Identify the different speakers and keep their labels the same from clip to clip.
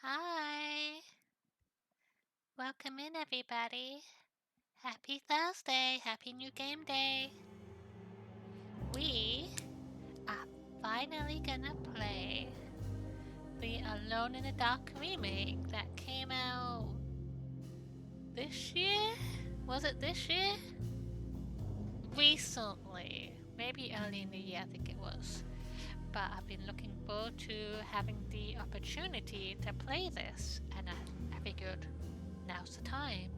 Speaker 1: Hi, welcome in everybody. Happy Thursday, happy new game day. We are finally gonna play the Alone in the Dark remake that came out this year? Was it this year? Recently, maybe early in the year, I think it was. But I've been looking forward to having the opportunity to play this, and I figured now's the time.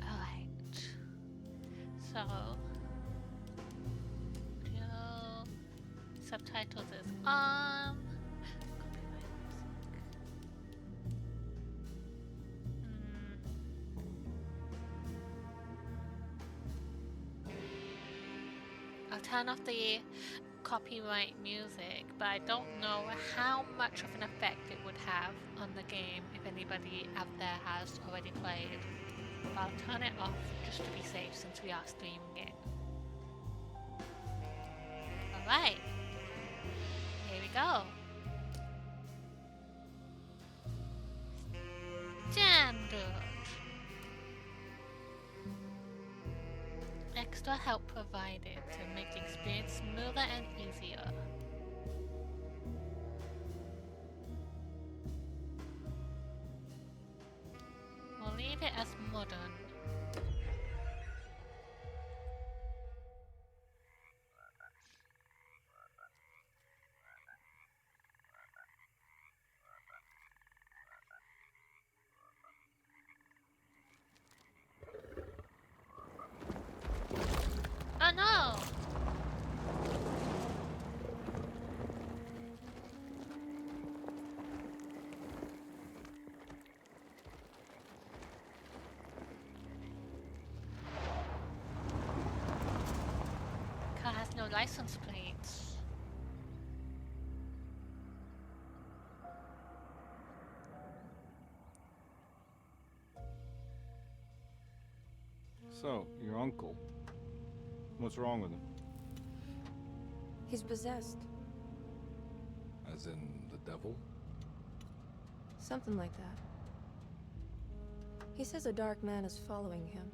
Speaker 1: Alright, so Joe subtitles is on. Copyright music. I'll turn off the copyright music, but I don't know how much of an effect it would have on the game if anybody out there has already played. But I'll turn it off just to be safe since we are streaming it. Alright, here we go. Standard. Extra help provided to make the experience smoother and easier. We'll leave it as modern. Oh no! Car has no license plates.
Speaker 2: So, your uncle. What's wrong with him?
Speaker 3: He's possessed.
Speaker 2: As in the devil?
Speaker 3: Something like that. He says a dark man is following him,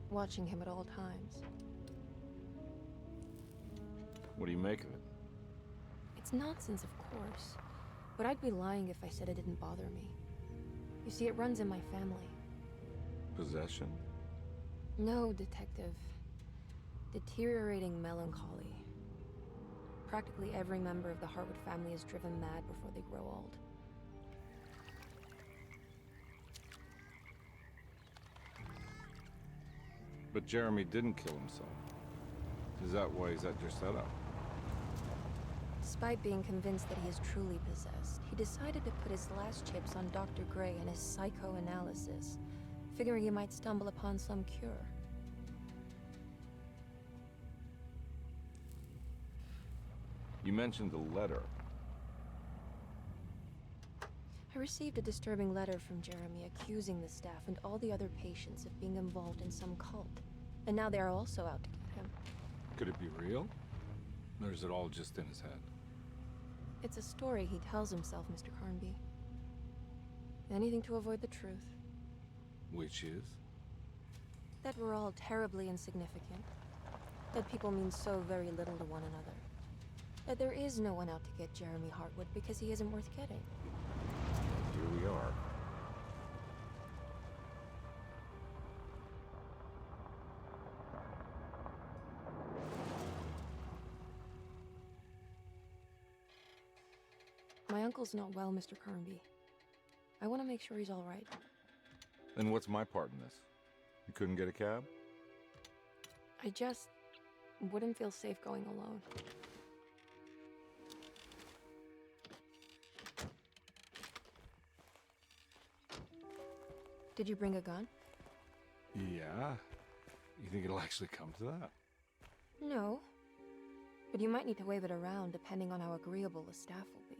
Speaker 3: watching him at all times.
Speaker 2: What do you make of it?
Speaker 3: It's nonsense, of course, but I'd be lying if I said it didn't bother me. You see, it runs in my family.
Speaker 2: Possession?
Speaker 3: No, Detective. Deteriorating melancholy. Practically every member of the Hartwood family is driven mad before they grow old.
Speaker 2: But Jeremy didn't kill himself. Is that why he's at your setup?
Speaker 3: Despite being convinced that he is truly possessed, he decided to put his last chips on Dr. Gray and his psychoanalysis, figuring he might stumble upon some cure.
Speaker 2: You mentioned a letter.
Speaker 3: I received a disturbing letter from Jeremy accusing the staff and all the other patients of being involved in some cult. And now they are also out to get him.
Speaker 2: Could it be real? Or is it all just in his head?
Speaker 3: It's a story he tells himself, Mr. Carnby. Anything to avoid the truth.
Speaker 2: Which is?
Speaker 3: That we're all terribly insignificant. That people mean so very little to one another. That there is no one out to get Jeremy Hartwood because he isn't worth getting.
Speaker 2: Here we are.
Speaker 3: My uncle's not well, Mr. Carnby. I want to make sure he's all right.
Speaker 2: Then what's my part in this? You couldn't get a cab?
Speaker 3: I just wouldn't feel safe going alone. Did you bring a gun?
Speaker 2: Yeah. You think it'll actually come to that?
Speaker 3: No. But you might need to wave it around depending on how agreeable the staff will be.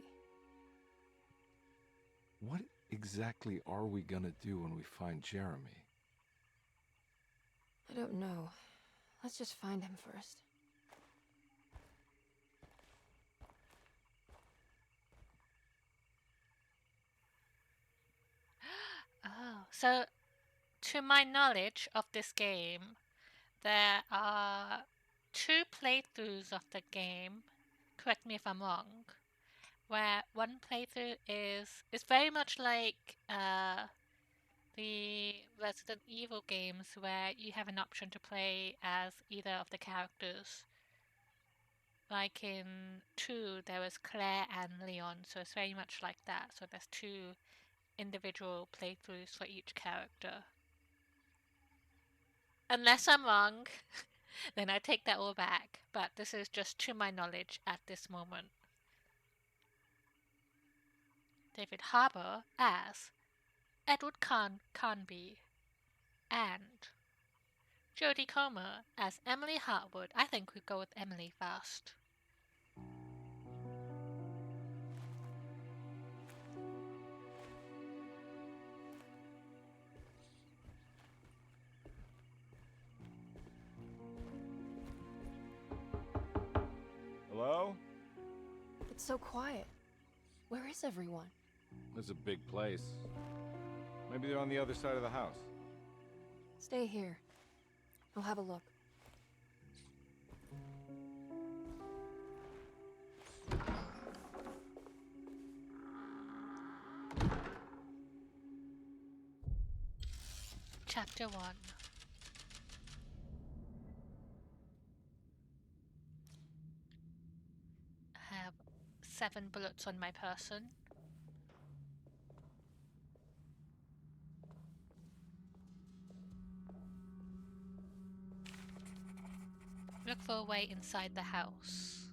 Speaker 2: What exactly are we gonna do when we find Jeremy?
Speaker 3: I don't know. Let's just find him first.
Speaker 1: Oh, so to my knowledge of this game, there are 2 playthroughs of the game, correct me if I'm wrong, where one playthrough is very much like the Resident Evil games where you have an option to play as either of the characters. Like in 2, there was Claire and Leon, so it's very much like that. So there's 2 individual playthroughs for each character. Unless I'm wrong, then I take that all back. But this is just to my knowledge at this moment. David Harbour as Edward Carnby and Jodie Comer as Emily Hartwood. I think we go with Emily first.
Speaker 2: Hello?
Speaker 3: It's so quiet. Where is everyone?
Speaker 2: This is a big place. Maybe they're on the other side of the house.
Speaker 3: Stay here. I'll have a look.
Speaker 1: Chapter 1. I have 7 bullets on my person. Look for a way inside the house.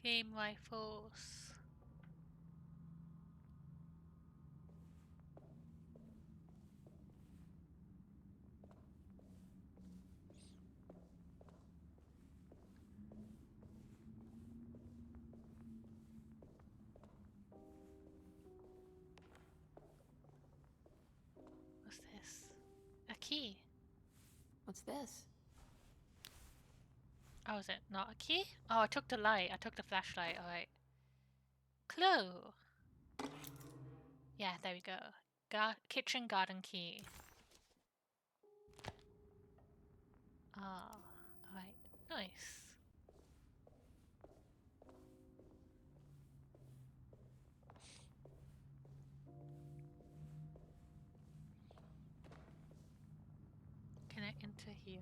Speaker 1: Game rifles. What's this? A key.
Speaker 3: What's this?
Speaker 1: Oh, is it not a key? Oh, I took the light. I took the flashlight. Alright. Clue. Yeah, there we go. Kitchen garden key. Ah, alright. Nice. Can I enter here?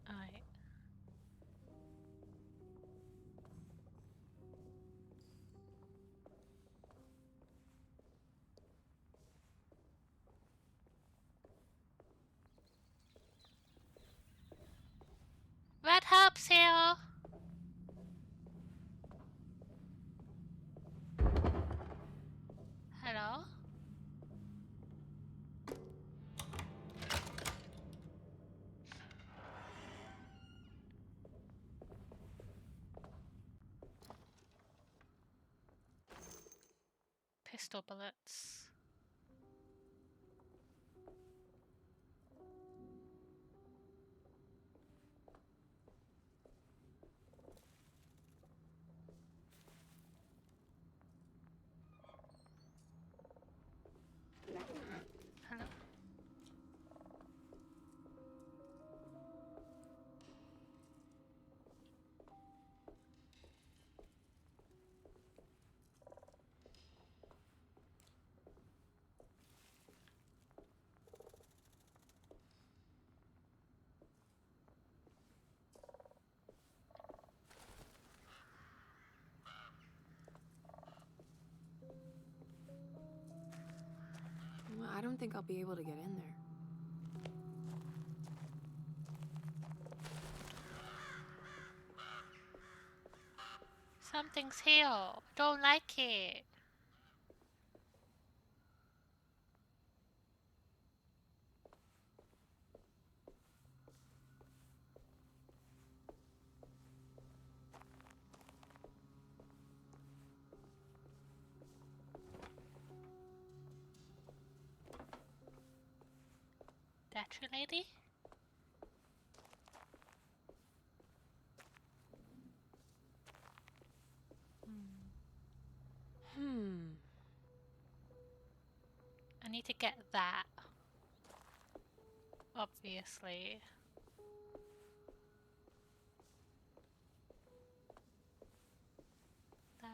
Speaker 1: Alright. Red Help's here! Hello? Pistol bullets. Hello?
Speaker 3: Well, I don't think I'll be able to get in there.
Speaker 1: Something's here. Don't like it. statue lady? I need to get that. Obviously. There.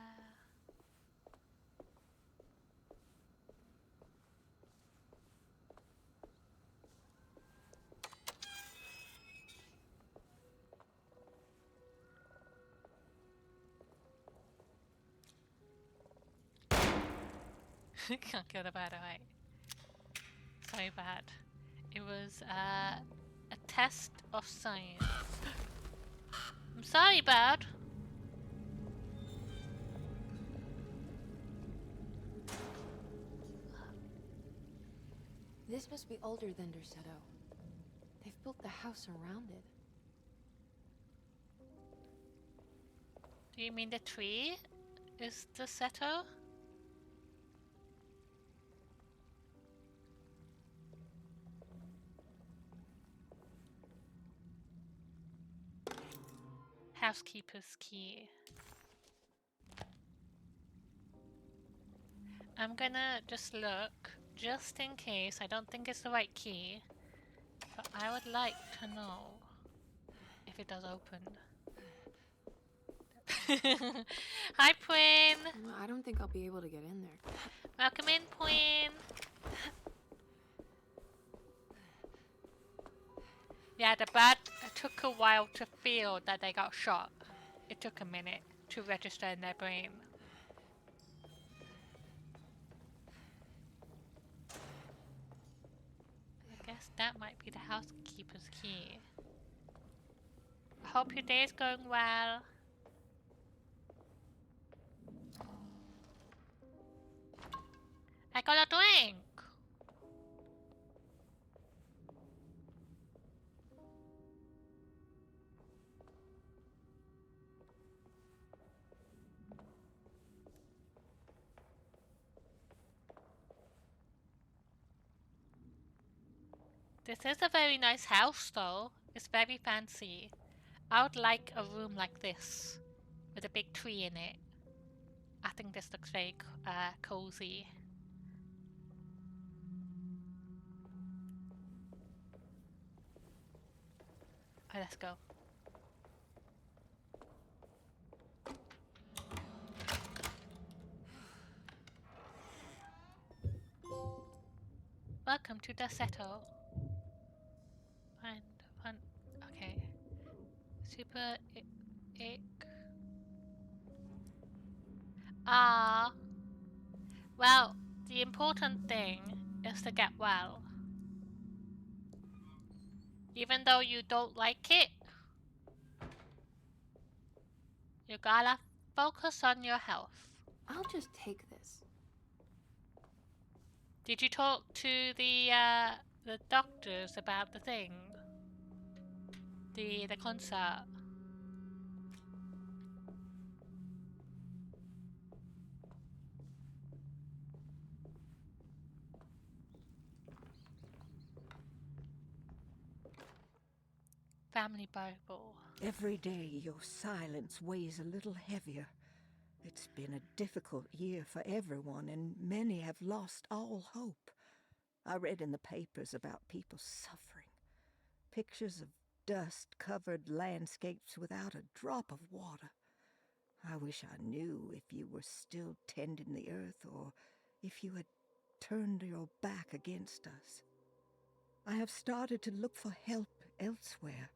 Speaker 1: Can't kill the bird, alright. So bad. It was a test of science. I'm sorry, bird.
Speaker 3: This must be older than Derceto. They've built the house around it.
Speaker 1: Do you mean the tree is the Seto? Housekeeper's key. I'm gonna just look, just in case. I don't think it's the right key, but I would like to know if it does open. Hi, Quinn!
Speaker 3: I don't think I'll be able to get in there.
Speaker 1: Welcome in, Quinn! Yeah, the bat took a while to feel that they got shot. It took a minute to register in their brain. I guess that might be the housekeeper's key. I hope your day is going well. I got a drink! This is a very nice house though. It's very fancy. I would like a room like this, with a big tree in it. I think this looks very cozy. Oh, let's go. Welcome to the Seto. Fun. Okay. Super ick. Well, the important thing is to get well. Even though you don't like it, you gotta focus on your health.
Speaker 3: I'll just take this.
Speaker 1: Did you talk to the doctors about the thing? The concert? Family Bible.
Speaker 4: Every day your silence weighs a little heavier. It's been a difficult year for everyone, and many have lost all hope. I read in the papers about people suffering. Pictures of dust-covered landscapes without a drop of water. I wish I knew if you were still tending the earth or if you had turned your back against us. I have started to look for help elsewhere.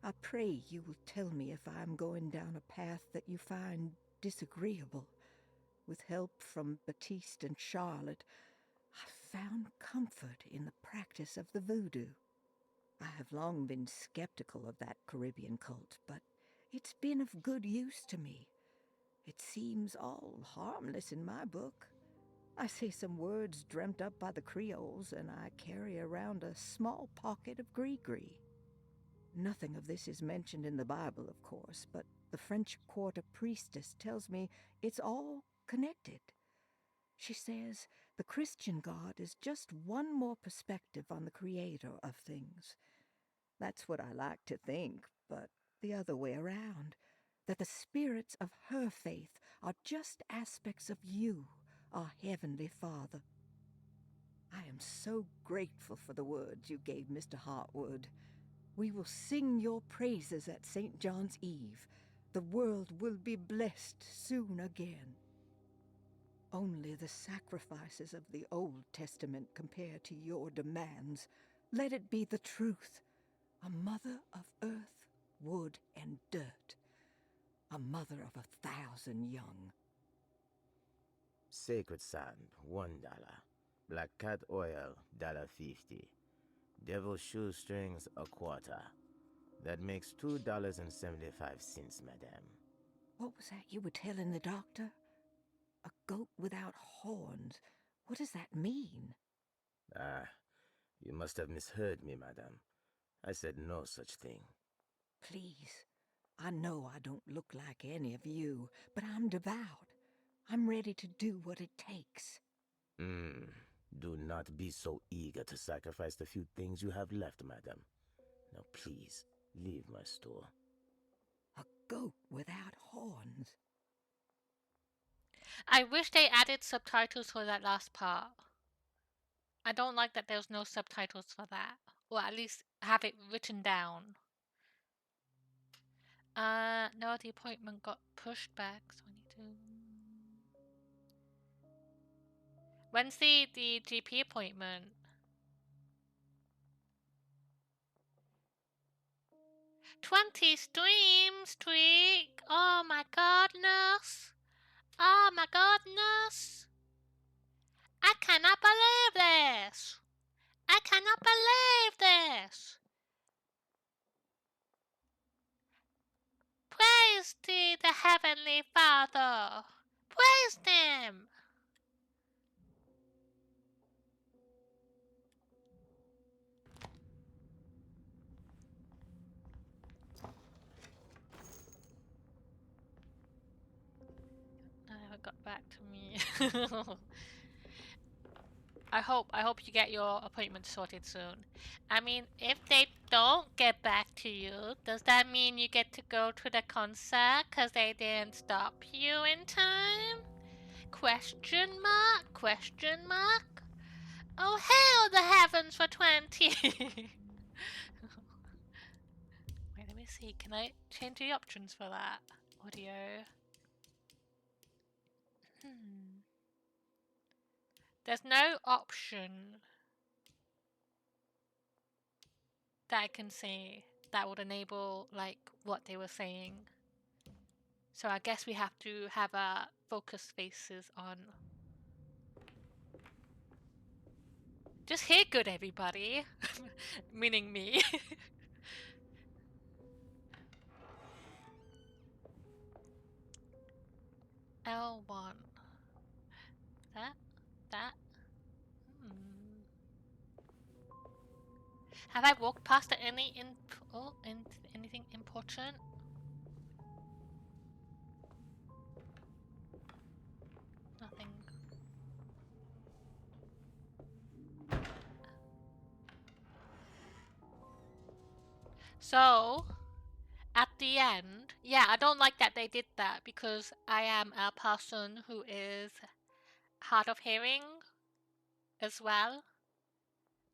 Speaker 4: I pray you will tell me if I am going down a path that you find disagreeable. With help from Baptiste and Charlotte, I found comfort in the practice of the voodoo. I have long been skeptical of that Caribbean cult, but it's been of good use to me. It seems all harmless in my book. I say some words dreamt up by the Creoles, and I carry around a small pocket of gree-gree. Nothing of this is mentioned in the Bible, of course, but the French Quarter priestess tells me it's all connected. She says The Christian God is just one more perspective on the creator of things. That's what I like to think, but the other way around. That the spirits of her faith are just aspects of you, our Heavenly Father. I am so grateful for the words you gave Mr. Hartwood. We will sing your praises at St. John's Eve. The world will be blessed soon again. Only the sacrifices of the Old Testament compare to your demands. Let it be the truth. A mother of earth, wood, and dirt. A mother of 1,000 young.
Speaker 5: Sacred sand, $1. Black cat oil, $1.50. Devil shoestrings, a quarter. That makes $2.75, madame.
Speaker 4: What was that you were telling the doctor? A goat without horns. What does that mean?
Speaker 5: Ah, you must have misheard me, madame. I said no such thing.
Speaker 4: Please. I know I don't look like any of you, but I'm devout. I'm ready to do what it takes.
Speaker 5: Do not be so eager to sacrifice the few things you have left, madame. Now please, leave my store.
Speaker 4: A goat without horns.
Speaker 1: I wish they added subtitles for that last part. I don't like that there's no subtitles for that. Or at least have it written down. No, the appointment got pushed back, so I need to... When's the GP appointment? 20 stream streak! Oh my goodness! Oh my goodness! I cannot believe this! I cannot believe this! Praise thee, the Heavenly Father! Praise him! Never got back to me. I hope you get your appointment sorted soon. I mean, if they don't get back to you, does that mean you get to go to the concert because they didn't stop you in time? Question mark? Question mark? Oh, hail the heavens for 20! Wait, let me see. Can I change the options for that? Audio. There's no option that I can see that would enable, like, what they were saying. So I guess we have to have our focus faces on. Just hear good, everybody. Meaning me. L1. That. Have I walked past anything important? Nothing. So, at the end, yeah, I don't like that they did that because I am a person who is hard of hearing as well.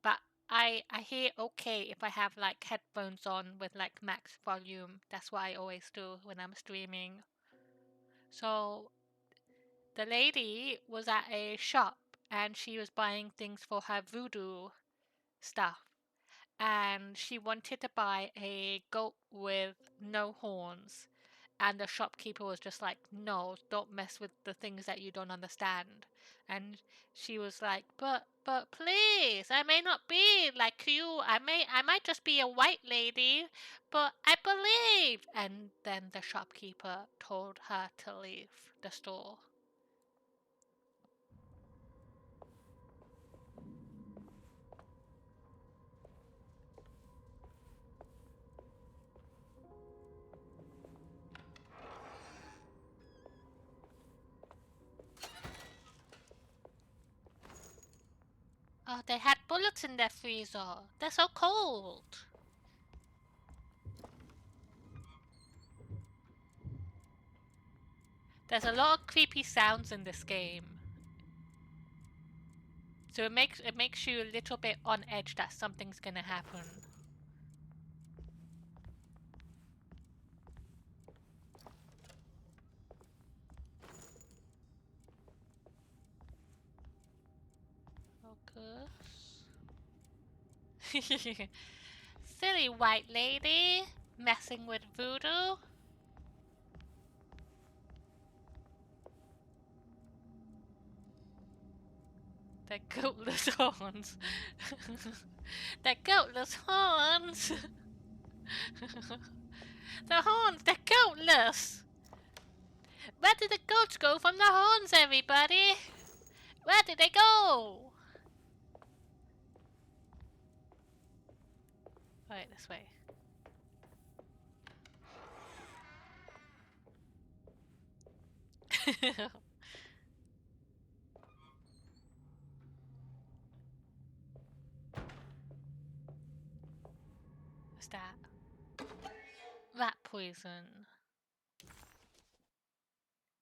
Speaker 1: But I hear okay if I have like headphones on with like max volume. That's what I always do when I'm streaming. So the lady was at a shop and she was buying things for her voodoo stuff. And she wanted to buy a goat with no horns. And the shopkeeper was just like, no, don't mess with the things that you don't understand. And she was like, but please, I may not be like you. I might just be a white lady, but I believe. And then the shopkeeper told her to leave the store. Oh, they had bullets in their freezer. They're so cold. There's a lot of creepy sounds in this game. So it makes you a little bit on edge that something's gonna happen. Focus. Silly white lady messing with voodoo. They're goatless horns. They're goatless horns. The horns, they're goatless. Where did the goats go from the horns, everybody? Where did they go? Right, this way. What's that? Rat poison.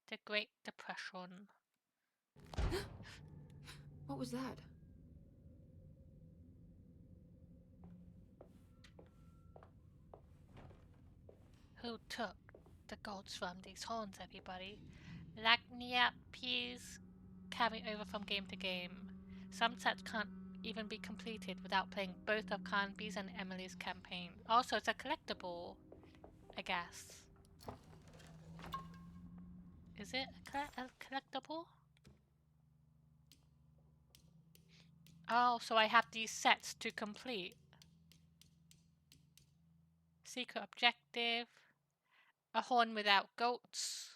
Speaker 1: The Great Depression.
Speaker 3: What was that?
Speaker 1: Who took the goats from these horns, everybody? Lagnia peas carry over from game to game. Some sets can't even be completed without playing both of Carnby's and Emily's campaign. Also, it's a collectible, I guess. Is it a collectible? Oh, so I have these sets to complete. Secret objective. A horn without goats.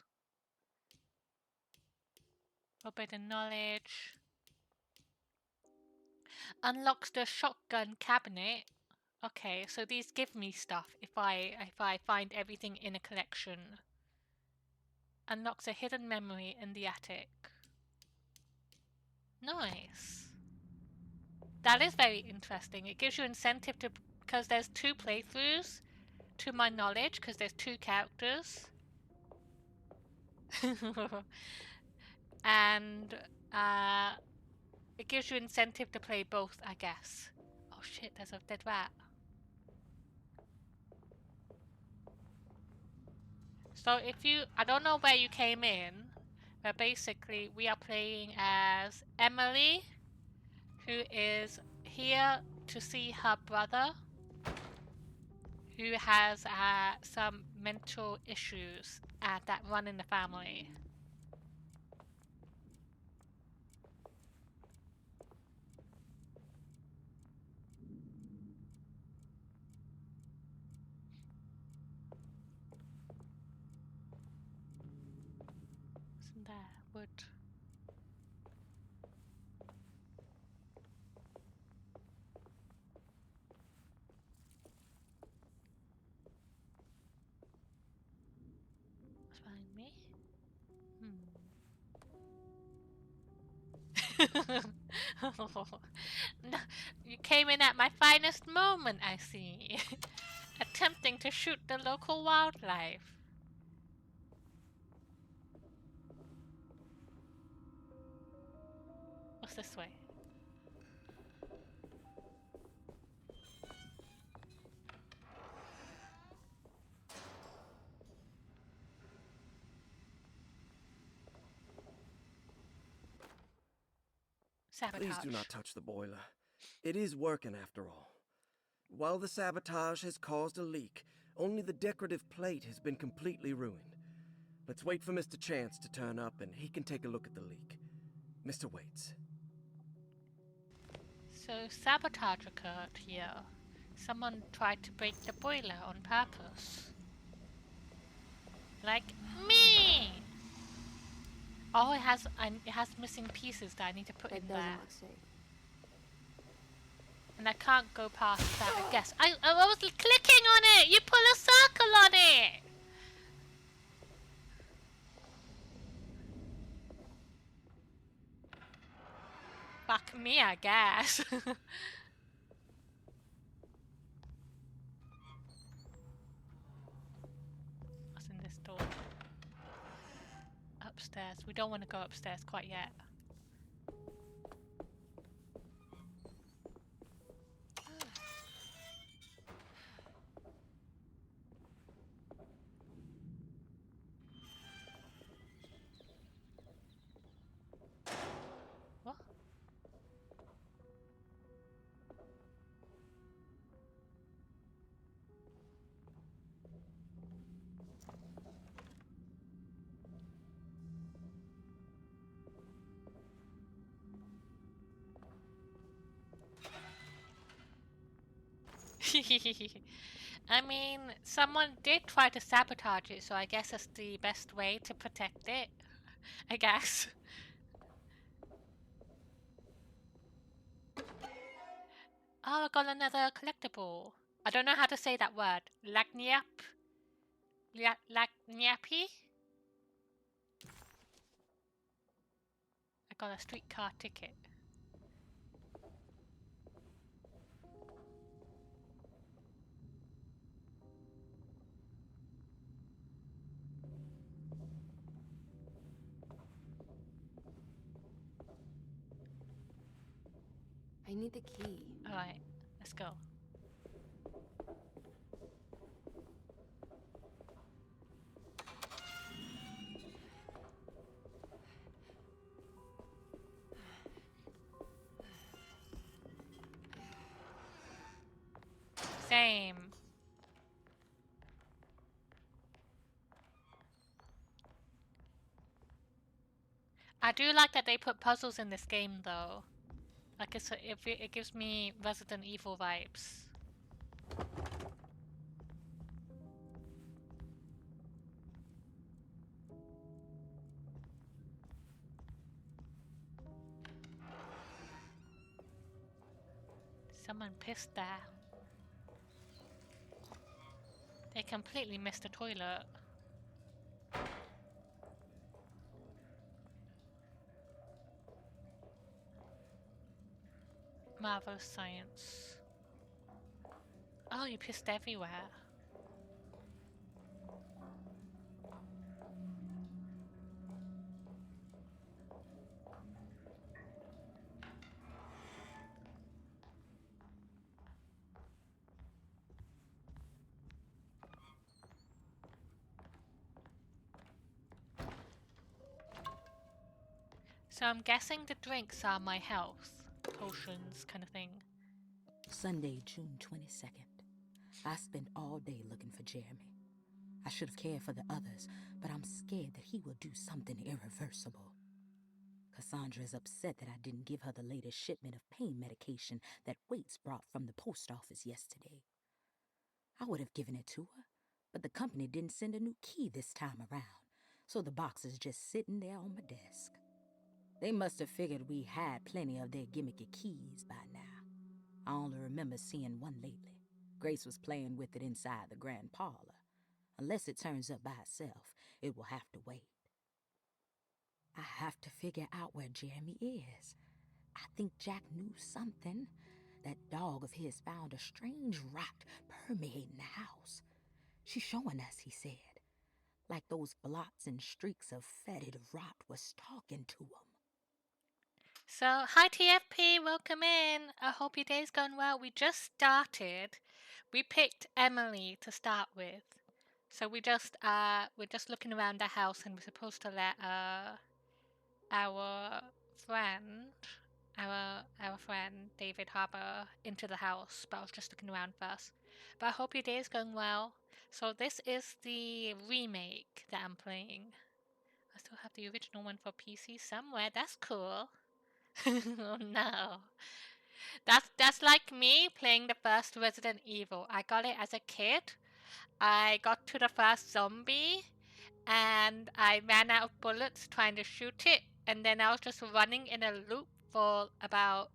Speaker 1: Forbidden knowledge. Unlocks the shotgun cabinet. Okay, so these give me stuff if I find everything in a collection. Unlocks a hidden memory in the attic. Nice. That is very interesting. It gives you incentive to, because there's 2 playthroughs, to my knowledge, because there's 2 characters. And it gives you incentive to play both, I guess. Oh shit, there's a dead rat. So if you, I don't know where you came in, but basically we are playing as Emily, who is here to see her brother, who has some mental issues that run in the family. Isn't there wood? Find me? No, you came in at my finest moment, I see. Attempting to shoot the local wildlife. What's this way? Sabotage.
Speaker 6: Please do not touch the boiler. It is working after all. While the sabotage has caused a leak, only the decorative plate has been completely ruined. Let's wait for Mr. Chance to turn up and he can take a look at the leak. Mr. Waits.
Speaker 1: So sabotage occurred here. Someone tried to break the boiler on purpose. Like me! Oh, it has missing pieces that I need to put in there.
Speaker 3: Look safe.
Speaker 1: And I can't go past that, I guess. I was clicking on it! You put a circle on it! Fuck me, I guess. What's in this door? Upstairs. We don't want to go upstairs quite yet. What? I mean, someone did try to sabotage it, so I guess that's the best way to protect it. I guess. Oh, I got another collectible. I don't know how to say that word. Lagniap? Lagniapi? I got a streetcar ticket.
Speaker 3: I need the key.
Speaker 1: Alright, let's go. Same. I do like that they put puzzles in this game, though. Like it gives me Resident Evil vibes. Someone pissed there. They completely missed the toilet. Marvelous science. Oh, you pissed everywhere. So I'm guessing the drinks are my health potions kind of thing.
Speaker 7: Sunday, June 22nd. I spent all day looking for Jeremy. I should have cared for the others, but I'm scared that he will do something irreversible. Cassandra is upset that I didn't give her the latest shipment of pain medication that Waits brought from the post office yesterday. I would have given it to her, but the company didn't send a new key this time around, so the box is just sitting there on my desk. They must have figured we had plenty of their gimmicky keys by now. I only remember seeing one lately. Grace was playing with it inside the grand parlor. Unless it turns up by itself, it will have to wait. I have to figure out where Jeremy is. I think Jack knew something. That dog of his found a strange rot permeating the house. She's showing us, he said. Like those blots and streaks of fetid rot was talking to him.
Speaker 1: So, hi TFP, welcome in. I hope your day's going well. We just started. We picked Emily to start with. So we're just looking around the house and we're supposed to let our friend David Harbour into the house, but I was just looking around first. But I hope your day is going well. So this is the remake that I'm playing. I still have the original one for PC somewhere. That's cool. Oh no. That's like me playing the first Resident Evil. I got it as a kid. I got to the first zombie and I ran out of bullets trying to shoot it, and then I was just running in a loop for about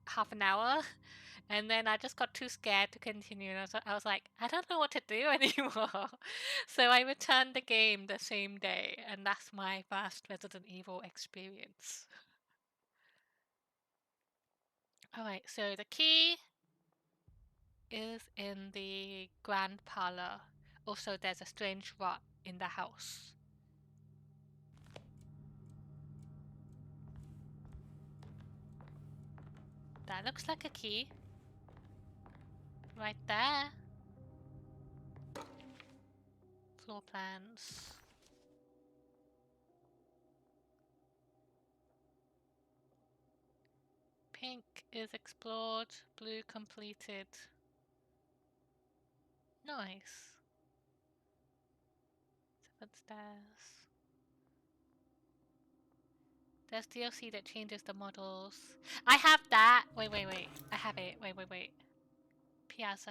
Speaker 1: half an hour, and then I just got too scared to continue, and I was like, I don't know what to do anymore. So I returned the game the same day, and that's my first Resident Evil experience. Alright, so the key is in the grand parlor. Also, there's a strange rot in the house. That looks like a key. Right there. Floor plans. Pink is explored, blue completed. Nice. 7 stairs. There's DLC that changes the models. I have that! Wait. I have it. Wait. Piazza.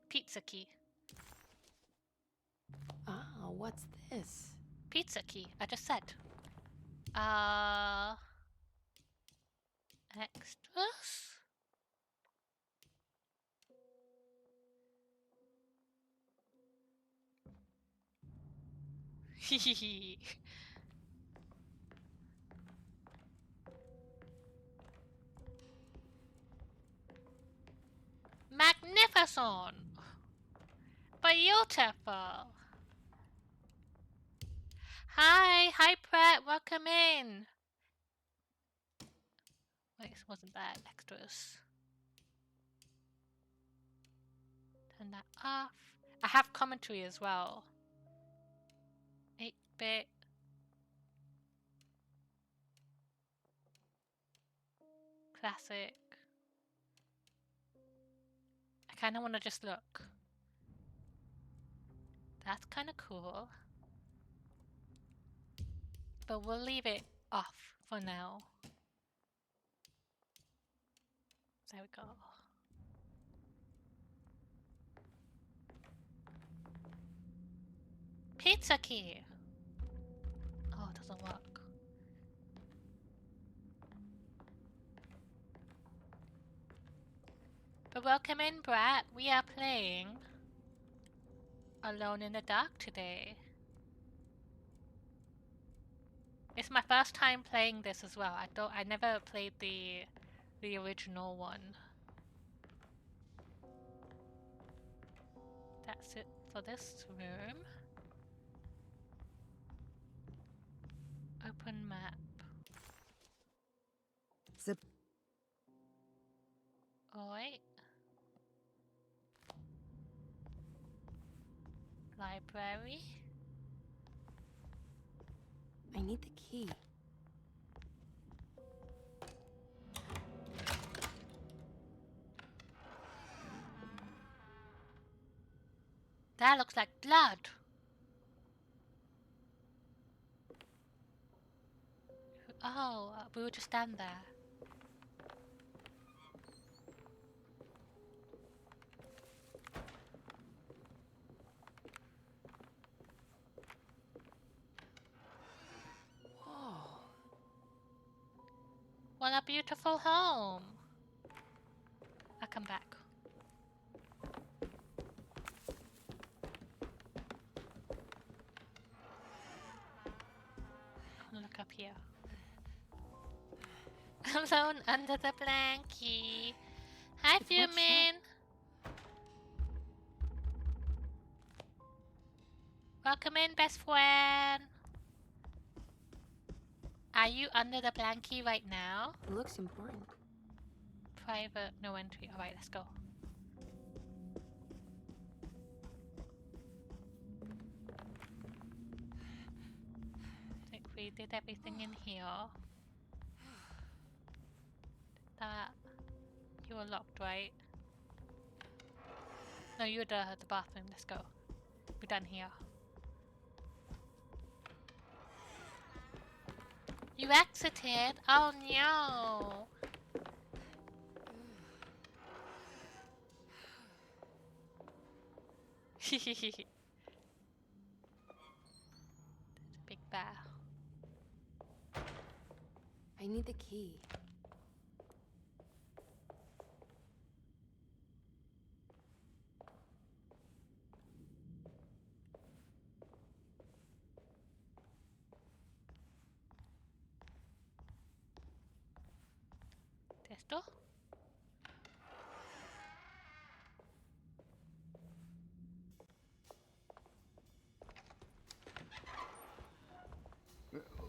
Speaker 1: Pizza key.
Speaker 3: Ah, what's this?
Speaker 1: Pizza key. I just said. Extras? Hehehe. Magnificent! Beautiful! Hi Brett, welcome in! Wait, wasn't that extras? Turn that off. I have commentary as well. 8-bit. Classic. I kind of want to just look. That's kind of cool. But we'll leave it off for now. There we go. Pizza key! Oh, it doesn't work. But welcome in, Brett. We are playing Alone in the Dark today. It's my first time playing this as well. I never played the original one. That's it for this room. Open map. Alright. Library.
Speaker 3: I need the key.
Speaker 1: That looks like blood. Oh, we will just stand there.
Speaker 3: Whoa.
Speaker 1: What a beautiful home. I'll come back. Look up here. Alone under the blankie. Hi, Fumin. Welcome in, best friend. Are you under the blankie right now?
Speaker 3: It looks important.
Speaker 1: Private, no entry. Alright, let's go. I think we did everything in here. That. You were locked, right? No, you're the bathroom. Let's go. We're done here. You exited? Oh no! Hehehe. Big bear.
Speaker 3: I need the key.
Speaker 1: Testo?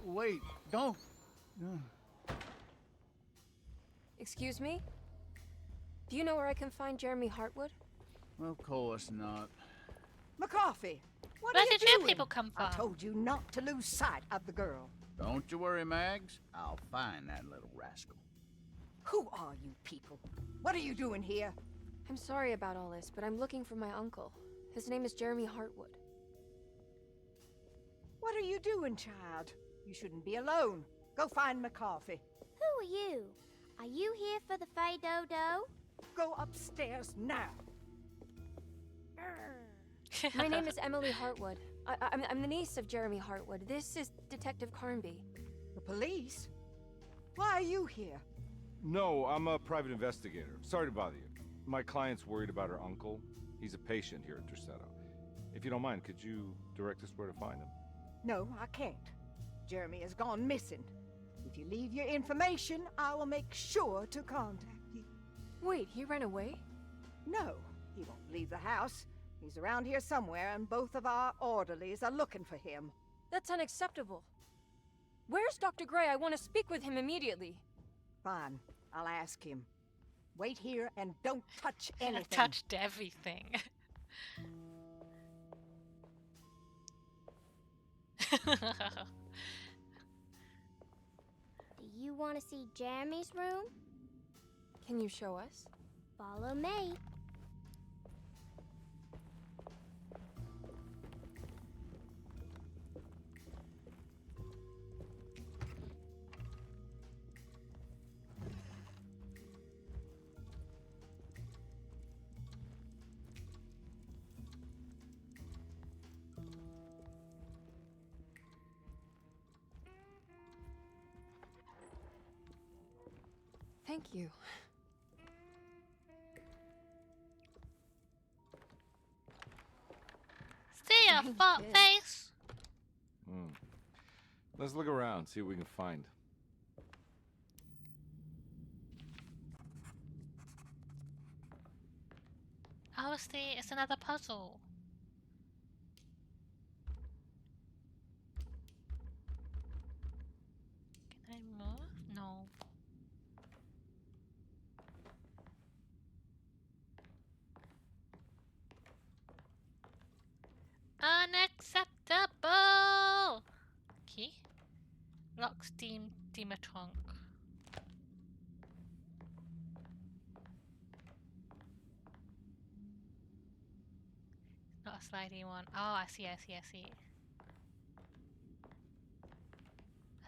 Speaker 8: Wait, don't.
Speaker 3: Excuse me? Do you know where I can find Jeremy Hartwood?
Speaker 8: Of course not.
Speaker 4: McCarthy, what
Speaker 1: Where
Speaker 4: are you
Speaker 1: did you
Speaker 4: doing?
Speaker 1: people come
Speaker 4: I
Speaker 1: from?
Speaker 4: told you not to lose sight of the girl.
Speaker 8: Don't you worry, Mags. I'll find that little rascal.
Speaker 4: Who are you people? What are you doing here?
Speaker 3: I'm sorry about all this, but I'm looking for my uncle. His name is Jeremy Hartwood.
Speaker 4: What are you doing, child? You shouldn't be alone. Go find McCarthy.
Speaker 9: Who are you? Are you here for the Fay Dodo?
Speaker 4: Go upstairs now.
Speaker 3: My name is Emily Hartwood. I'm the niece of Jeremy Hartwood. This is Detective Carnby.
Speaker 4: The police? Why are you here?
Speaker 2: No, I'm a private investigator. Sorry to bother you. My client's worried about her uncle. He's a patient here at Tercetto. If you don't mind, could you direct us where to find him?
Speaker 4: No, I can't. Jeremy has gone missing. If you leave your information, I will make sure to contact you.
Speaker 3: Wait, he ran away?
Speaker 4: No, he won't leave the house. He's around here somewhere, and both of our orderlies are looking for him.
Speaker 3: That's unacceptable. Where's Dr. Gray? I want to speak with him immediately.
Speaker 4: Fine, I'll ask him. Wait here and don't touch anything.
Speaker 1: Touched everything.
Speaker 9: Do you want to see Jeremy's room?
Speaker 3: Can you show us?
Speaker 9: Follow me.
Speaker 3: Thank you.
Speaker 1: See ya, fuck face.
Speaker 2: Let's look around, see what we can find.
Speaker 1: Oh, see, it's another puzzle. Can I move? No. Unacceptable! Key? Lock steam dimmer trunk. Not a slidey one. Oh, I see. Let's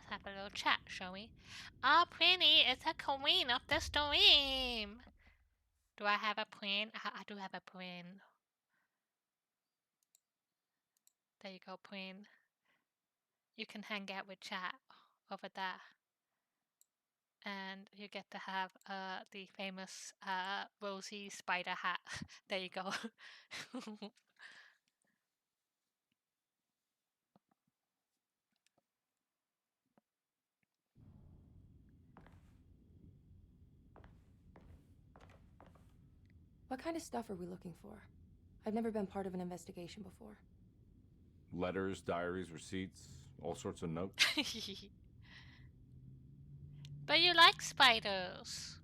Speaker 1: have a little chat, shall we? Oh, Prinny is the queen of the stream! Do I have a print? I do have a print. There you go, print. You can hang out with chat over there. And you get to have the famous Rosie spider hat. There you go.
Speaker 3: What kind of stuff are we looking for? I've never been part of an investigation before.
Speaker 2: Letters, diaries, receipts, all sorts of notes.
Speaker 1: But you like spiders.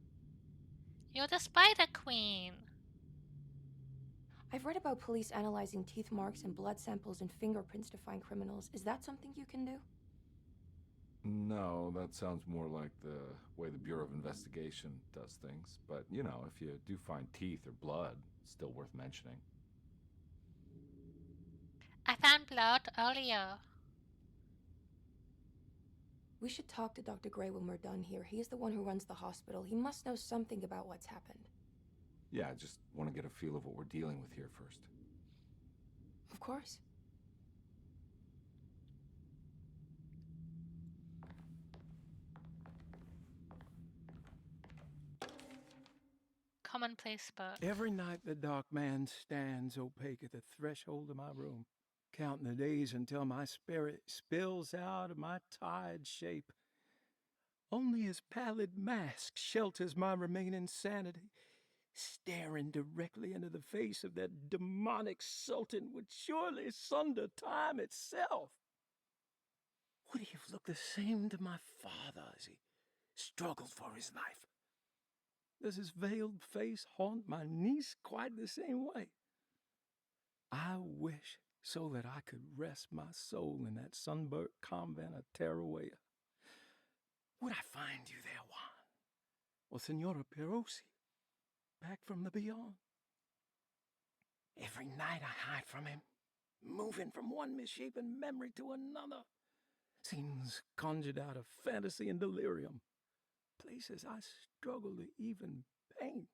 Speaker 1: You're the spider queen.
Speaker 3: I've read about police analyzing teeth marks and blood samples and fingerprints to find criminals. Is that something you can do?
Speaker 2: No, that sounds more like the way the Bureau of Investigation does things. But, you know, if you do find teeth or blood, it's still worth mentioning.
Speaker 1: I found blood earlier.
Speaker 3: We should talk to Dr. Gray when we're done here. He is the one who runs the hospital. He must know something about what's happened.
Speaker 2: Yeah, I just want to get a feel of what we're dealing with here first.
Speaker 3: Of course.
Speaker 1: Commonplace book.
Speaker 10: Every night the dark man stands opaque at the threshold of my room, counting the days until my spirit spills out of my tired shape. Only his pallid mask shelters my remaining sanity. Staring directly into the face of that demonic sultan would surely sunder time itself. Would he have looked the same to my father as he struggled for his life? Does his veiled face haunt my niece quite the same way? I wish so that I could rest my soul in that sunburnt convent of Teruel. Would I find you there, Juan? Or Senora Perosi, back from the beyond? Every night I hide from him, moving from one misshapen memory to another. Scenes conjured out of fantasy and delirium. Places I struggle to even paint.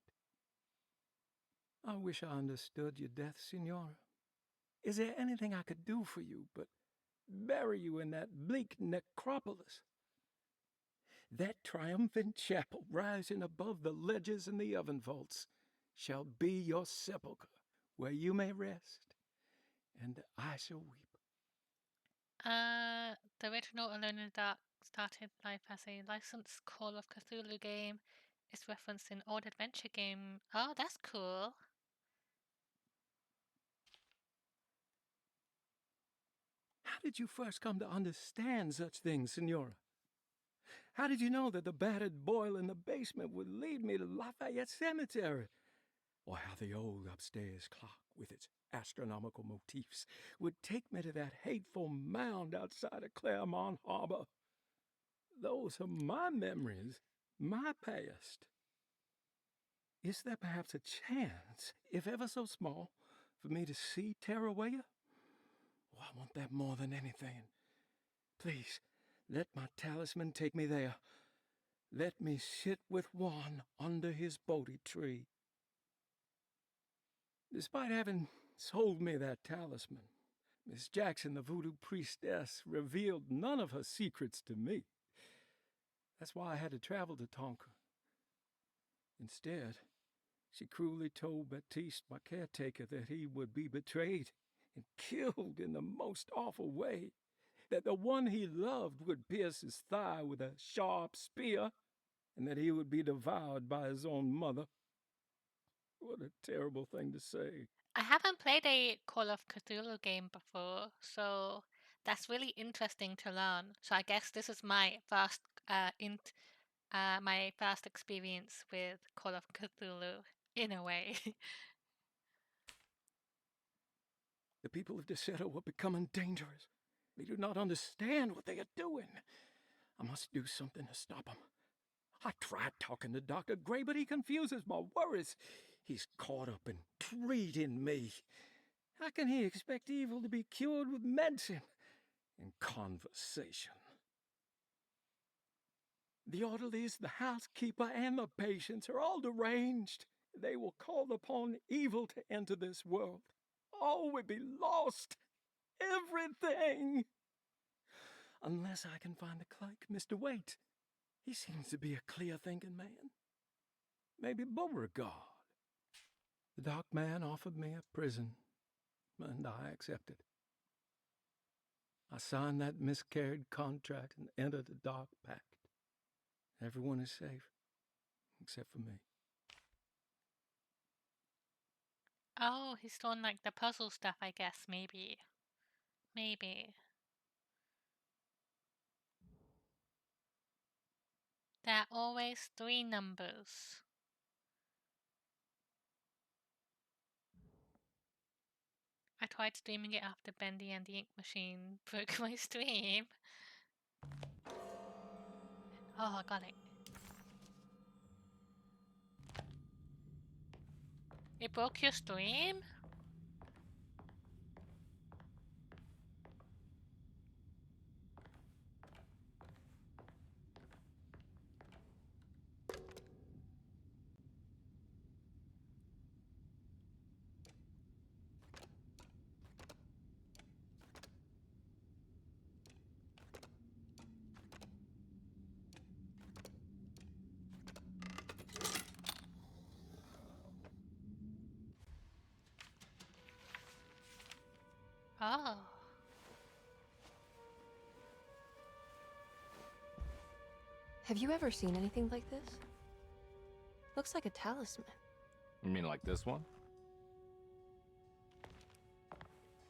Speaker 10: I wish I understood your death, Senora. Is there anything I could do for you but bury you in that bleak necropolis? That triumphant chapel rising above the ledges and the oven vaults shall be your sepulchre, where you may rest, and I shall weep.
Speaker 1: The original Alone in the Dark started life as a licensed Call of Cthulhu game. It's referenced in old adventure game. Oh, that's cool.
Speaker 10: How did you first come to understand such things, Senora? How did you know that the battered boil in the basement would lead me to Lafayette Cemetery? Or how the old upstairs clock, with its astronomical motifs, would take me to that hateful mound outside of Claremont Harbor? Those are my memories, my past. Is there perhaps a chance, if ever so small, for me to see Teruel? Oh, I want that more than anything. Please, let my talisman take me there. Let me sit with Juan under his Bodhi tree. Despite having sold me that talisman, Miss Jackson, the voodoo priestess, revealed none of her secrets to me. That's why I had to travel to Tonka. Instead, she cruelly told Baptiste, my caretaker, that he would be betrayed and killed in the most awful way, that the one he loved would pierce his thigh with a sharp spear, and that he would be devoured by his own mother. What a terrible thing to say.
Speaker 1: I haven't played a Call of Cthulhu game before, so that's really interesting to learn. So I guess this is my first my first experience with Call of Cthulhu, in a way.
Speaker 10: The people of Deseto are becoming dangerous. They do not understand what they are doing. I must do something to stop them. I tried talking to Dr. Gray, but he confuses my worries. He's caught up in treating me. How can he expect evil to be cured with medicine and conversation? The orderlies, the housekeeper, and the patients are all deranged. They will call upon evil to enter this world. All will be lost. Everything. Unless I can find the clerk, Mr. Waite. He seems to be a clear-thinking man. Maybe Beauregard. The dark man offered me a prison, and I accepted. I signed that miscarried contract and entered the dark pact. Everyone is safe, except for me.
Speaker 1: Oh, he's doing like the puzzle stuff, I guess, maybe. Maybe. There are always 3 numbers. I tried streaming it after Bendy and the Ink Machine broke my stream. Oh, I got it. It broke your stream? Oh.
Speaker 3: Have you ever seen anything like this? Looks like a talisman.
Speaker 2: You mean like this one?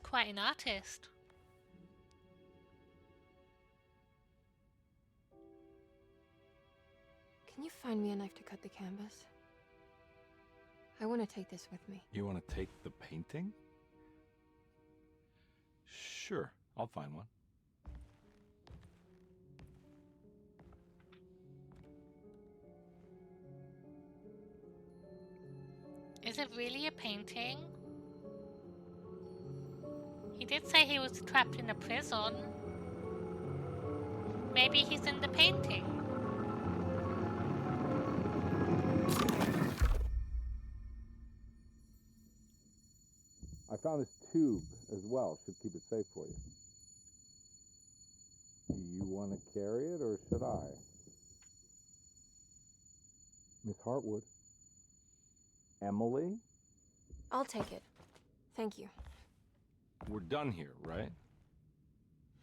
Speaker 1: Quite an artist.
Speaker 3: Can you find me a knife to cut the canvas? I want to take this with me.
Speaker 2: You want to take the painting? Sure, I'll find one.
Speaker 1: Is it really a painting? He did say he was trapped in a prison. Maybe he's in the painting.
Speaker 2: I found this tube as well. Should keep it safe for you. Do you want to carry it or should I? Miss Hartwood? Emily?
Speaker 3: I'll take it. Thank you.
Speaker 2: We're done here, right?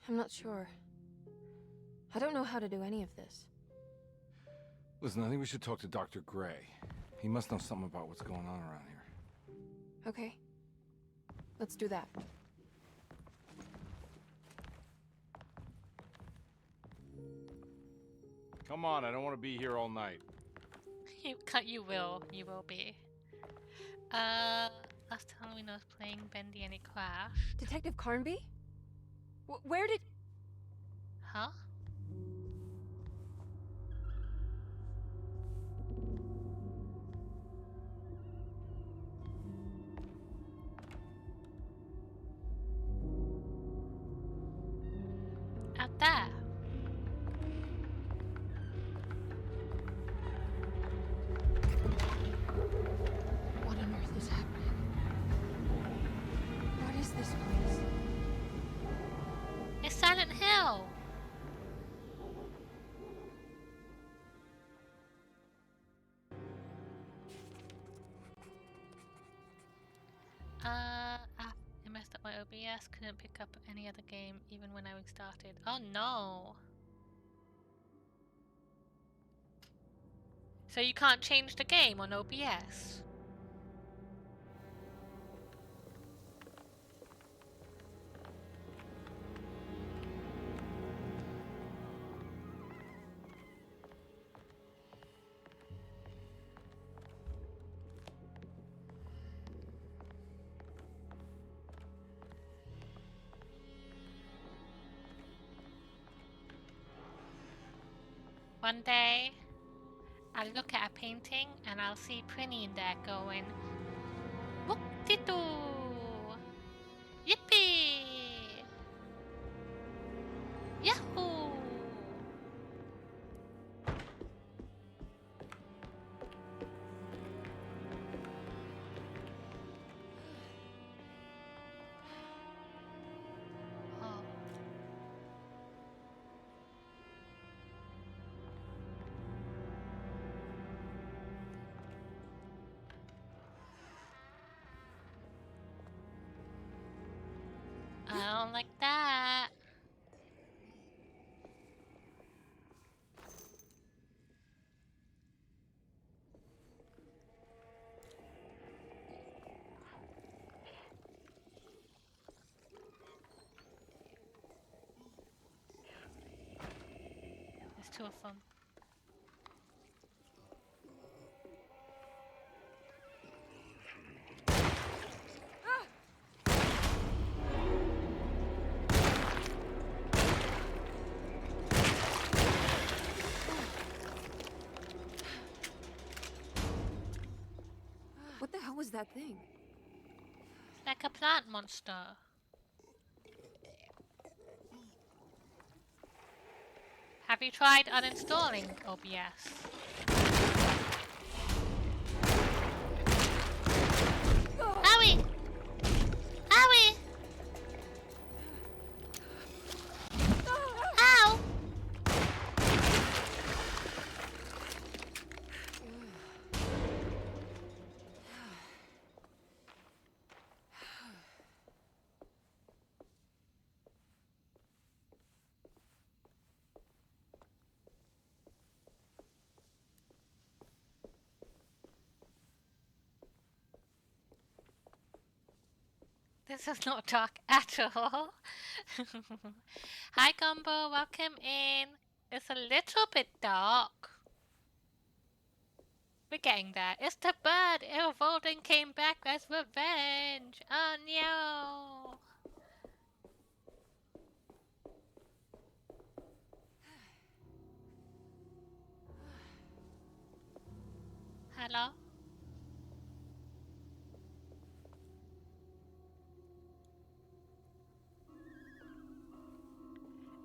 Speaker 3: I'm not sure. I don't know how to do any of this.
Speaker 2: Listen, I think we should talk to Dr. Gray. He must know something about what's going on around here.
Speaker 3: Okay. Let's do that.
Speaker 2: Come on, I don't want to be here all night.
Speaker 1: You will be. Last Halloween I was playing Bendy and it crashed.
Speaker 3: Detective Carnby? Where did...
Speaker 1: Huh? Out there.
Speaker 3: What on earth is happening? What is this place?
Speaker 1: It's Silent Hill. I messed up my OBS, couldn't pick up any other game even when I restarted. Oh no! So you can't change the game on OBS? One day, I'll look at a painting and I'll see Prinny in there going, "Whoop-de-doo! Yippee! Yahoo!" Oh. I don't like that. There's two of them.
Speaker 3: What the hell was that thing?
Speaker 1: It's like a plant monster. Have you tried uninstalling OBS? Owie! Owie! Ow! This is not dark at all. Hi Gumbo, welcome in. It's a little bit dark. We're getting there. It's the bird! It evolved and came back as revenge! Oh no! Hello?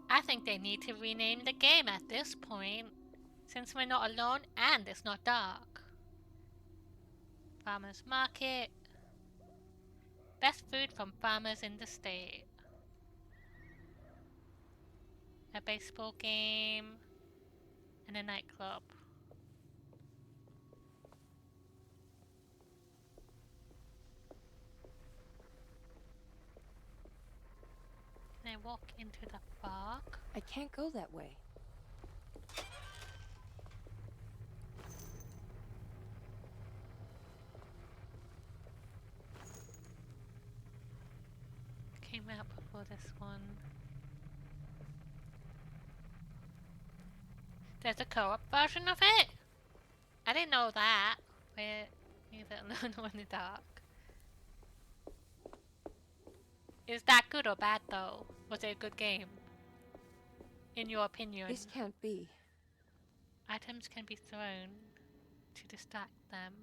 Speaker 1: I think they need to rename the game at this point, since we're not alone and it's not dark. Farmers Market. Best food from farmers in the state. A baseball game. And a nightclub. Can I walk into the park?
Speaker 3: I can't go that way.
Speaker 1: Came out before this one. There's a co-op version of it? I didn't know that. Where leave it alone or in the dark. Is that good or bad though? Was it a good game? In your opinion?
Speaker 3: This can't be.
Speaker 1: Items can be thrown to distract them.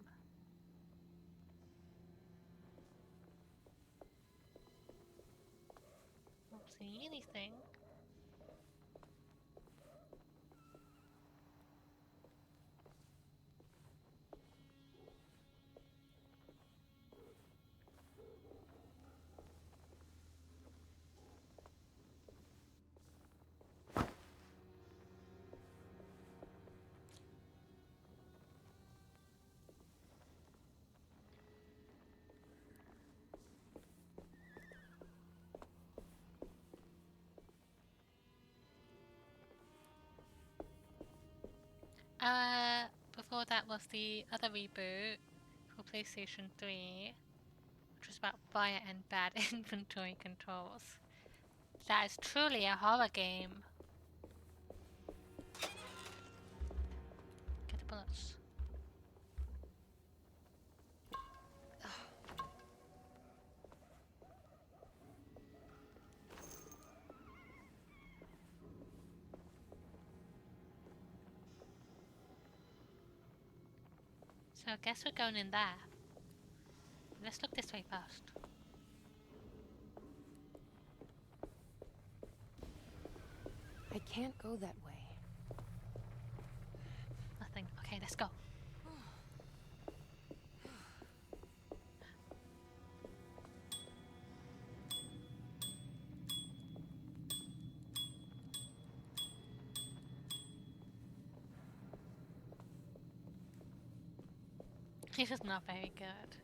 Speaker 1: Don't see anything. Before that was the other reboot for PlayStation 3, which was about fire and bad inventory controls. That is truly a horror game. Get the bullets. So I guess we're going in there. Let's look this way first.
Speaker 3: I can't go that way.
Speaker 1: Nothing. Okay, let's go. This is not very good.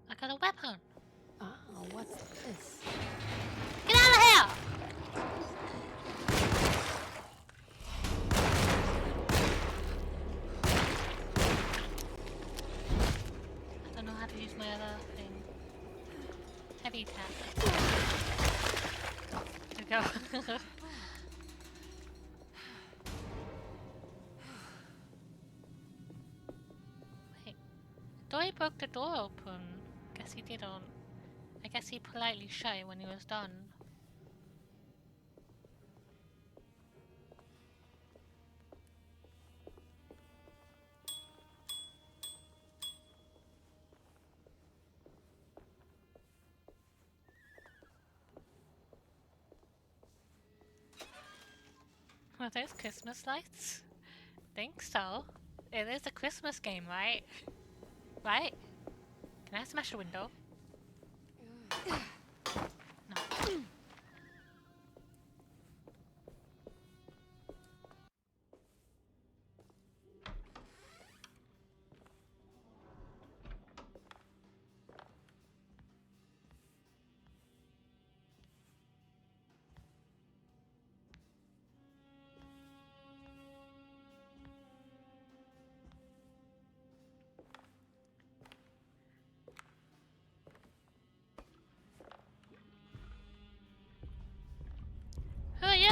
Speaker 1: I got a weapon.
Speaker 3: Oh, what's this?
Speaker 1: Get out of here! I don't know how to use my other thing. Heavy tap. There we go. Wait. I thought he broke the door open. Guess he didn't. I guess he politely shut it when he was done. Are those Christmas lights? Think so. It is a Christmas game, right? Right? Can I smash a window? No.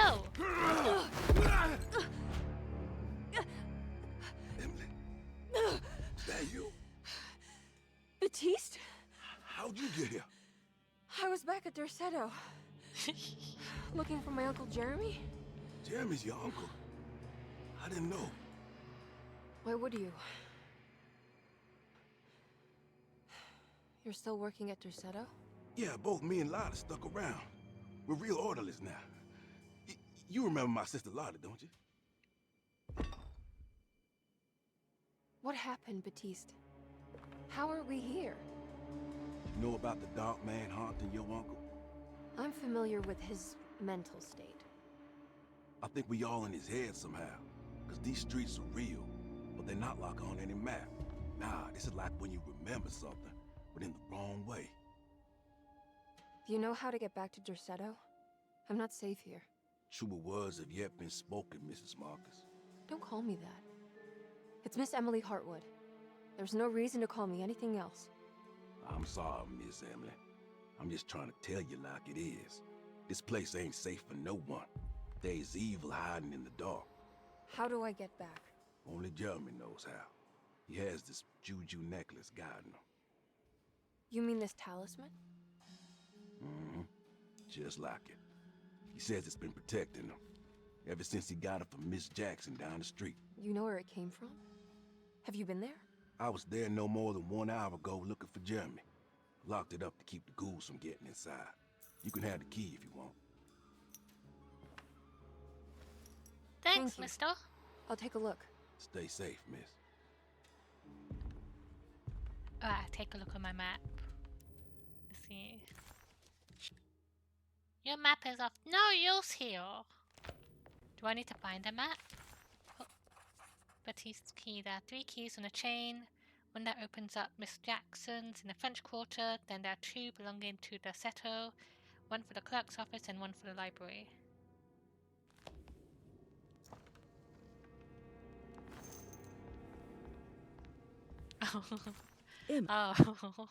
Speaker 1: go!
Speaker 11: Emily, is that you?
Speaker 3: Baptiste?
Speaker 11: How'd you get here?
Speaker 3: I was back at Derceto. Looking for my Uncle Jeremy?
Speaker 11: Jeremy's your uncle. I didn't know.
Speaker 3: Why would you? You're still working at Derceto?
Speaker 11: Yeah, both me and Lotta stuck around. We're real orderlies now. You remember my sister Lotta, don't you?
Speaker 3: What happened, Baptiste? How are we here?
Speaker 11: You know about the dark man haunting your uncle?
Speaker 3: I'm familiar with his mental state.
Speaker 11: I think we all in his head somehow. Because these streets are real, but they're not like on any map. Nah, this is like when you remember something, but in the wrong way.
Speaker 3: Do you know how to get back to Derceto? I'm not safe here.
Speaker 11: Truer words have yet been spoken, Mrs. Marcus.
Speaker 3: Don't call me that. It's Miss Emily Hartwood. There's no reason to call me anything else.
Speaker 11: I'm sorry, Miss Emily. I'm just trying to tell you like it is. This place ain't safe for no one. There's evil hiding in the dark.
Speaker 3: How do I get back?
Speaker 11: Only Jeremy knows how. He has this juju necklace guiding him.
Speaker 3: You mean this talisman?
Speaker 11: Mm-hmm. Just like it. He says it's been protecting him ever since he got it from Miss Jackson down the street.
Speaker 3: You know where it came from? Have you been there?
Speaker 11: I was there no more than 1 hour ago looking for Jeremy. Locked it up to keep the ghouls from getting inside. You can have the key if you want.
Speaker 1: Thanks,
Speaker 3: Thank you.
Speaker 1: mister.
Speaker 3: I'll take a look.
Speaker 11: Stay safe, miss.
Speaker 1: Alright, take a look at my map. Let's see. Your map is of no use here. Do I need to find a map? Oh. Baptiste's key. There are 3 keys on a chain. One that opens up Miss Jackson's in the French Quarter. Then there are 2 belonging to the Seto. One for the clerk's office and one for the library. Oh.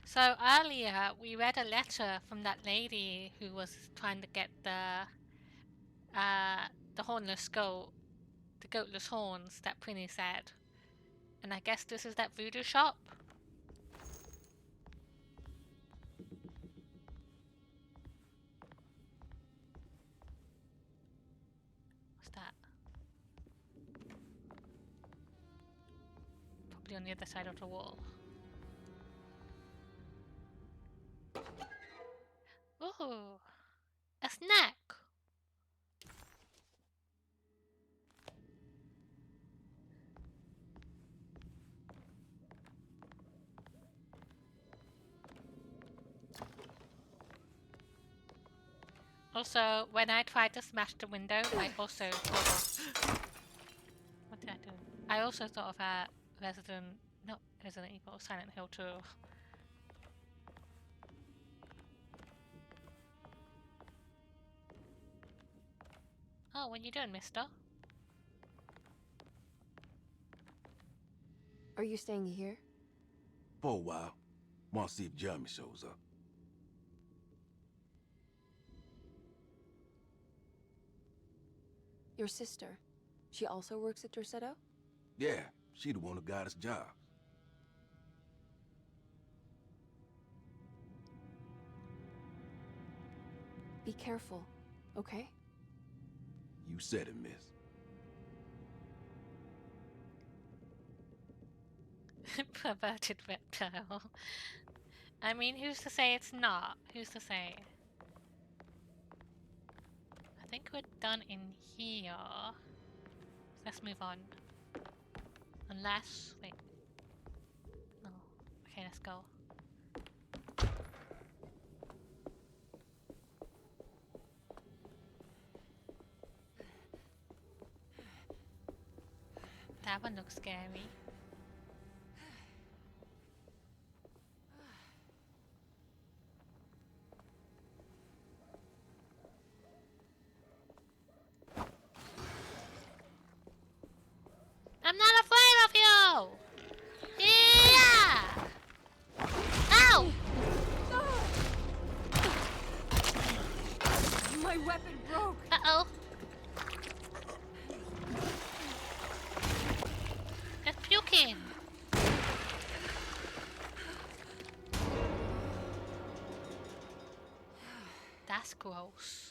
Speaker 1: So earlier we read a letter from that lady who was trying to get the hornless goat, the goatless horns that Prinny said, and I guess this is that voodoo shop. What's that? Probably on the other side of the wall. Ooh, a snack. Also, when I tried to smash the window, I also thought of... What did I do? I also thought of Resident Evil, Silent Hill 2. Oh, what are you doing, mister?
Speaker 3: Are you staying here?
Speaker 11: For a while. Want to see if Jeremy shows up.
Speaker 3: Your sister. She also works at Derceto?
Speaker 11: Yeah, she the one who got us jobs.
Speaker 3: Be careful, okay?
Speaker 11: You said it, miss.
Speaker 1: Perverted reptile. I mean, who's to say it's not? Who's to say? I think we're done in here. Let's move on. Unless... wait. Oh, okay, let's go. That one looks scary. I'm not afraid of you! Yeah! Ow!
Speaker 3: My weapon broke.
Speaker 1: Uh-oh. It's puking. That's gross.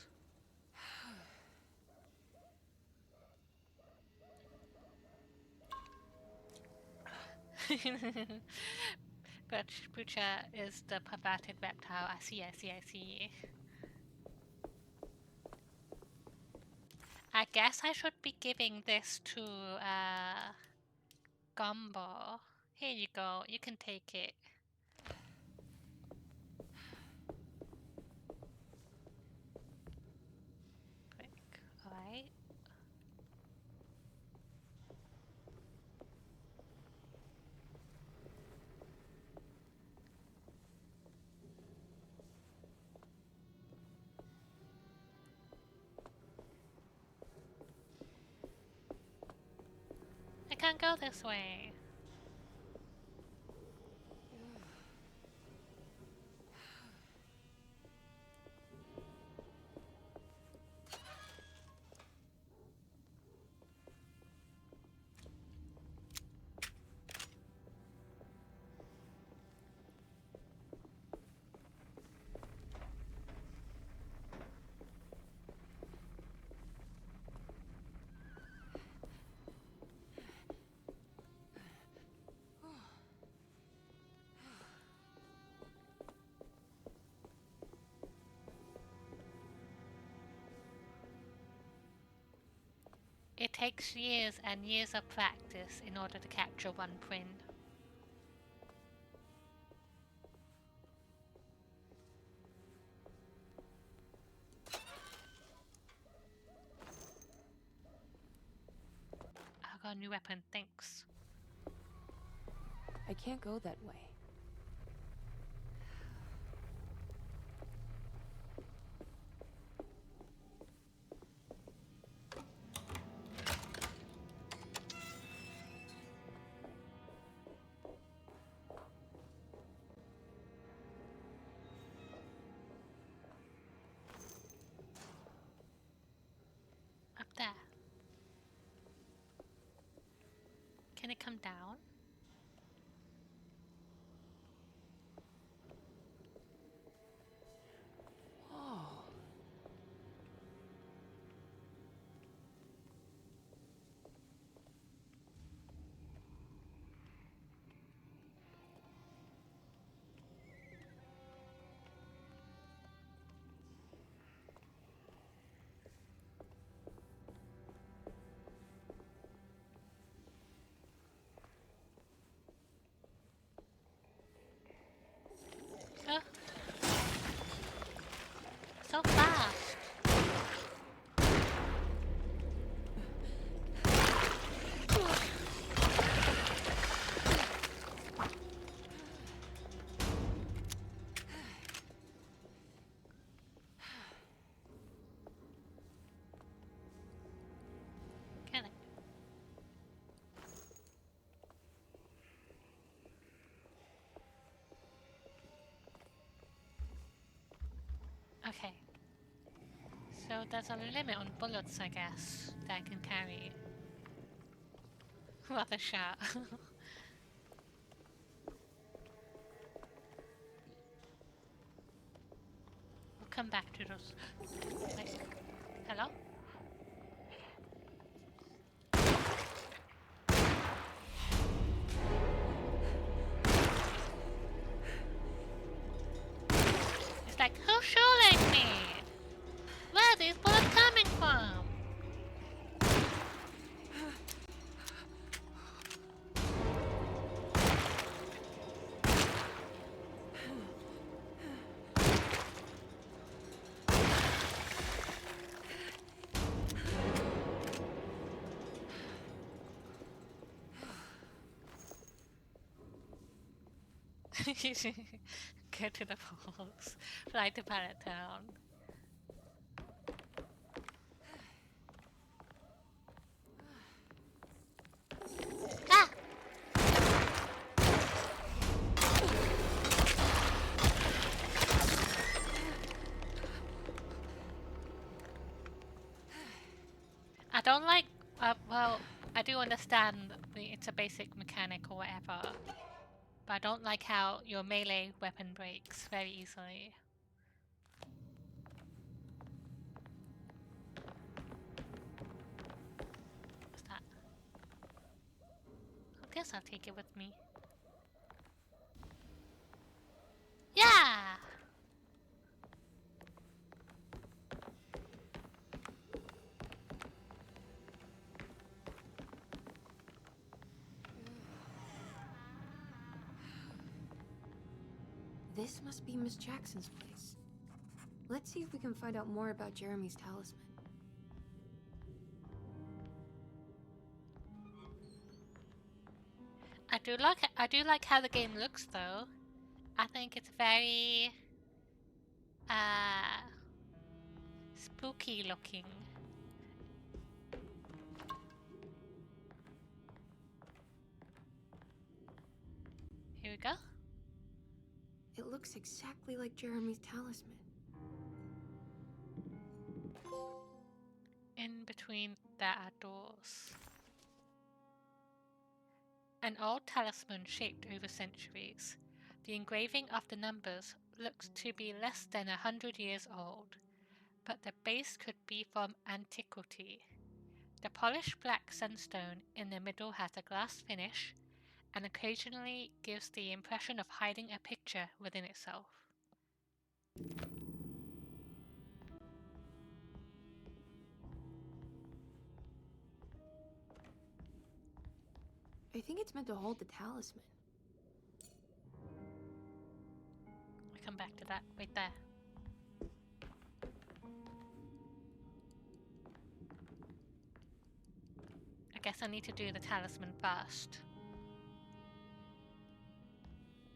Speaker 1: But Butcher is the perverted reptile. I see. I guess I should be giving this to Gumbo. Here you go. You can take it. Quick. Alright. I can't go this way. It takes years and years of practice in order to capture one print. I got a new weapon, thanks.
Speaker 3: I can't go that way.
Speaker 1: Up there. Can it come down? Oh. So fast. Can it? Okay. So there's a limit on bullets, I guess, that I can carry. Rather shot. We'll come back to those. Wait. Hello? It's like, who's shooting me? Where are these bullets coming from? Get to the balls. Fly to Pirate Town. don't like. Well, I do understand it's a basic mechanic or whatever, but I don't like how your melee weapon breaks very easily. What's that? I guess I'll take it with me. Yeah!
Speaker 3: This must be Miss Jackson's place. Let's see if we can find out more about Jeremy's talisman.
Speaker 1: I do like how the game looks though. I think it's very spooky looking. Here we go.
Speaker 3: It looks exactly like Jeremy's talisman.
Speaker 1: In between there are doors. An old talisman shaped over centuries. The engraving of the numbers looks to be less than 100 years old, but the base could be from antiquity. The polished black sunstone in the middle has a glass finish and occasionally gives the impression of hiding a picture within itself.
Speaker 3: I think it's meant to hold the talisman.
Speaker 1: We come back to that right there. I guess I need to do the talisman first.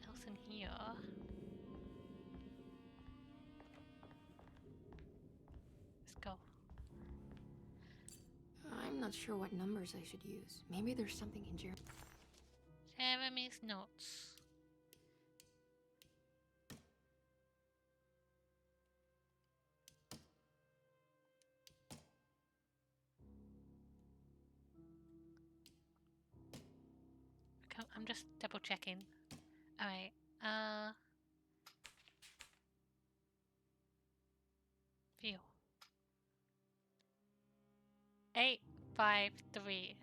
Speaker 1: What else in here? Let's go.
Speaker 3: I'm not sure what numbers I should use. Maybe there's something in
Speaker 1: Jeremy's notes. I'm just double checking. Alright, view. 853.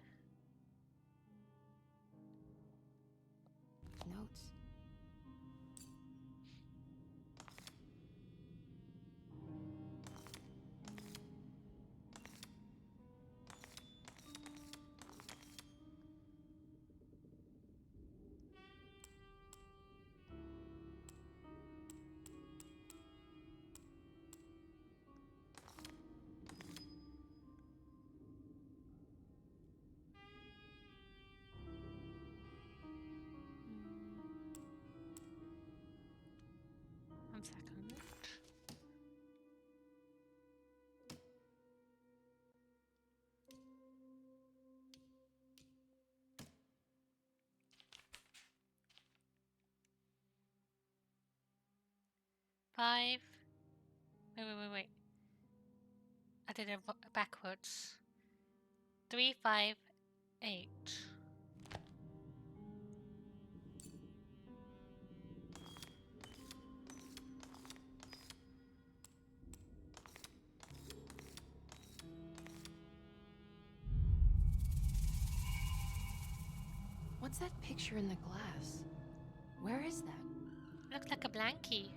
Speaker 3: notes.
Speaker 1: One second. Five. Wait. I did it backwards. 358.
Speaker 3: What's that picture in the glass? Where is that?
Speaker 1: Looks like a blankie.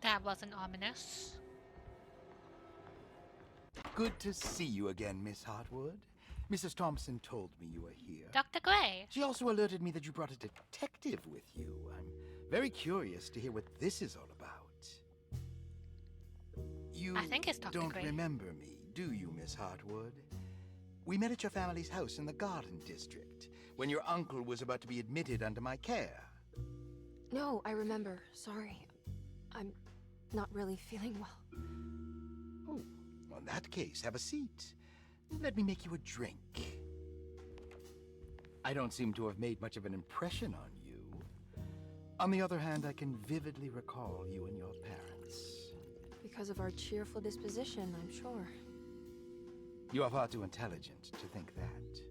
Speaker 1: That wasn't ominous.
Speaker 12: Good to see you again, Miss Hartwood. Mrs. Thompson told me you were here.
Speaker 1: Dr. Gray.
Speaker 12: She also alerted me that you brought a detective with you. I'm very curious to hear what this is all about. You
Speaker 1: I think it's Dr.
Speaker 12: don't
Speaker 1: Gray.
Speaker 12: remember me, do you, Miss Hartwood? We met at your family's house in the Garden District, when your uncle was about to be admitted under my care.
Speaker 3: No, I remember. Sorry. I'm not really feeling well.
Speaker 12: Oh, well, in that case, have a seat. Let me make you a drink. I don't seem to have made much of an impression on you. On the other hand, I can vividly recall you and your parents.
Speaker 3: Because of our cheerful disposition, I'm sure.
Speaker 12: You are far too intelligent to think that.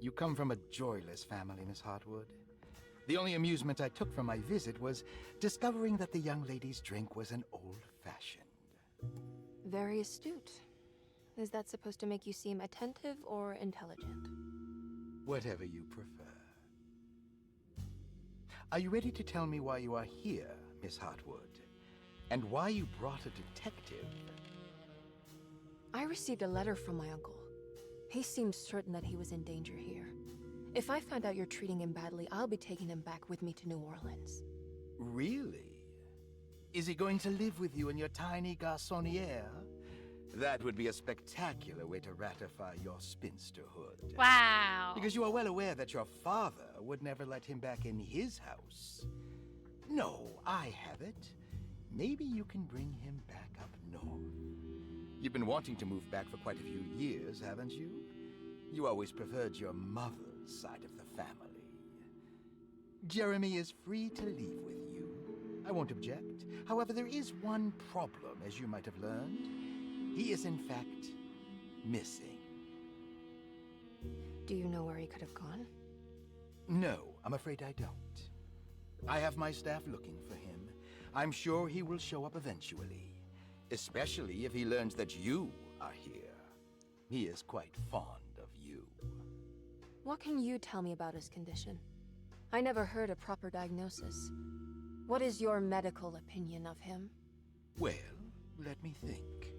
Speaker 12: You come from a joyless family, Miss Hartwood. The only amusement I took from my visit was discovering that the young lady's drink was an old-fashioned.
Speaker 3: Very astute. Is that supposed to make you seem attentive or intelligent?
Speaker 12: Whatever you prefer. Are you ready to tell me why you are here, Miss Hartwood? And why you brought a detective?
Speaker 3: I received a letter from my uncle. He seemed certain that he was in danger here. If I find out you're treating him badly, I'll be taking him back with me to New Orleans.
Speaker 12: Really? Is he going to live with you in your tiny garçonniere? That would be a spectacular way to ratify your spinsterhood.
Speaker 1: Wow.
Speaker 12: Because you are well aware that your father would never let him back in his house. No, I have it. Maybe you can bring him back up north. You've been wanting to move back for quite a few years, haven't you? You always preferred your mother's side of the family. Jeremy is free to leave with you. I won't object. However, there is one problem, as you might have learned. He is, in fact, missing.
Speaker 3: Do you know where he could have gone?
Speaker 12: No, I'm afraid I don't. I have my staff looking for him. I'm sure he will show up eventually, especially if he learns that you are here. He is quite fond of you.
Speaker 3: What can you tell me about his condition? I never heard a proper diagnosis. What is your medical opinion of him?
Speaker 12: Well, let me think.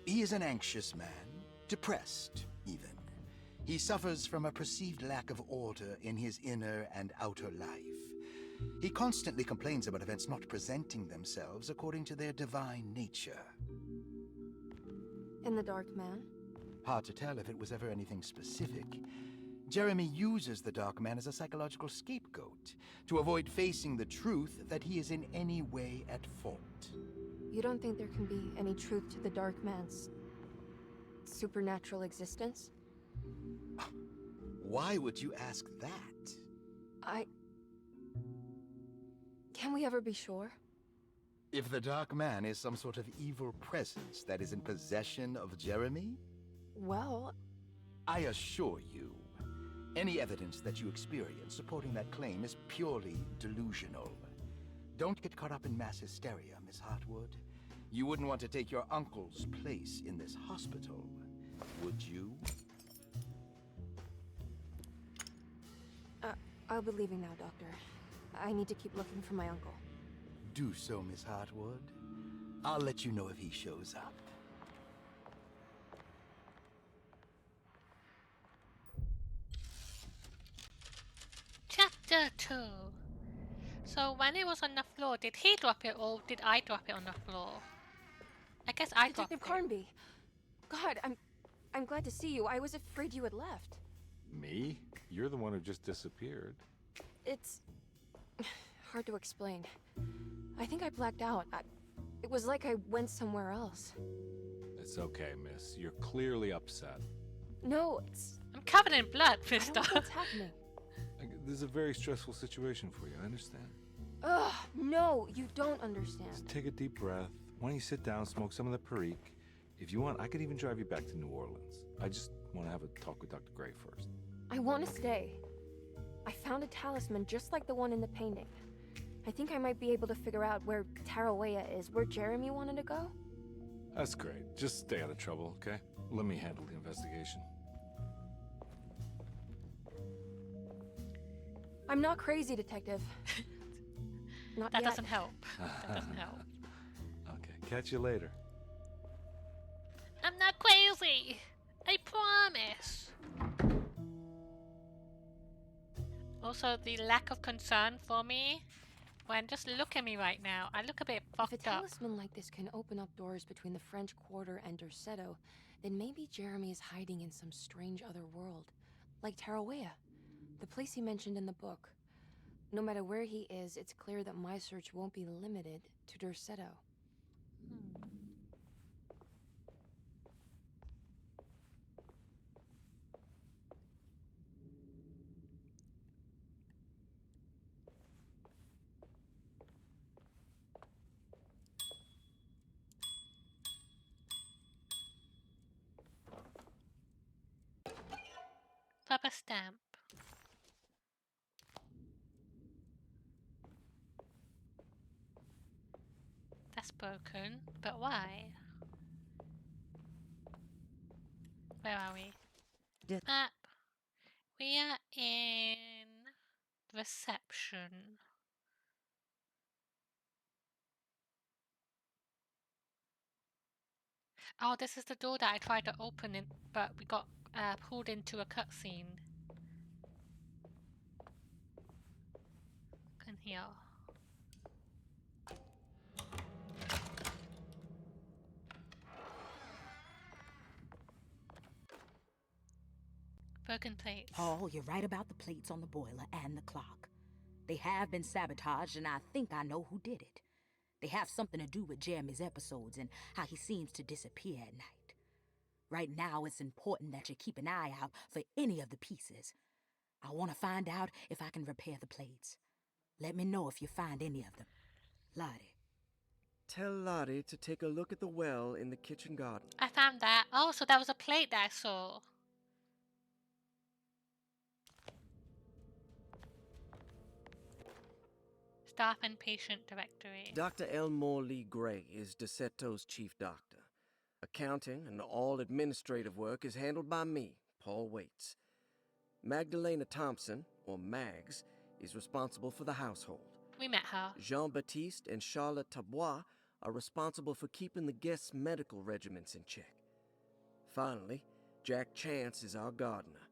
Speaker 12: He is an anxious man, depressed, even. He suffers from a perceived lack of order in his inner and outer life. He constantly complains about events not presenting themselves according to their divine nature.
Speaker 3: And the Dark Man?
Speaker 12: Hard to tell if it was ever anything specific. Jeremy uses the Dark Man as a psychological scapegoat to avoid facing the truth that he is in any way at fault.
Speaker 3: You don't think there can be any truth to the Dark Man's supernatural existence?
Speaker 12: Why would you ask that?
Speaker 3: Can we ever be sure?
Speaker 12: If the Dark Man is some sort of evil presence that is in possession of Jeremy?
Speaker 3: Well,
Speaker 12: I assure you, any evidence that you experience supporting that claim is purely delusional. Don't get caught up in mass hysteria, Miss Hartwood. You wouldn't want to take your uncle's place in this hospital, would you?
Speaker 3: I'll be leaving now, Doctor. I need to keep looking for my uncle.
Speaker 12: Do so, Miss Hartwood. I'll let you know if he shows up.
Speaker 1: Chapter 2. So when it was on the floor, did he drop it or did I drop it on the floor? I guess I dropped it.
Speaker 3: Detective Carnby! God, I'm glad to see you. I was afraid you had left.
Speaker 2: Me? You're the one who just disappeared.
Speaker 3: It's hard to explain. I think I blacked out. It was like I went somewhere else.
Speaker 2: It's okay, miss. You're clearly upset.
Speaker 3: No,
Speaker 1: I'm covered in blood,
Speaker 3: I
Speaker 1: mister.
Speaker 3: don't know what's happening.
Speaker 2: This is a very stressful situation for you, I understand.
Speaker 3: Ugh, no, you don't understand.
Speaker 2: Just take a deep breath. Why don't you sit down, smoke some of the Perique? If you want, I could even drive you back to New Orleans. I just want to have a talk with Dr. Gray first.
Speaker 3: I want to stay. I found a talisman just like the one in the painting. I think I might be able to figure out where Tarawea is, where Jeremy wanted to go.
Speaker 2: That's great. Just stay out of trouble, okay? Let me handle the investigation.
Speaker 3: I'm not crazy, Detective. Not
Speaker 1: That
Speaker 3: yet.
Speaker 1: doesn't help. That doesn't help.
Speaker 2: Okay, catch you later.
Speaker 1: I'm not crazy. I promise. Also, the lack of concern for me. When just look at me right now. I look a bit
Speaker 3: If a
Speaker 1: fucked up.
Speaker 3: talisman like this can open up doors between the French Quarter and Derceto, then maybe Jeremy is hiding in some strange other world. Like Tarawea, the place he mentioned in the book. No matter where he is, it's clear that my search won't be limited to Derceto.
Speaker 1: a stamp. That's broken, but why? Where are we? Map. We are in reception. Oh, this is the door that I tried to open, but we got pulled into a cutscene. In here. Broken plates.
Speaker 7: Paul, you're right about the plates on the boiler and the clock. They have been sabotaged, and I think I know who did it. They have something to do with Jeremy's episodes and how he seems to disappear at night. Right now, it's important that you keep an eye out for any of the pieces. I want to find out if I can repair the plates. Let me know if you find any of them. Lottie.
Speaker 6: Tell Lottie to take a look at the well in the kitchen garden.
Speaker 1: I found that. Oh, so that was a plate that I saw. Staff and patient directory.
Speaker 6: Dr. Elmore Lee Gray is DeSeto's chief doctor. Accounting and all administrative work is handled by me, Paul Waits. Magdalena Thompson, or Mags, is responsible for the household.
Speaker 1: We met her.
Speaker 6: Jean-Baptiste and Charlotte Tabois are responsible for keeping the guests' medical regimens in check. Finally, Jack Chance is our gardener,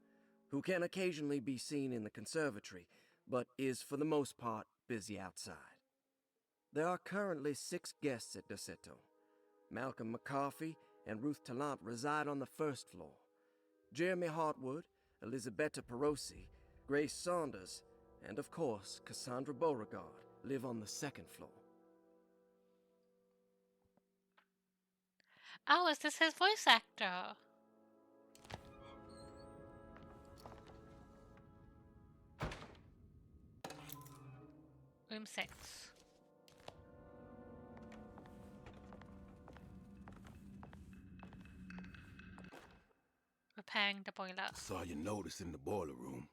Speaker 6: who can occasionally be seen in the conservatory, but is for the most part busy outside. There are currently 6 guests at DeSeto. Malcolm McCarthy and Ruth Tallant reside on the first floor. Jeremy Hartwood, Elisabetta Perosi, Grace Saunders, and of course, Cassandra Beauregard live on the second floor.
Speaker 1: Oh, is this his voice actor? Room 6. Repairing the boiler.
Speaker 11: I saw your notice in the boiler room.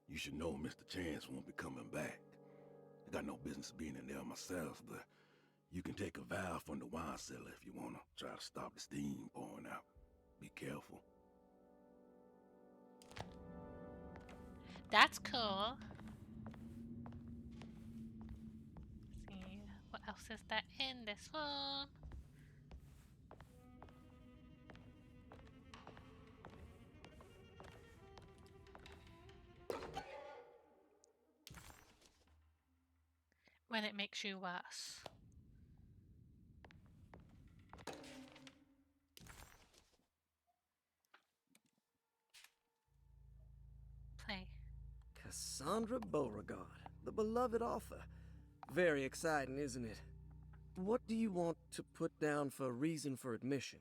Speaker 11: You should know Mr. Chance won't be coming back. I got no business being in there myself, but you can take a valve from the wine cellar if you want to try to stop the steam pouring out. Be careful.
Speaker 1: That's cool. Let's see, what else is there in this one? When it makes you worse. Play.
Speaker 6: Cassandra Beauregard, the beloved author. Very exciting, isn't it? What do you want to put down for reason for admission?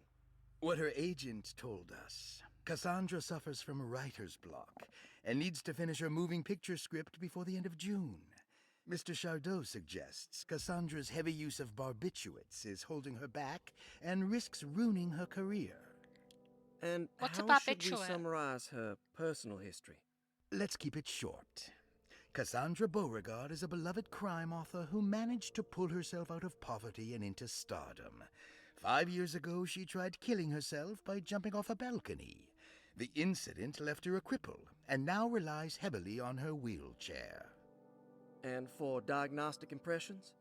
Speaker 12: What her agent told us. Cassandra suffers from writer's block and needs to finish her moving picture script before the end of June. Mr. Chardot suggests Cassandra's heavy use of barbiturates is holding her back and risks ruining her career.
Speaker 6: And
Speaker 1: What's a
Speaker 6: how should we
Speaker 1: barbiturate?
Speaker 6: summarize her personal history?
Speaker 12: Let's keep it short. Cassandra Beauregard is a beloved crime author who managed to pull herself out of poverty and into stardom. 5 years ago, she tried killing herself by jumping off a balcony. The incident left her a cripple and now relies heavily on her wheelchair.
Speaker 6: And for diagnostic impressions?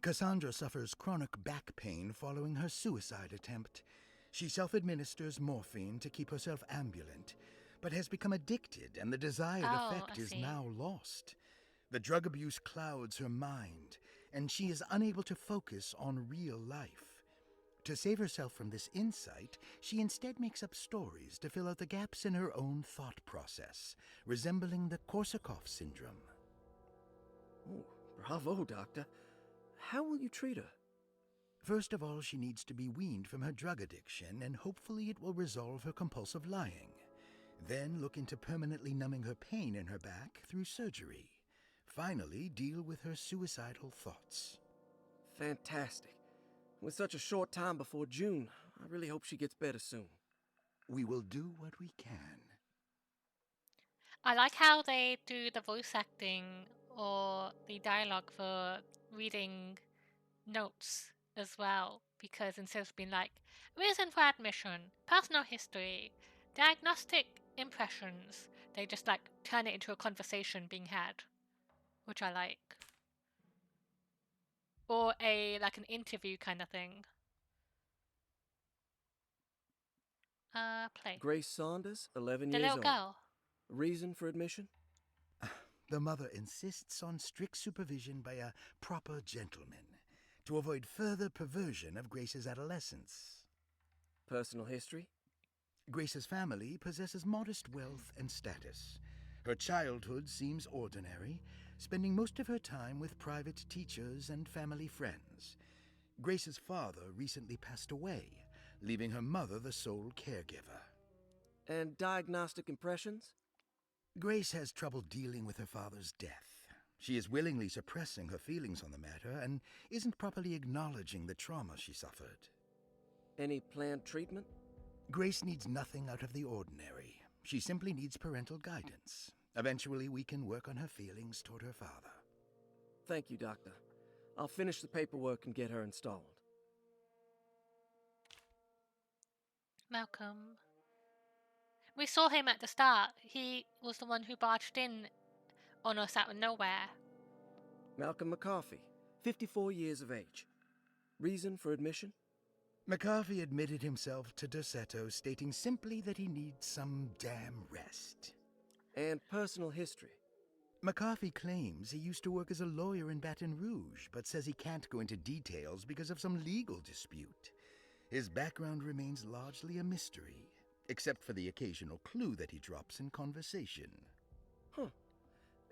Speaker 12: Cassandra suffers chronic back pain following her suicide attempt. She self-administers morphine to keep herself ambulant, but has become addicted and the desired effect is now lost. The drug abuse clouds her mind, and she is unable to focus on real life. To save herself from this insight, she instead makes up stories to fill out the gaps in her own thought process, resembling the Korsakoff syndrome.
Speaker 6: Oh, bravo, Doctor. How will you treat her?
Speaker 12: First of all, she needs to be weaned from her drug addiction, and hopefully it will resolve her compulsive lying. Then look into permanently numbing her pain in her back through surgery. Finally, deal with her suicidal thoughts.
Speaker 6: Fantastic. With such a short time before June, I really hope she gets better soon.
Speaker 12: We will do what we can.
Speaker 1: I like how they do the voice acting or the dialogue for reading notes as well, because instead of being like, reason for admission, personal history, diagnostic impressions, they just like turn it into a conversation being had, which I like. Or like an interview kind of thing. Play.
Speaker 6: Grace Saunders, 11
Speaker 1: The
Speaker 6: years
Speaker 1: little
Speaker 6: old.
Speaker 1: girl.
Speaker 6: Reason for admission?
Speaker 12: The mother insists on strict supervision by a proper gentleman to avoid further perversion of Grace's adolescence.
Speaker 6: Personal history?
Speaker 12: Grace's family possesses modest wealth and status. Her childhood seems ordinary, spending most of her time with private teachers and family friends. Grace's father recently passed away, leaving her mother the sole caregiver.
Speaker 6: And diagnostic impressions?
Speaker 12: Grace has trouble dealing with her father's death. She is willingly suppressing her feelings on the matter and isn't properly acknowledging the trauma she suffered.
Speaker 6: Any planned treatment?
Speaker 12: Grace needs nothing out of the ordinary. She simply needs parental guidance. Eventually, we can work on her feelings toward her father.
Speaker 6: Thank you, Doctor. I'll finish the paperwork and get her installed.
Speaker 1: Malcolm. We saw him at the start. He was the one who barged in on us out of nowhere.
Speaker 6: Malcolm McCarthy, 54 years of age. Reason for admission?
Speaker 12: McCarthy admitted himself to Dorsetto, stating simply that he needs some damn rest.
Speaker 6: And personal history?
Speaker 12: McCarthy claims he used to work as a lawyer in Baton Rouge, but says he can't go into details because of some legal dispute. His background remains largely a mystery, except for the occasional clue that he drops in conversation.
Speaker 6: Huh.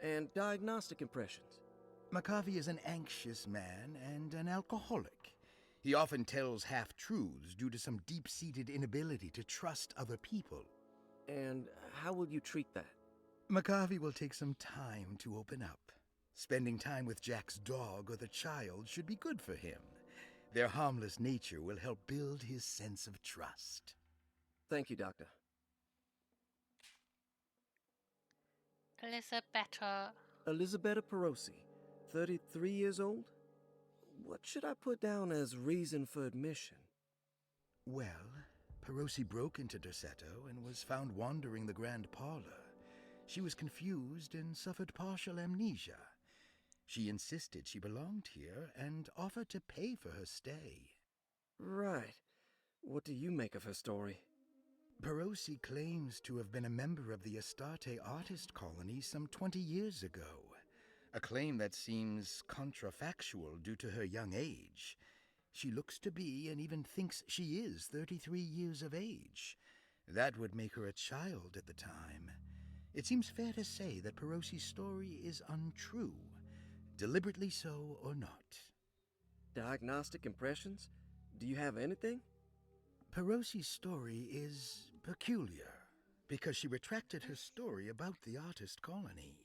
Speaker 6: And diagnostic impressions?
Speaker 12: McCarthy is an anxious man and an alcoholic. He often tells half-truths due to some deep-seated inability to trust other people.
Speaker 6: And how will you treat that?
Speaker 12: McCarthy will take some time to open up. Spending time with Jack's dog or the child should be good for him. Their harmless nature will help build his sense of trust.
Speaker 6: Thank you, Doctor. Elizabetta Perosi, 33 years old? What should I put down as reason for admission?
Speaker 12: Well, Perosi broke into Dorsetto and was found wandering the grand parlor. She was confused and suffered partial amnesia. She insisted she belonged here and offered to pay for her stay.
Speaker 6: Right. What do you make of her story?
Speaker 12: Perosi claims to have been a member of the Astarte artist colony some 20 years ago. A claim that seems contrafactual due to her young age. She looks to be and even thinks she is 33 years of age. That would make her a child at the time. It seems fair to say that Perosi's story is untrue, deliberately so or not.
Speaker 6: Diagnostic impressions? Do you have anything?
Speaker 12: Perosi's story is peculiar because she retracted her story about the artist colony.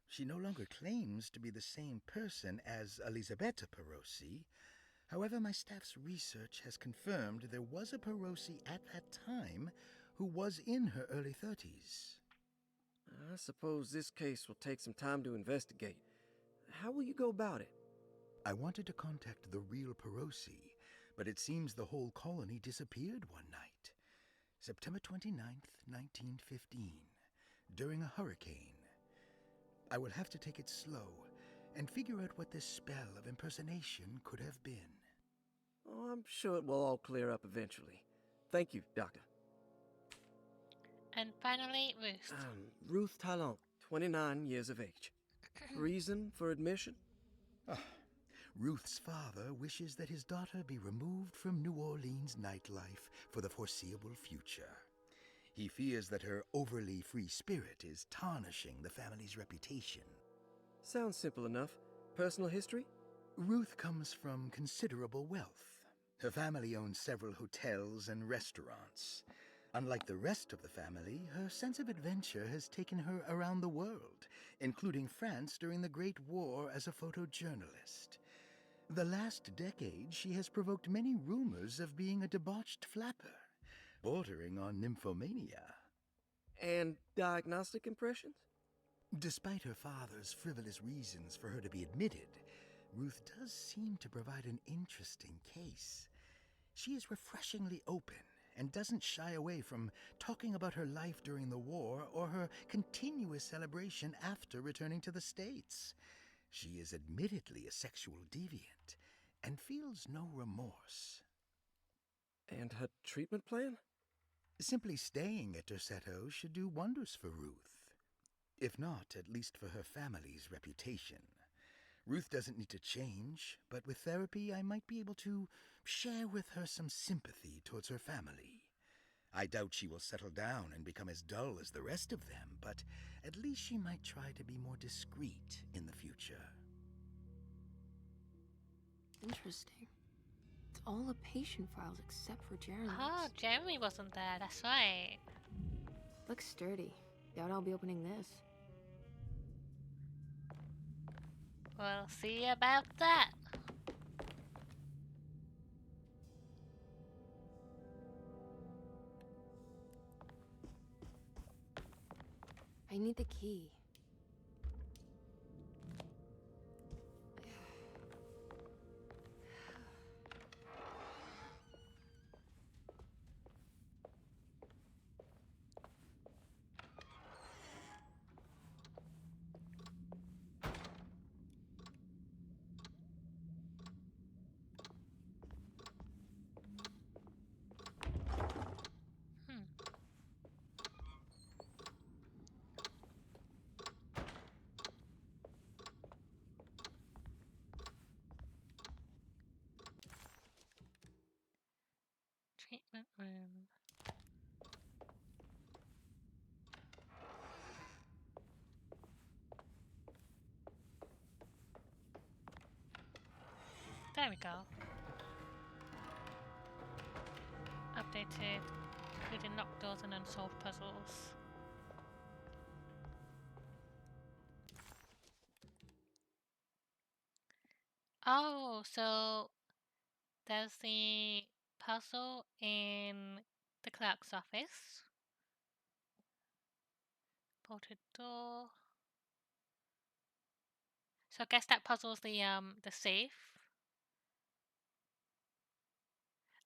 Speaker 12: She no longer claims to be the same person as Elisabetta Perosi. However, my staff's research has confirmed there was a Perosi at that time who was in her early 30s.
Speaker 6: I suppose this case will take some time to investigate. How will you go about it?
Speaker 12: I wanted to contact the real Perosi, but it seems the whole colony disappeared one night. September 29th, 1915, during a hurricane. I will have to take it slow and figure out what this spell of impersonation could have been.
Speaker 6: Oh, I'm sure it will all clear up eventually. Thank you, Doctor.
Speaker 1: And finally, Ruth.
Speaker 6: Ruth Talon, 29 years of age. Reason for admission?
Speaker 12: Ruth's father wishes that his daughter be removed from New Orleans nightlife for the foreseeable future. He fears that her overly free spirit is tarnishing the family's reputation.
Speaker 6: Sounds simple enough. Personal history?
Speaker 12: Ruth comes from considerable wealth. Her family owns several hotels and restaurants. Unlike the rest of the family, her sense of adventure has taken her around the world, including France during the Great War as a photojournalist. The last decade, she has provoked many rumors of being a debauched flapper, bordering on nymphomania.
Speaker 6: And diagnostic impressions?
Speaker 12: Despite her father's frivolous reasons for her to be admitted, Ruth does seem to provide an interesting case. She is refreshingly open and doesn't shy away from talking about her life during the war or her continuous celebration after returning to the States. She is admittedly a sexual deviant and feels no remorse.
Speaker 6: And her treatment plan?
Speaker 12: Simply staying at Derceto should do wonders for Ruth. If not, at least for her family's reputation. Ruth doesn't need to change, but with therapy I might be able to share with her some sympathy towards her family. I doubt she will settle down and become as dull as the rest of them, but at least she might try to be more discreet in the future.
Speaker 3: Interesting. It's all the patient files except for Jeremy's.
Speaker 1: Oh, Jeremy wasn't there, that's right.
Speaker 3: Looks sturdy. Doubt I'll be opening this.
Speaker 1: We'll see about that.
Speaker 3: I need the key.
Speaker 1: Treatment room. There we go. Updated, including locked doors and unsolved puzzles. Oh, so there's the puzzle in the clerk's office. Bolted door. So I guess that puzzle's the safe.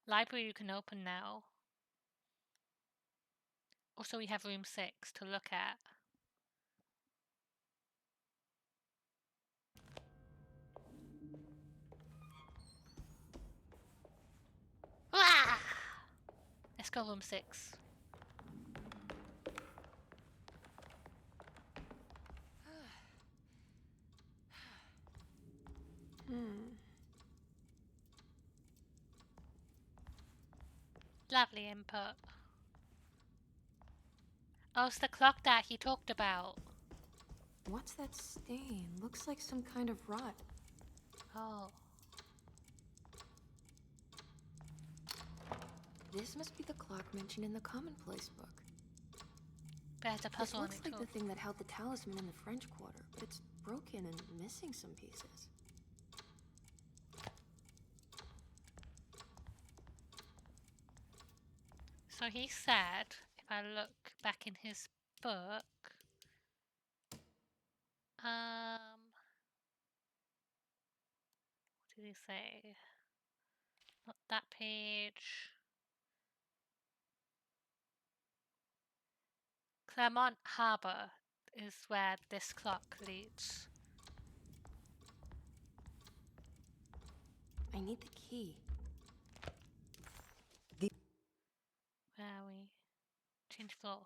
Speaker 1: Library you can open now. Also we have room 6 to look at. Ah! Let's go room 6. Lovely input. Oh, it's the clock that he talked about.
Speaker 3: What's that stain? Looks like some kind of rot.
Speaker 1: Oh.
Speaker 3: This must be the clock mentioned in the commonplace book.
Speaker 1: There's a puzzle on it
Speaker 3: looks like
Speaker 1: too.
Speaker 3: the thing that held the talisman in the French Quarter, but it's broken and missing some pieces.
Speaker 1: So he said, if I look back in his book, what did he say? Not that page. Claremont Harbour is where this clock leads.
Speaker 3: I need the key.
Speaker 1: Where are we? Change floor.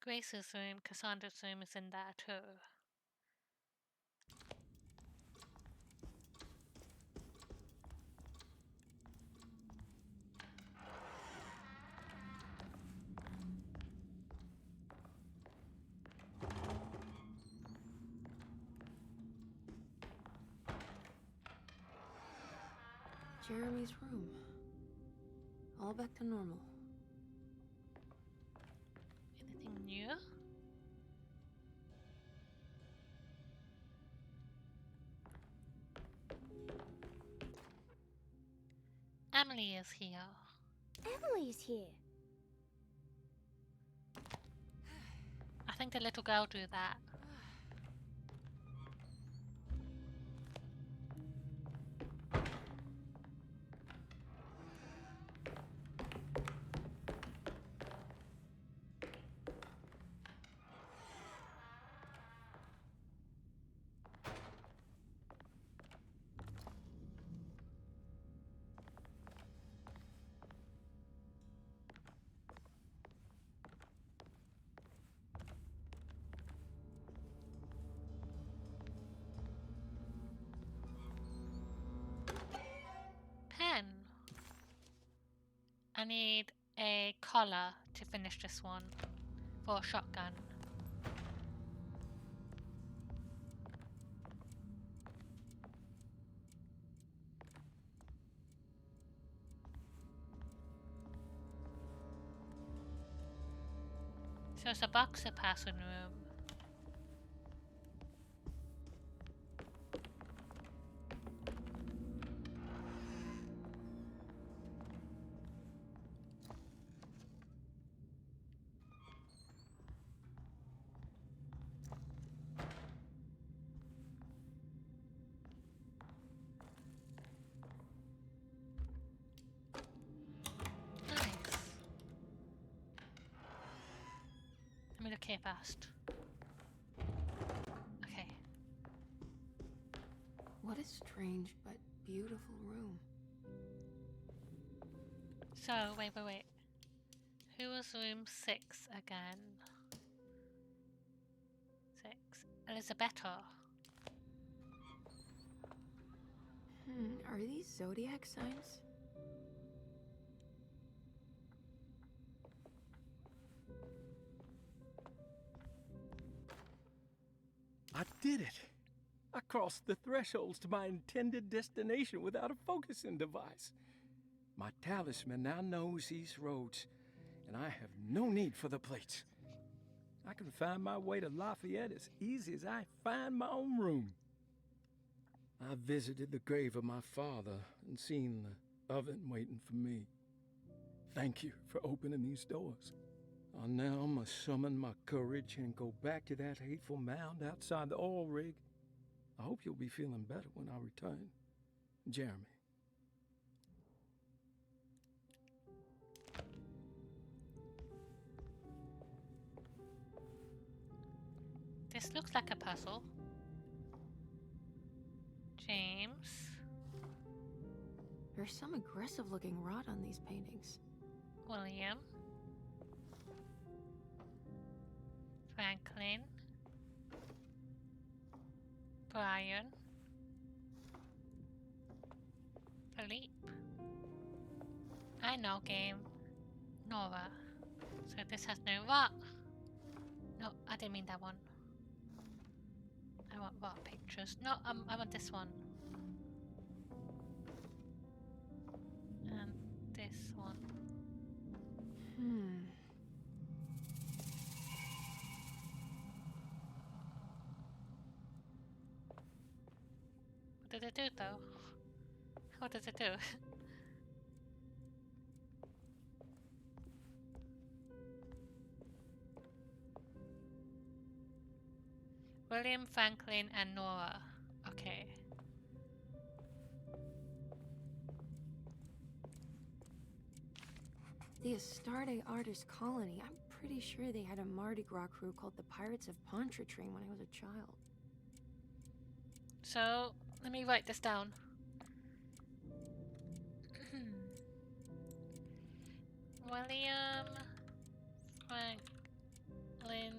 Speaker 1: Grace's room, Cassandra's room is in there too.
Speaker 3: Jeremy's room. All back to normal.
Speaker 1: Anything new? Emily is here.
Speaker 9: Emily's here.
Speaker 1: I think the little girl drew that. Pen. I need a collar to finish this one for a shotgun. So it's a boxer passing room. Let me look here first. Okay.
Speaker 3: What a strange but beautiful room.
Speaker 1: So, wait. Who was room 6 again? 6. Elisabetta.
Speaker 3: Are these zodiac signs?
Speaker 10: I did it! I crossed the thresholds to my intended destination without a focusing device. My talisman now knows these roads, and I have no need for the plates. I can find my way to Lafayette as easy as I find my own room. I visited the grave of my father and seen the oven waiting for me. Thank you for opening these doors. I now must summon my courage and go back to that hateful mound outside the oil rig. I hope you'll be feeling better when I return. Jeremy.
Speaker 1: This looks like a puzzle. James.
Speaker 3: There's some aggressive looking rot on these paintings.
Speaker 1: William. Franklin. Brian. Philippe. I know game. Nora. So this has no rot. No, I didn't mean that one. I want rot pictures. No, I want this one. And this one. What did it do though? What does it do? William, Franklin, and Nora. Okay.
Speaker 3: The Astarte Artist Colony. I'm pretty sure they had a Mardi Gras crew called the Pirates of Pontchartrain when I was a child.
Speaker 1: So, let me write this down. William, Franklin,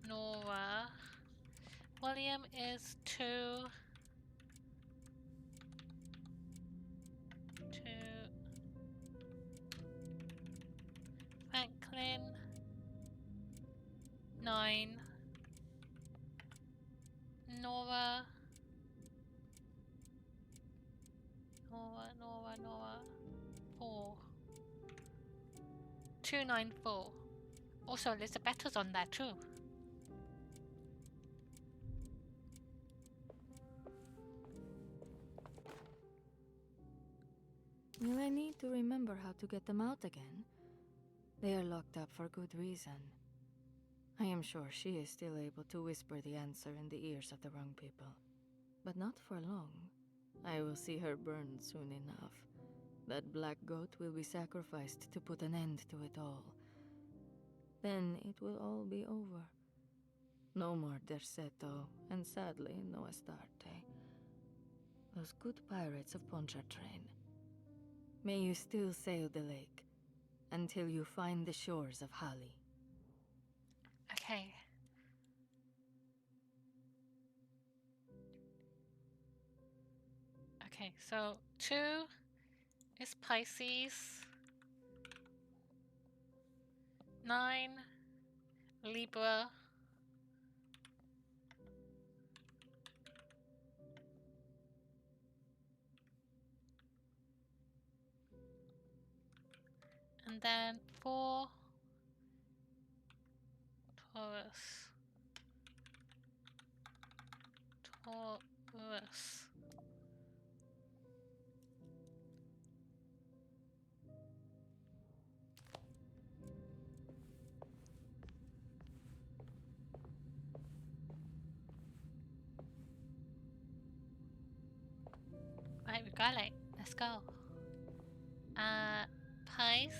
Speaker 1: Nora. William is 2. Franklin 9. Nora 4. 294. Also, Elisabetta's on there too.
Speaker 13: Will I need to remember how to get them out again? They are locked up for good reason. I am sure she is still able to whisper the answer in the ears of the wrong people. But not for long. I will see her burned soon enough. That black goat will be sacrificed to put an end to it all. Then it will all be over. No more Derceto, and sadly, no Astarte. Those good pirates of Pontchartrain. May you still sail the lake, until you find the shores of Hali.
Speaker 1: Okay. Okay, so 2 is Pisces. 9, Libra. And then 4, Taurus. Taurus. Right, we got it. Let's go. Pisces.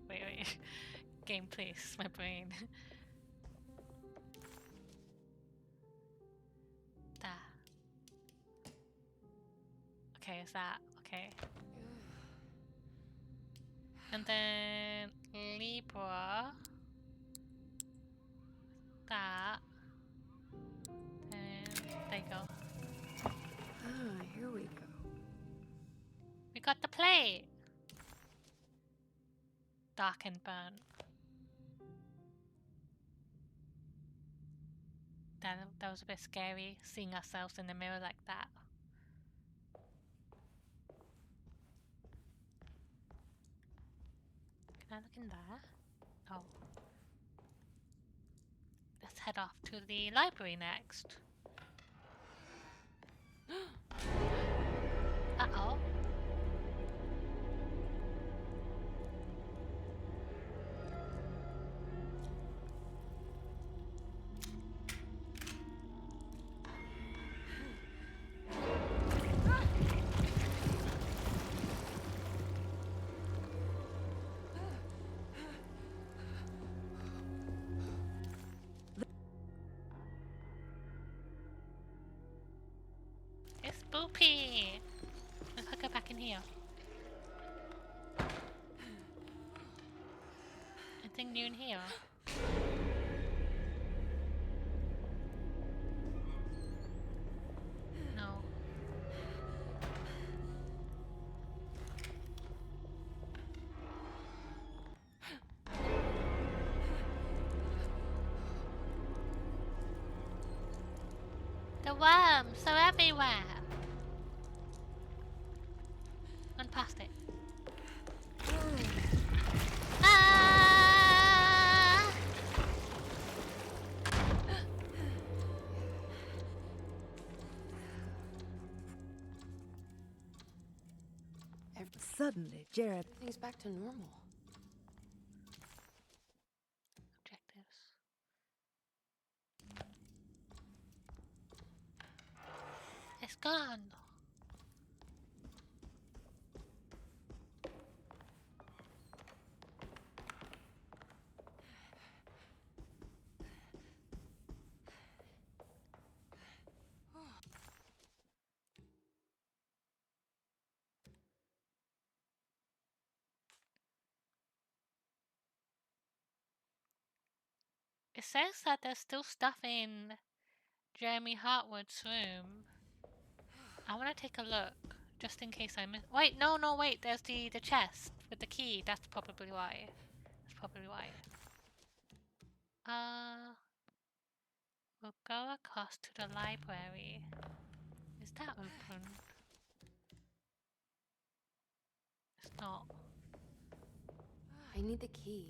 Speaker 1: Wait. Game, please. My brain. That. Okay, is that okay? And then Libra. That. And there you go.
Speaker 3: Ah, here we go.
Speaker 1: We got the plate. Dark and burnt. That was a bit scary, seeing ourselves in the mirror like that. Can I look in there? Oh. Let's head off to the library next. Uh-oh. It's Boopy! Let's go back in here. Anything new in here? No. The worms are everywhere! Run past it. Ah!
Speaker 4: Suddenly, Jared...
Speaker 3: Everything's back to normal.
Speaker 1: Objectives. It's gone! It says that there's still stuff in Jeremy Hartwood's room. I want to take a look, just in case I miss. Wait, no, wait. There's the chest with the key. That's probably why. We'll go across to the library. Is that open? It's not.
Speaker 3: I need the key.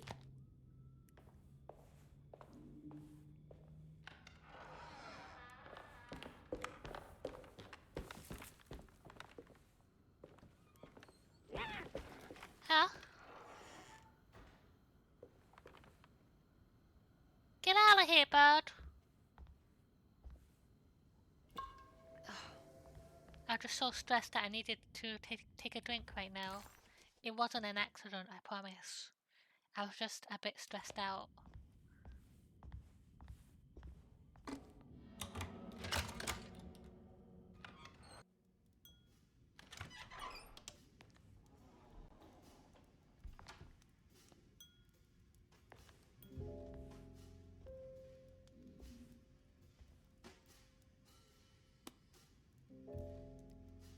Speaker 1: Huh? Get out of here, bird. I'm just so stressed that I needed to take a drink right now. It wasn't an accident, I promise. I was just a bit stressed out.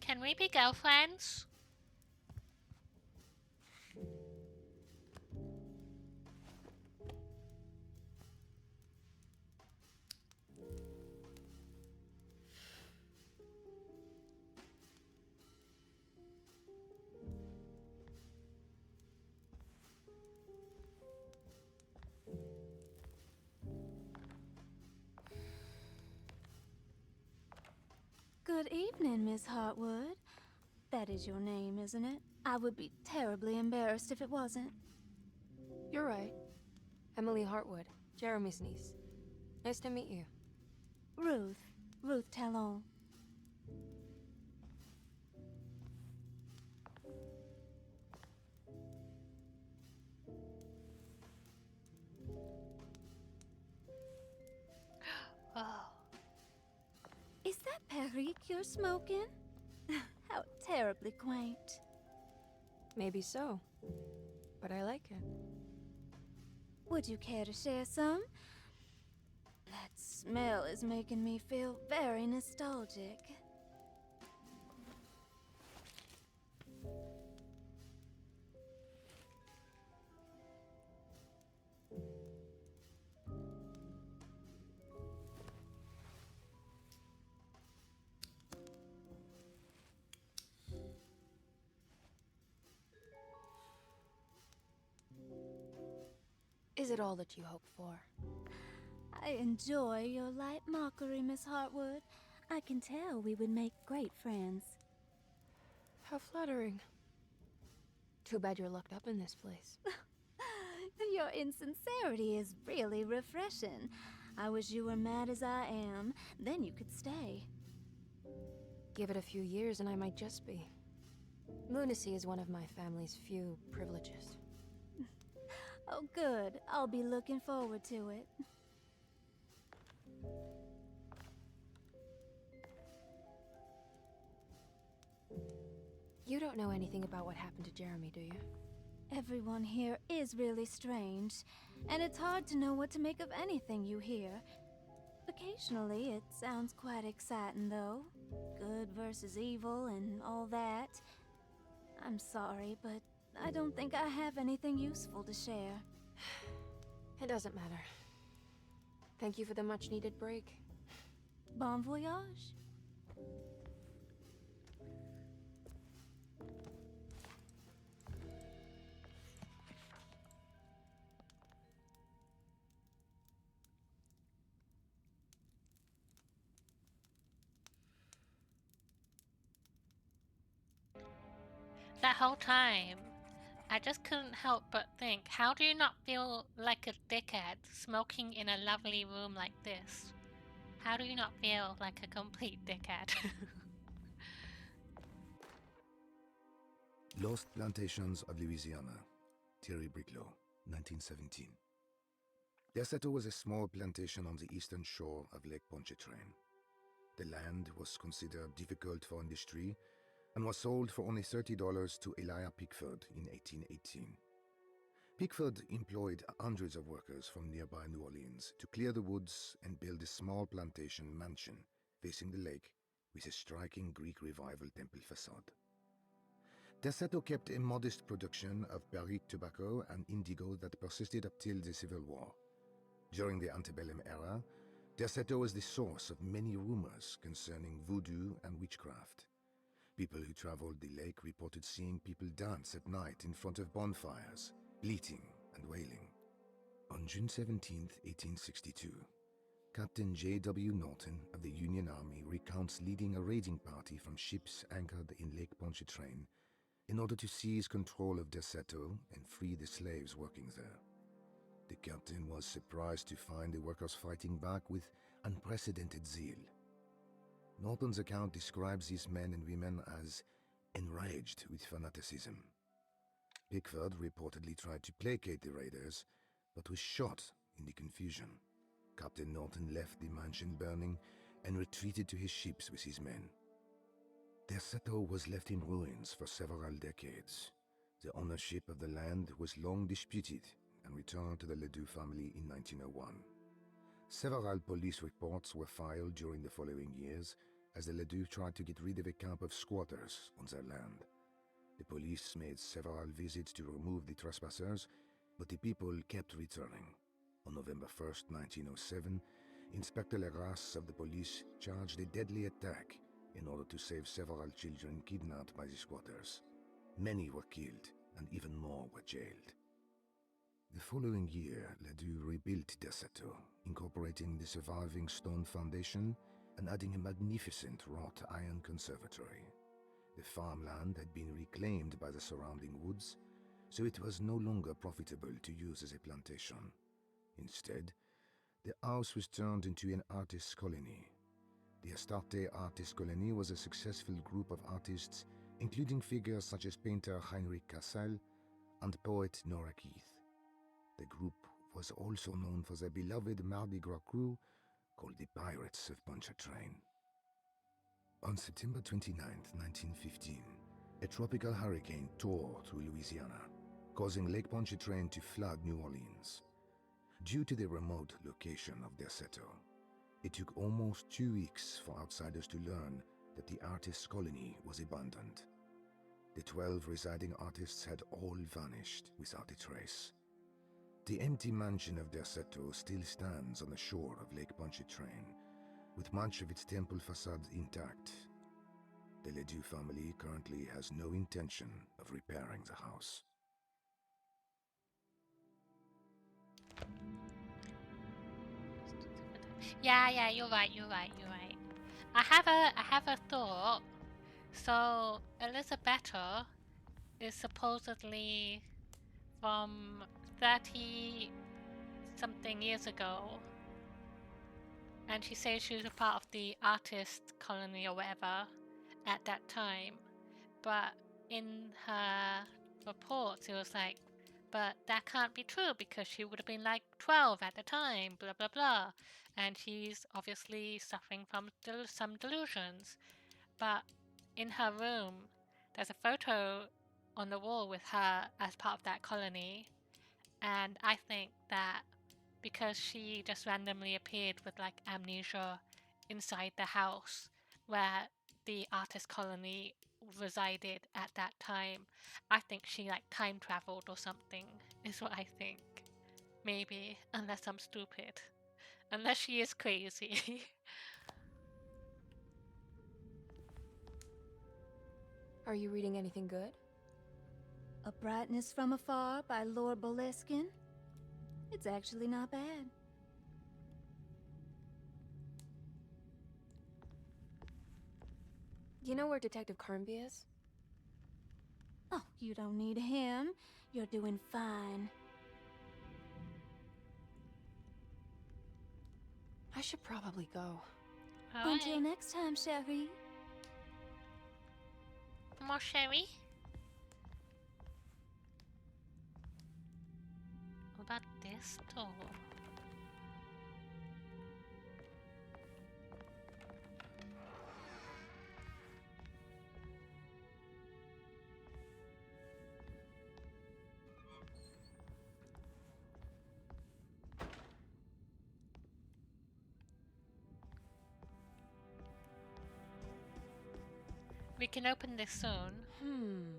Speaker 1: Can we be girlfriends?
Speaker 14: Good evening, Miss Hartwood. That is your name, isn't it? I would be terribly embarrassed if it wasn't.
Speaker 3: You're right. Emily Hartwood, Jeremy's niece. Nice to meet you.
Speaker 14: Ruth Talon.
Speaker 1: Oh.
Speaker 14: Is that Perique you're smoking? How terribly quaint.
Speaker 3: Maybe so, but I like it.
Speaker 14: Would you care to share some? That smell is making me feel very nostalgic.
Speaker 3: Is it all that you hope for?
Speaker 14: I enjoy your light mockery, Miss Hartwood. I can tell we would make great friends.
Speaker 3: How flattering. Too bad you're locked up in this place.
Speaker 14: Your insincerity is really refreshing. I wish you were mad as I am. Then you could stay.
Speaker 3: Give it a few years and I might just be. Lunacy is one of my family's few privileges.
Speaker 14: Oh, good. I'll be looking forward to it.
Speaker 3: You don't know anything about what happened to Jeremy, do you?
Speaker 14: Everyone here is really strange, and it's hard to know what to make of anything you hear. Occasionally, it sounds quite exciting, though. Good versus evil and all that. I'm sorry, but I don't think I have anything useful to share.
Speaker 3: It doesn't matter. Thank you for the much-needed break.
Speaker 14: Bon voyage.
Speaker 1: That whole time, I just couldn't help but think, how do you not feel like a dickhead smoking in a lovely room like this? How do you not feel like a complete dickhead?
Speaker 15: Lost Plantations of Louisiana, Thierry Briclot, 1917. Deseto was a small plantation on the eastern shore of Lake Pontchartrain. The land was considered difficult for industry and was sold for only $30 to Elijah Pickford in 1818. Pickford employed hundreds of workers from nearby New Orleans to clear the woods and build a small plantation mansion facing the lake with a striking Greek Revival temple facade. Deseto kept a modest production of Perique tobacco and indigo that persisted up till the Civil War. During the antebellum era, Deseto was the source of many rumors concerning voodoo and witchcraft. People who traveled the lake reported seeing people dance at night in front of bonfires, bleating and wailing. On June 17, 1862, Captain J.W. Norton of the Union Army recounts leading a raiding party from ships anchored in Lake Pontchartrain in order to seize control of Derceto and free the slaves working there. The captain was surprised to find the workers fighting back with unprecedented zeal. Norton's account describes these men and women as enraged with fanaticism. Pickford reportedly tried to placate the raiders, but was shot in the confusion. Captain Norton left the mansion burning and retreated to his ships with his men. Derceto was left in ruins for several decades. The ownership of the land was long disputed and returned to the Ledoux family in 1901. Several police reports were filed during the following years as the Ledoux tried to get rid of a camp of squatters on their land. The police made several visits to remove the trespassers, but the people kept returning. On November 1st, 1907, Inspector Legras of the police charged a deadly attack in order to save several children kidnapped by the squatters. Many were killed, and even more were jailed. The following year, Ledoux rebuilt Derceto, incorporating the surviving stone foundation and adding a magnificent wrought iron conservatory. The farmland had been reclaimed by the surrounding woods, so it was no longer profitable to use as a plantation. Instead, the house was turned into an artist's colony. The Astarte Artist Colony was a successful group of artists, including figures such as painter Heinrich Cassel and poet Nora Keith. The group was also known for their beloved Mardi Gras crew called the Pirates of Pontchartrain. On September 29, 1915, a tropical hurricane tore through Louisiana, causing Lake Pontchartrain to flood New Orleans. Due to the remote location of Derceto, it took almost 2 weeks for outsiders to learn that the artist's colony was abandoned. The 12 residing artists had all vanished without a trace. The empty mansion of Derceto still stands on the shore of Lake Pontchartrain, with much of its temple facade intact. The Ledoux family currently has no intention of repairing the house.
Speaker 1: Yeah, you're right. I have a thought. So Elisabetta is supposedly from 30 something years ago, and she says she was a part of the artist colony or whatever at that time, but in her reports it was like, but that can't be true because she would have been like 12 at the time, blah blah blah, and she's obviously suffering from some delusions. But in her room there's a photo on the wall with her as part of that colony, and I think that because she just randomly appeared with like amnesia inside the house where the artist colony resided at that time, I think she like time traveled or something, is what I think. Maybe, unless I'm stupid. Unless she is crazy.
Speaker 3: Are you reading anything good?
Speaker 14: A Brightness from Afar by Lord Boleskine. It's actually not bad.
Speaker 3: You know where Detective Carnby is?
Speaker 14: Oh, you don't need him. You're doing fine.
Speaker 3: I should probably go.
Speaker 14: Until next time, Sherry.
Speaker 1: More sherry? What about this door? We can open this soon.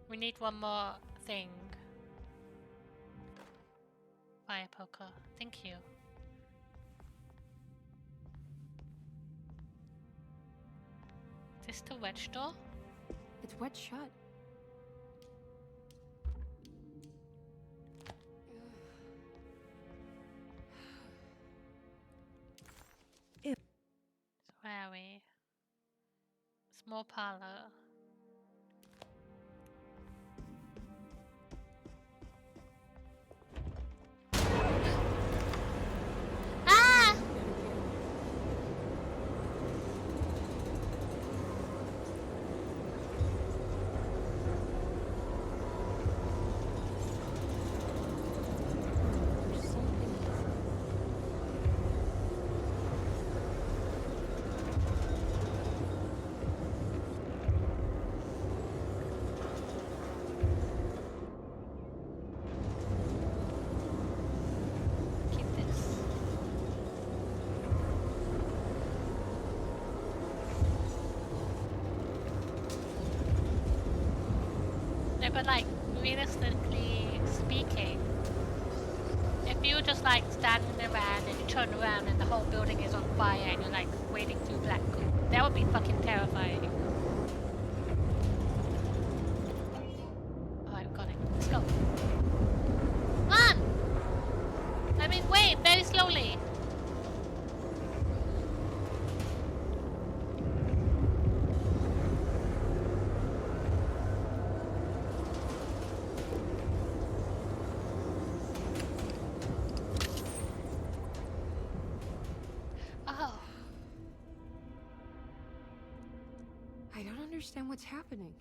Speaker 1: We need one more thing. Fire poker. Thank you. Is this the wedge door?
Speaker 3: It's wet shut.
Speaker 1: So where are we? Small parlor. Ah! Keep this. No, but like, realistically speaking, if you just like standing around and you turn around and the whole building is on fire and you're like wading through black goo, that would be fucking terrifying. Alright, we got it. Let's go. Run! I mean, wait, very slowly. Oh.
Speaker 3: I don't understand what's happening.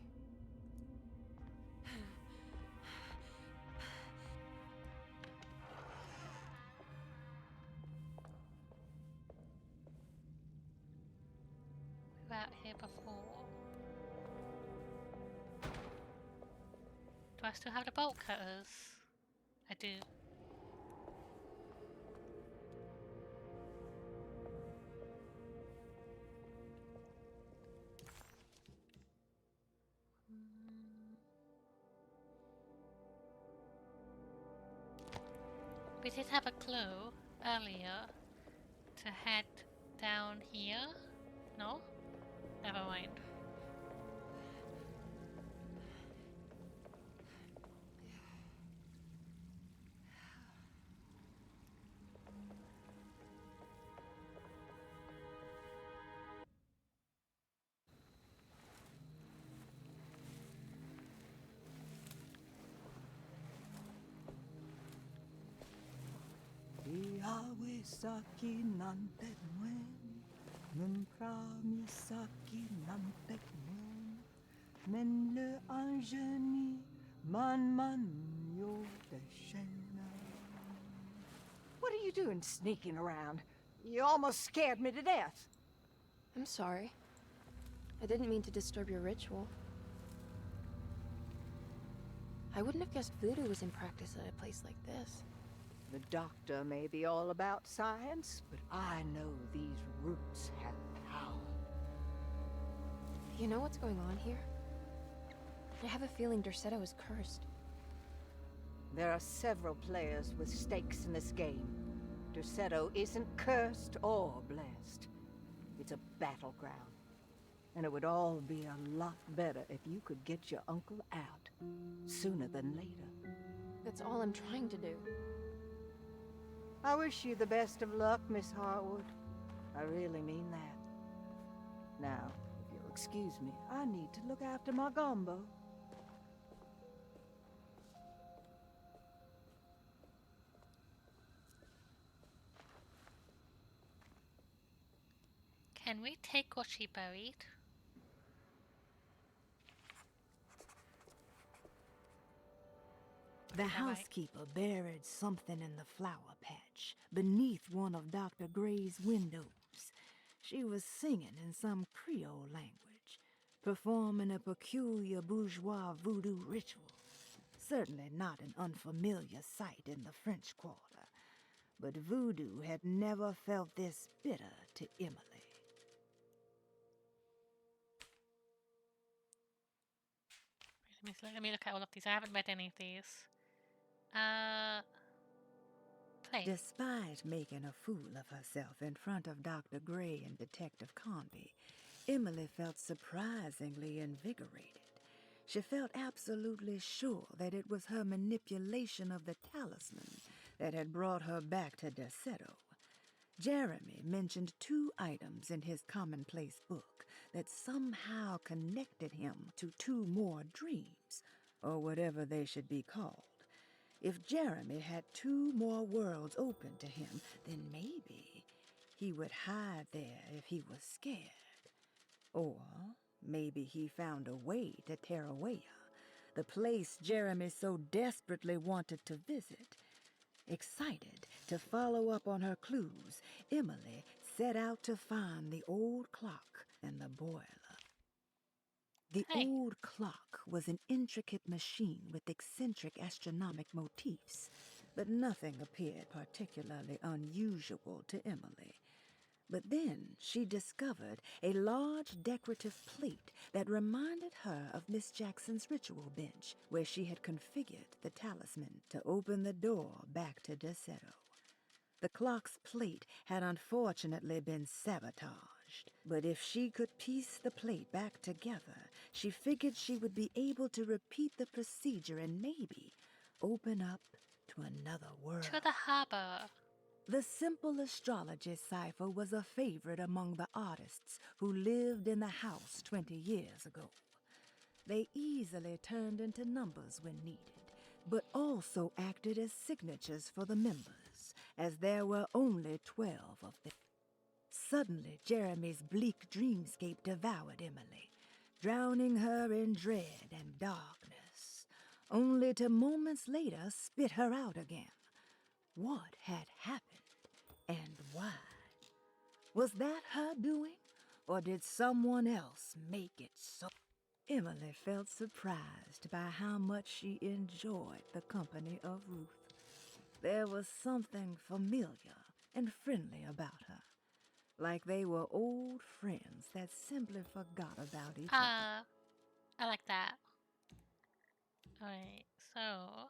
Speaker 1: We were out here before. Do I still have the bolt cutters? I do. We did have a clue earlier to head down here. No? Never mind.
Speaker 4: Saki nantek mwen, m'prami saki nantek mwen, men le anjeni man yo deshena. What are you doing sneaking around? You almost scared me to death.
Speaker 3: I'm sorry. I didn't mean to disturb your ritual. I wouldn't have guessed voodoo was in practice at a place like this.
Speaker 4: The doctor may be all about science, but I know these roots have power.
Speaker 3: You know what's going on here? I have a feeling Derceto is cursed.
Speaker 4: There are several players with stakes in this game. Derceto isn't cursed or blessed. It's a battleground. And it would all be a lot better if you could get your uncle out sooner than later.
Speaker 3: That's all I'm trying to do.
Speaker 4: I wish you the best of luck, Miss Hartwood. I really mean that. Now, if you'll excuse me, I need to look after my gumbo.
Speaker 1: Can we take what she buried?
Speaker 7: The housekeeper buried something in the flower patch beneath one of Dr. Gray's windows. She was singing in some Creole language, performing a peculiar bourgeois voodoo ritual. Certainly not an unfamiliar sight in the French Quarter, but voodoo had never felt this bitter to Emily.
Speaker 1: Let me look at all of these. I haven't read any of these. Play.
Speaker 7: Despite making a fool of herself in front of Dr. Gray and Detective Conby, Emily felt surprisingly invigorated
Speaker 16: She felt absolutely sure that it was her manipulation of the talisman that had brought her back to Derceto. Jeremy mentioned 2 items in his commonplace book that somehow connected him to 2 more dreams, or whatever they should be called. If Jeremy had 2 more worlds open to him, then maybe he would hide there if he was scared. Or maybe he found a way to Tarawea, the place Jeremy so desperately wanted to visit. Excited to follow up on her clues, Emily set out to find the old clock and the boiler. The old clock was an intricate machine with eccentric astronomic motifs, but nothing appeared particularly unusual to Emily. But then she discovered a large decorative plate that reminded her of Miss Jackson's ritual bench, where she had configured the talisman to open the door back to Derceto. The clock's plate had unfortunately been sabotaged, but if she could piece the plate back together, she figured she would be able to repeat the procedure and maybe open up to another world.
Speaker 1: To the harbor.
Speaker 16: The simple astrology cipher was a favorite among the artists who lived in the house 20 years ago. They easily turned into numbers when needed, but also acted as signatures for the members, as there were only 12 of them. Suddenly, Jeremy's bleak dreamscape devoured Emily, drowning her in dread and darkness, only to moments later spit her out again. What had happened, and why? Was that her doing, or did someone else make it so? Emily felt surprised by how much she enjoyed the company of Ruth. There was something familiar and friendly about her, like they were old friends that simply forgot about each other.
Speaker 1: I like that. Alright, so...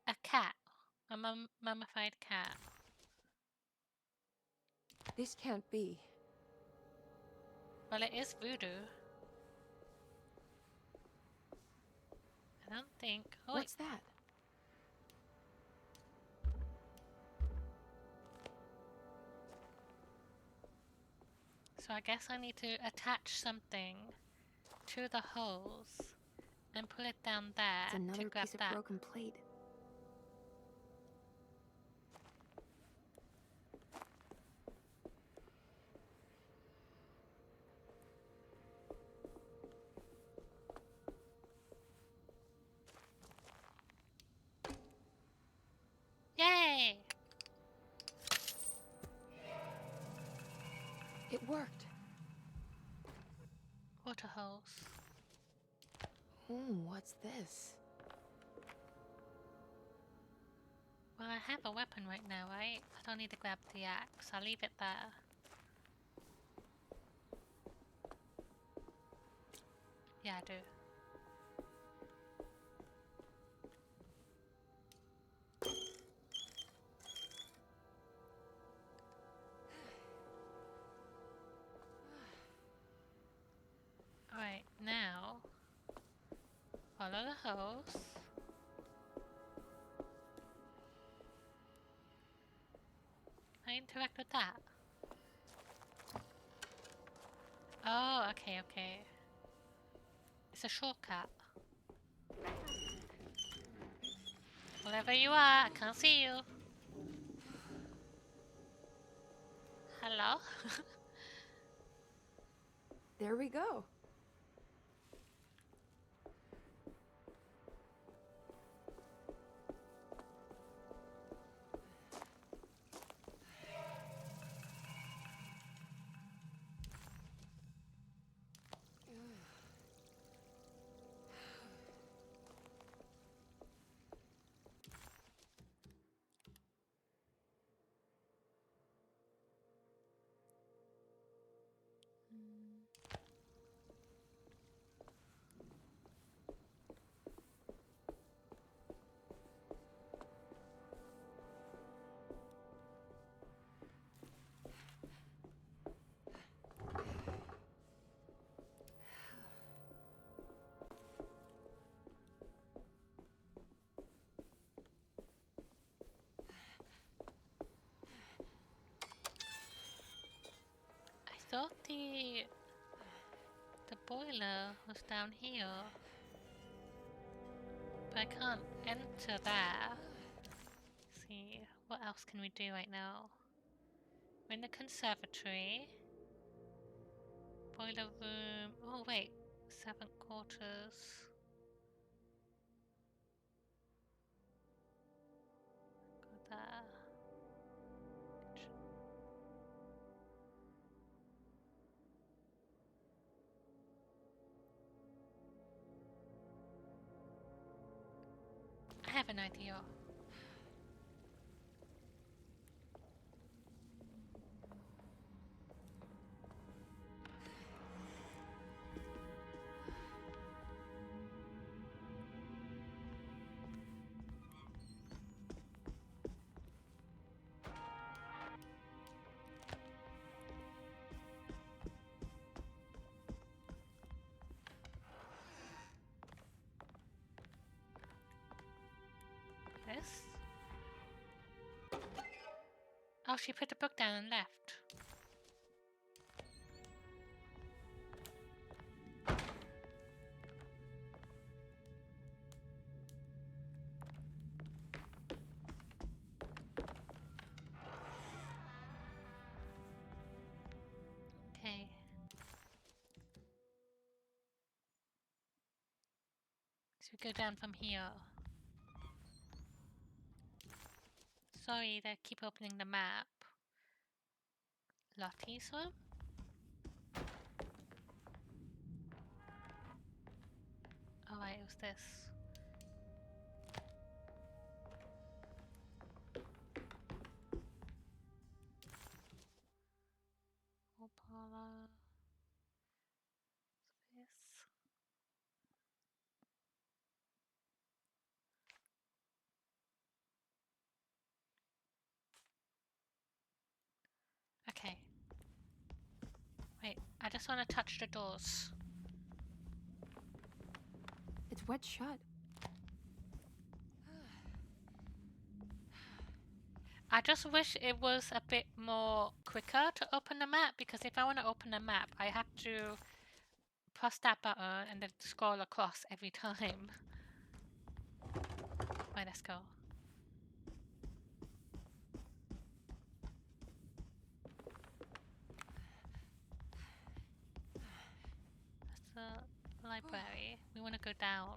Speaker 1: a cat. A mummified cat.
Speaker 3: This can't be.
Speaker 1: Well, it is voodoo. I don't think... Oh,
Speaker 3: What's that?
Speaker 1: So I guess I need to attach something to the hose and pull it down there
Speaker 3: It's another
Speaker 1: to grab
Speaker 3: piece of
Speaker 1: that.
Speaker 3: broken plate.
Speaker 1: Yay!
Speaker 3: It worked.
Speaker 1: Water hose.
Speaker 3: Ooh, what's this?
Speaker 1: Well, I have a weapon right now, right? I don't need to grab the axe. I'll leave it there. Yeah, I do. Alright, now follow the hose. I interact with that. Oh, okay, okay. It's a shortcut. Wherever you are, I can't see you. Hello?
Speaker 3: There we go.
Speaker 1: thought the boiler was down here, but I can't enter there. Let's see, what else can we do right now? We're in the conservatory. Boiler room. Oh wait, servant quarters. Go there. I have an idea. This? Oh, she put the book down and left. Okay. So we go down from here. Sorry, they keep opening the map. Lottie's room? Oh wait, it was this. Opala. This. Okay. Wait, I just want to touch the doors.
Speaker 3: It's wet shut.
Speaker 1: I just wish it was a bit more quicker to open the map, because if I want to open the map, I have to press that button and then scroll across every time. Right, let's go. That's the library. We want to go down.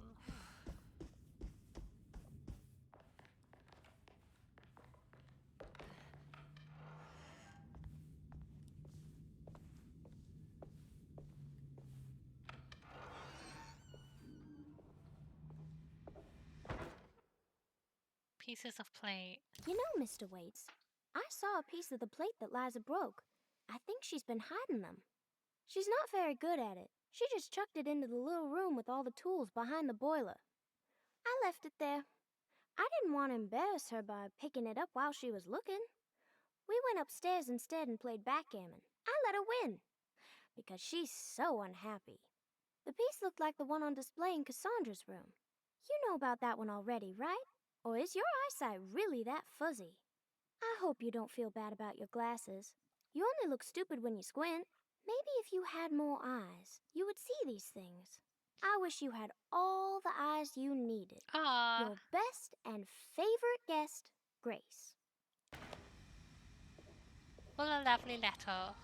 Speaker 1: Pieces of plate.
Speaker 9: You know, Mr. Waits, I saw a piece of the plate that Liza broke. I think she's been hiding them. She's not very good at it. She just chucked it into the little room with all the tools behind the boiler. I left it there. I didn't want to embarrass her by picking it up while she was looking. We went upstairs instead and played backgammon. I let her win, because she's so unhappy. The piece looked like the one on display in Cassandra's room. You know about that one already, right? Or is your eyesight really that fuzzy? I hope you don't feel bad about your glasses. You only look stupid when you squint. Maybe if you had more eyes, you would see these things. I wish you had all the eyes you needed.
Speaker 1: Aww.
Speaker 9: Your best and favorite guest, Grace.
Speaker 1: What a lovely letter.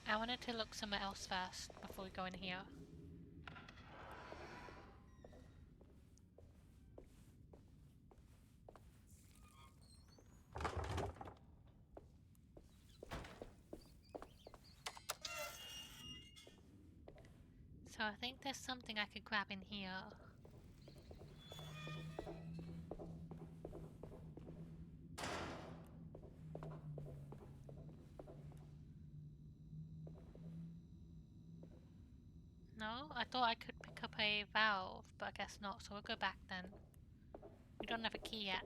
Speaker 1: I wanted to look somewhere else first before we go in here. So I think there's something I could grab in here. No? I thought I could pick up a valve, but I guess not, so we'll go back then. We don't have a key yet.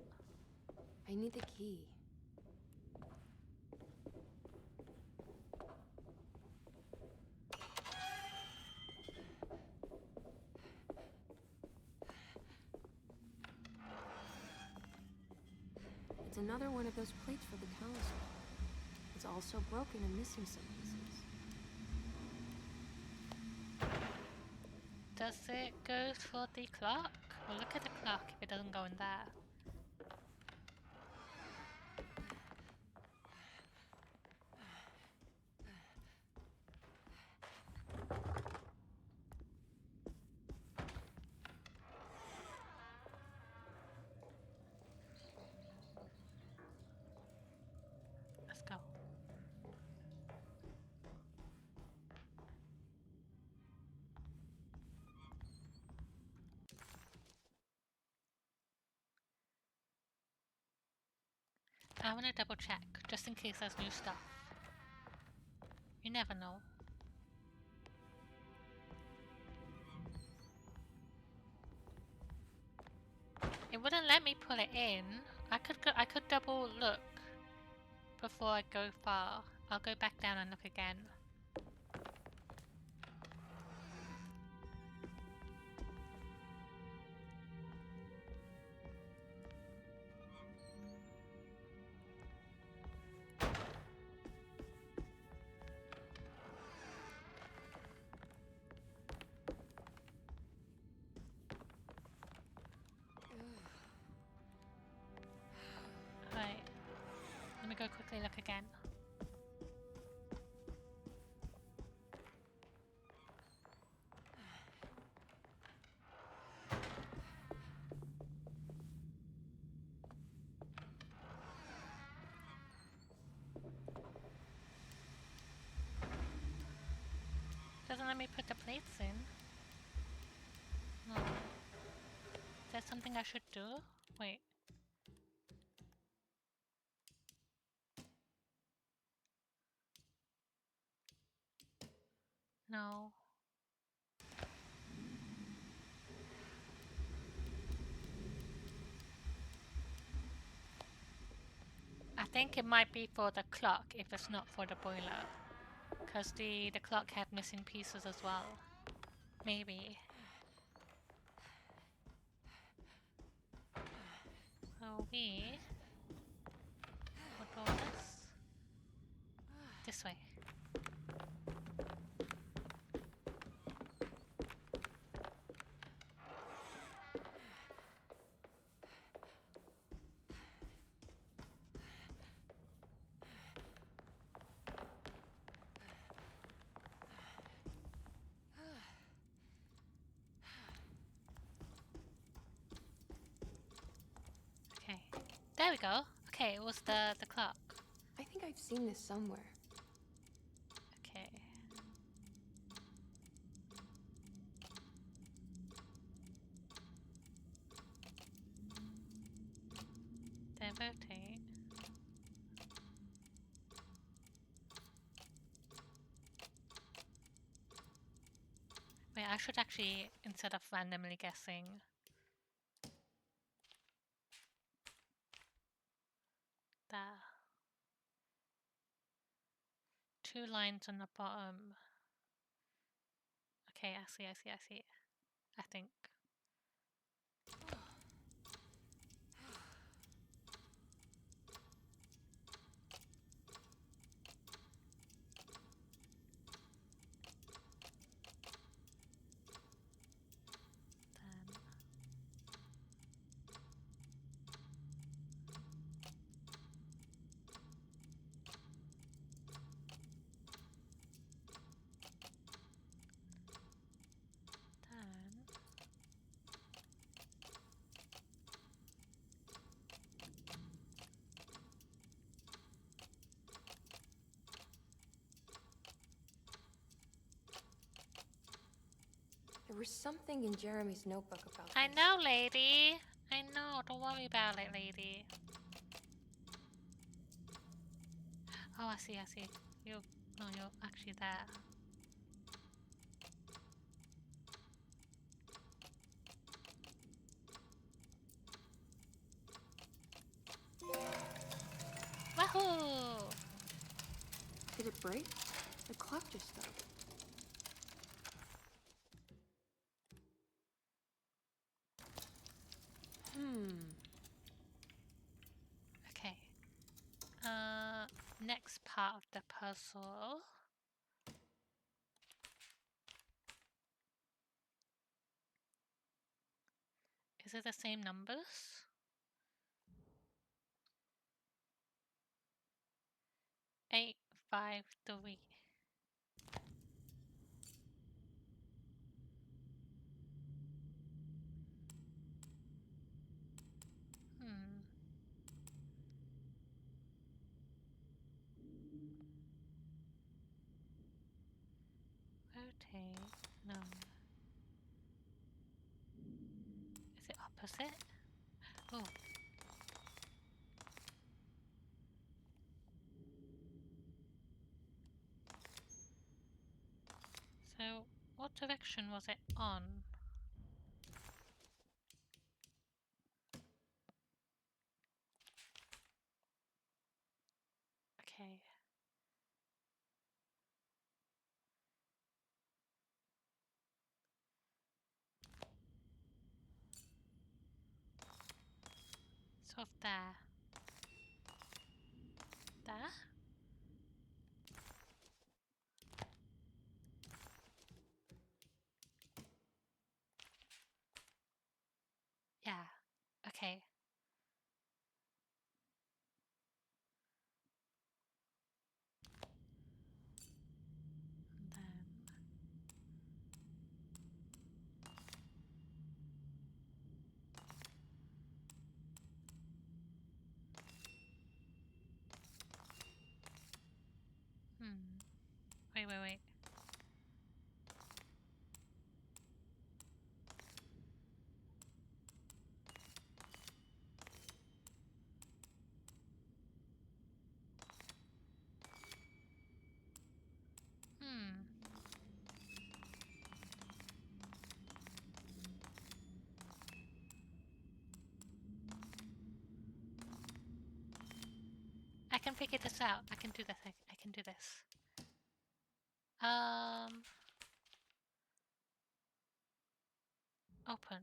Speaker 3: I need the key. It's another one of those plates for the talisman. It's also broken and missing some pieces.
Speaker 1: Does it go for the clock? Well, look at the clock if it doesn't go in there. Let's go. I want to double check, just in case there's new stuff. You never know. It wouldn't let me pull it in. I could double look before I go far. I'll go back down and look again. Right. Let me go quickly look again. Doesn't let me put the plates in. No. Is there something I should do? Wait. No. I think it might be for the clock if it's not for the boiler. Because the clock had missing pieces as well. Maybe. So we will go this way. Okay. There we go. Okay, it was the clock.
Speaker 3: I think I've seen this somewhere.
Speaker 1: Okay. Then rotate. Wait, I should actually, instead of randomly guessing, the 2 lines on the bottom. Okay, I see. I think.
Speaker 3: There was something in Jeremy's notebook about
Speaker 1: I
Speaker 3: this.
Speaker 1: know, lady. I know. Don't worry about it, lady. Oh, I see. You're actually there. Wahoo!
Speaker 3: Did it break? The clock just stopped.
Speaker 1: Okay. puzzle. Is it the same numbers? 8, 5, 3. Rotate. No. Is it opposite? Oh. So, what direction was it on? Okay. Sort of there. There? Yeah. Okay. And then... Wait. I can figure this out. I can do this. I can do this. Open.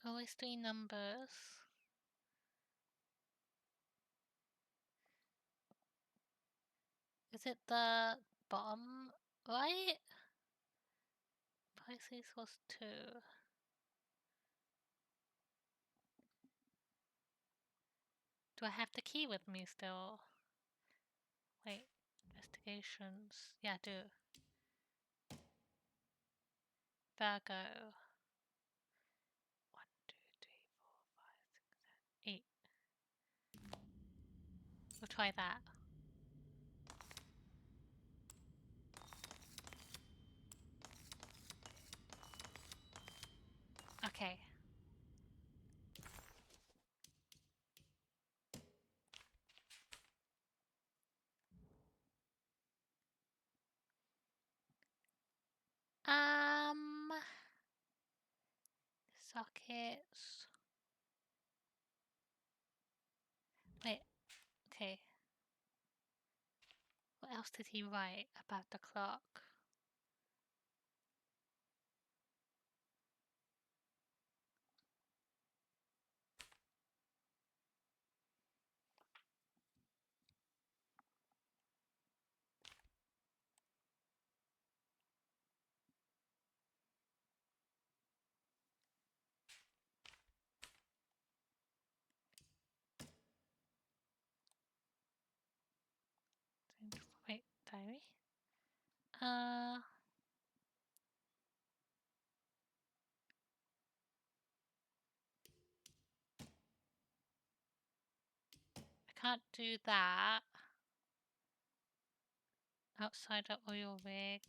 Speaker 1: Always 3 numbers. Is it the bottom right? Pisces was 2. Do I have the key with me still? Wait, investigations. Yeah, I do. Virgo. 1, 2, 3, 4, 5, 6, 7, 8. We'll try that. Okay. Sockets. Wait, okay. What else did he write about the clock? Wait, diary? I can't do that. Outside the oil rig.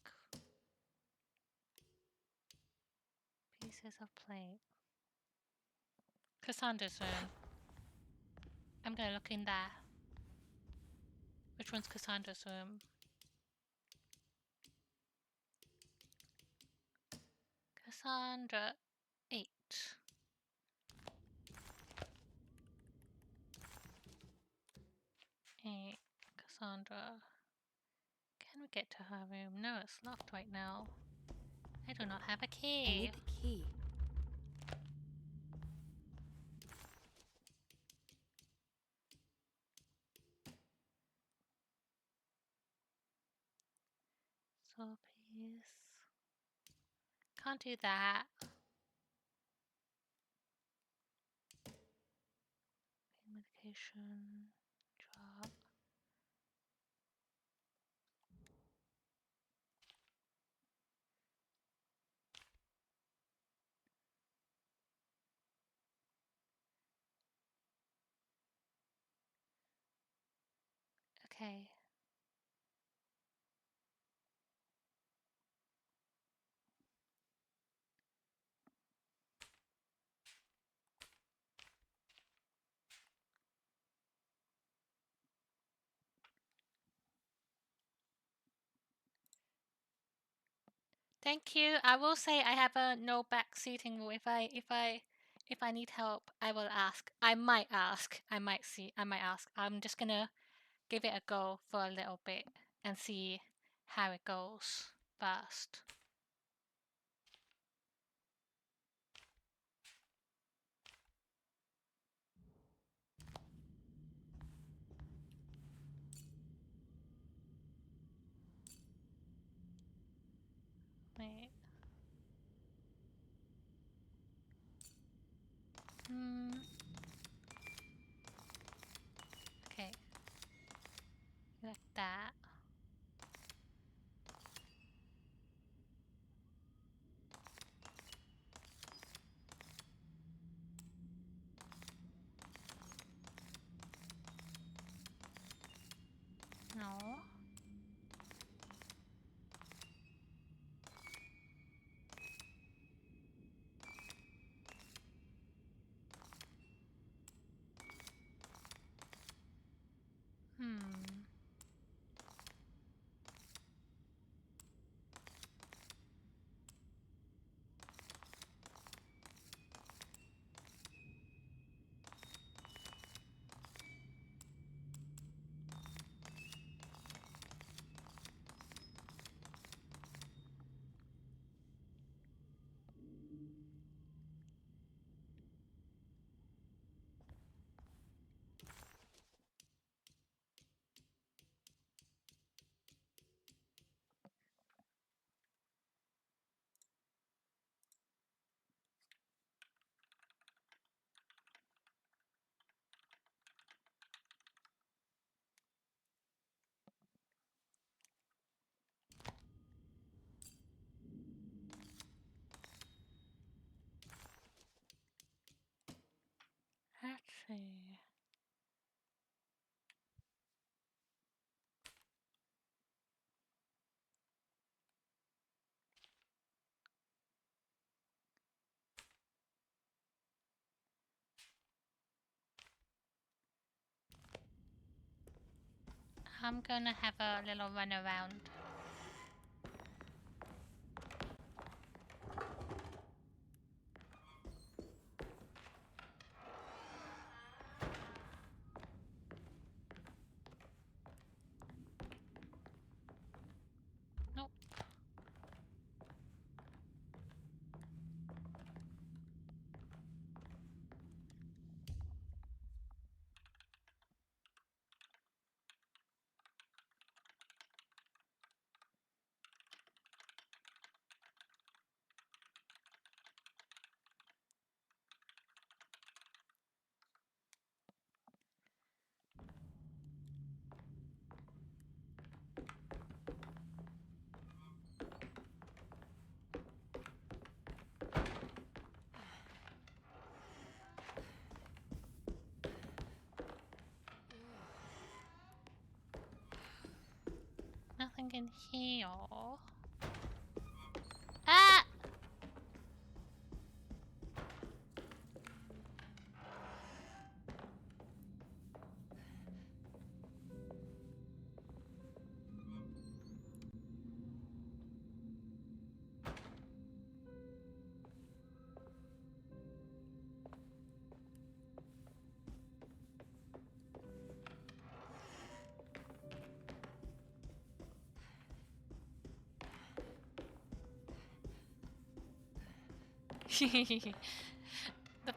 Speaker 1: Pieces of plate. Cassandra's room. I'm gonna look in there. Which one's Cassandra's room? Cassandra 8. Cassandra. Can we get to her room? No, it's locked right now. I do not have a
Speaker 3: I
Speaker 1: key.
Speaker 3: need the key.
Speaker 1: So please. Can't do that. Medication. Drop. Okay. Thank you. I will say I have a no back seating rule. If I need help, I will ask. I might ask. I might ask. I'm just gonna give it a go for a little bit and see how it goes first. Wait. Okay. Like that. No. Let's see. I'm gonna have a little run around. Nope. Nothing in here. Ah! The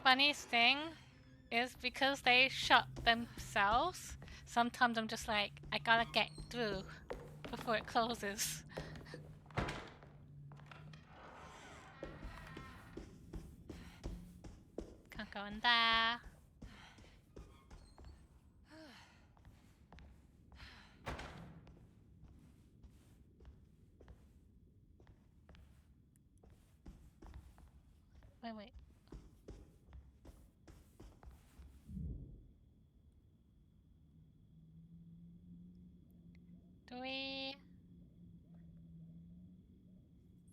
Speaker 1: funniest thing is because they shut themselves, sometimes I'm just like, I gotta get through before it closes. Can't go in there. Wait. 3,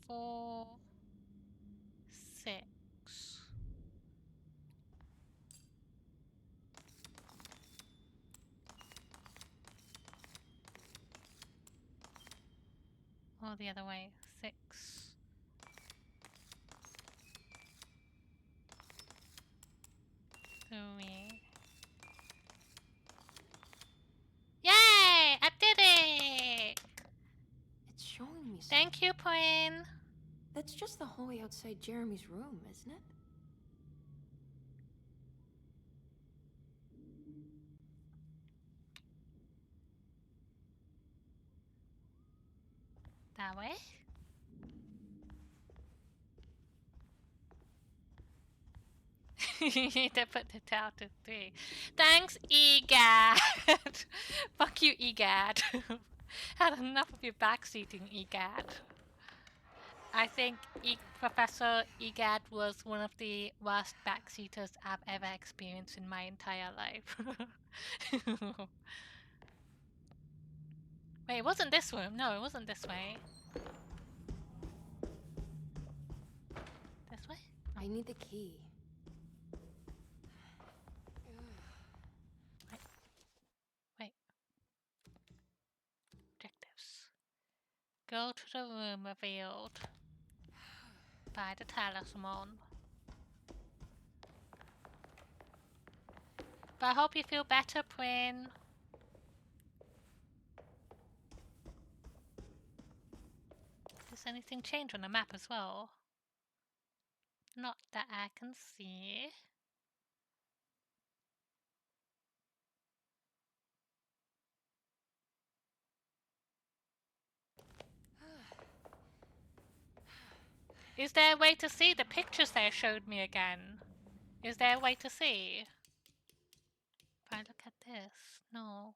Speaker 1: 4, 6. Or the other way. 6. 3. Yay! I did it!
Speaker 3: It's showing me something.
Speaker 1: Thank you, Prin.
Speaker 3: That's just the hallway outside Jeremy's room, isn't it?
Speaker 1: That way? They put it down to 3. Thanks, EGAD! Fuck you, EGAD. Had enough of your backseating, EGAD. I think Professor EGAD was one of the worst backseaters I've ever experienced in my entire life. Wait, it wasn't this room. No, it wasn't this way. This way?
Speaker 3: I need the key.
Speaker 1: Wait. Objectives. Go to the room revealed by the talisman. But I hope you feel better, Prin. Does anything change on the map as well? Not that I can see. Is there a way to see the pictures they showed me again? Is there a way to see? If I look at this, no.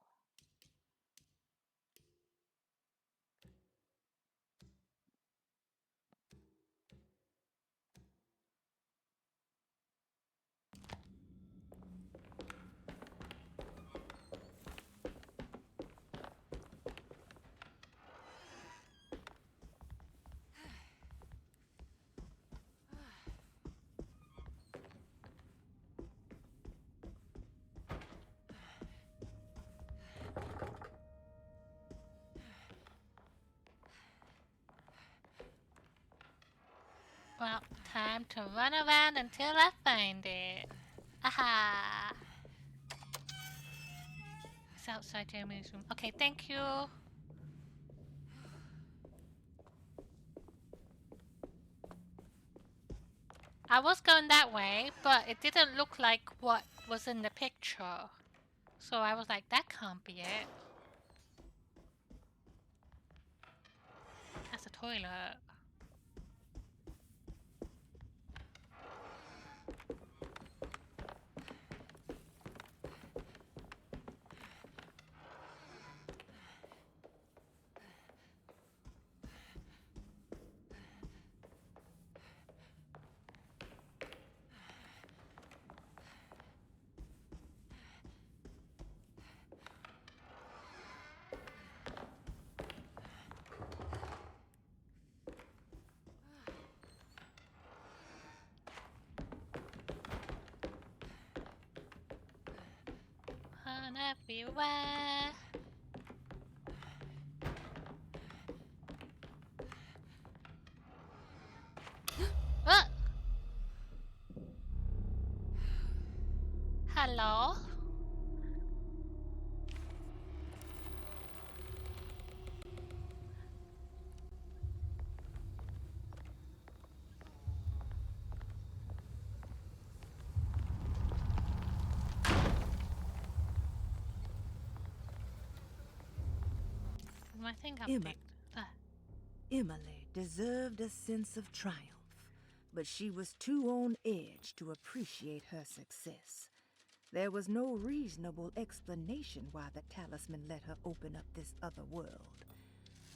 Speaker 1: Well, time to run around until I find it. Aha! It's outside Jeremy's room. Okay, thank you. I was going that way, but it didn't look like what was in the picture. So I was like, that can't be it. That's a toilet. On everywhere. Ah! Hello? I think I'm
Speaker 16: Emily deserved a sense of triumph, but she was too on edge to appreciate her success. There was no reasonable explanation why the talisman let her open up this other world.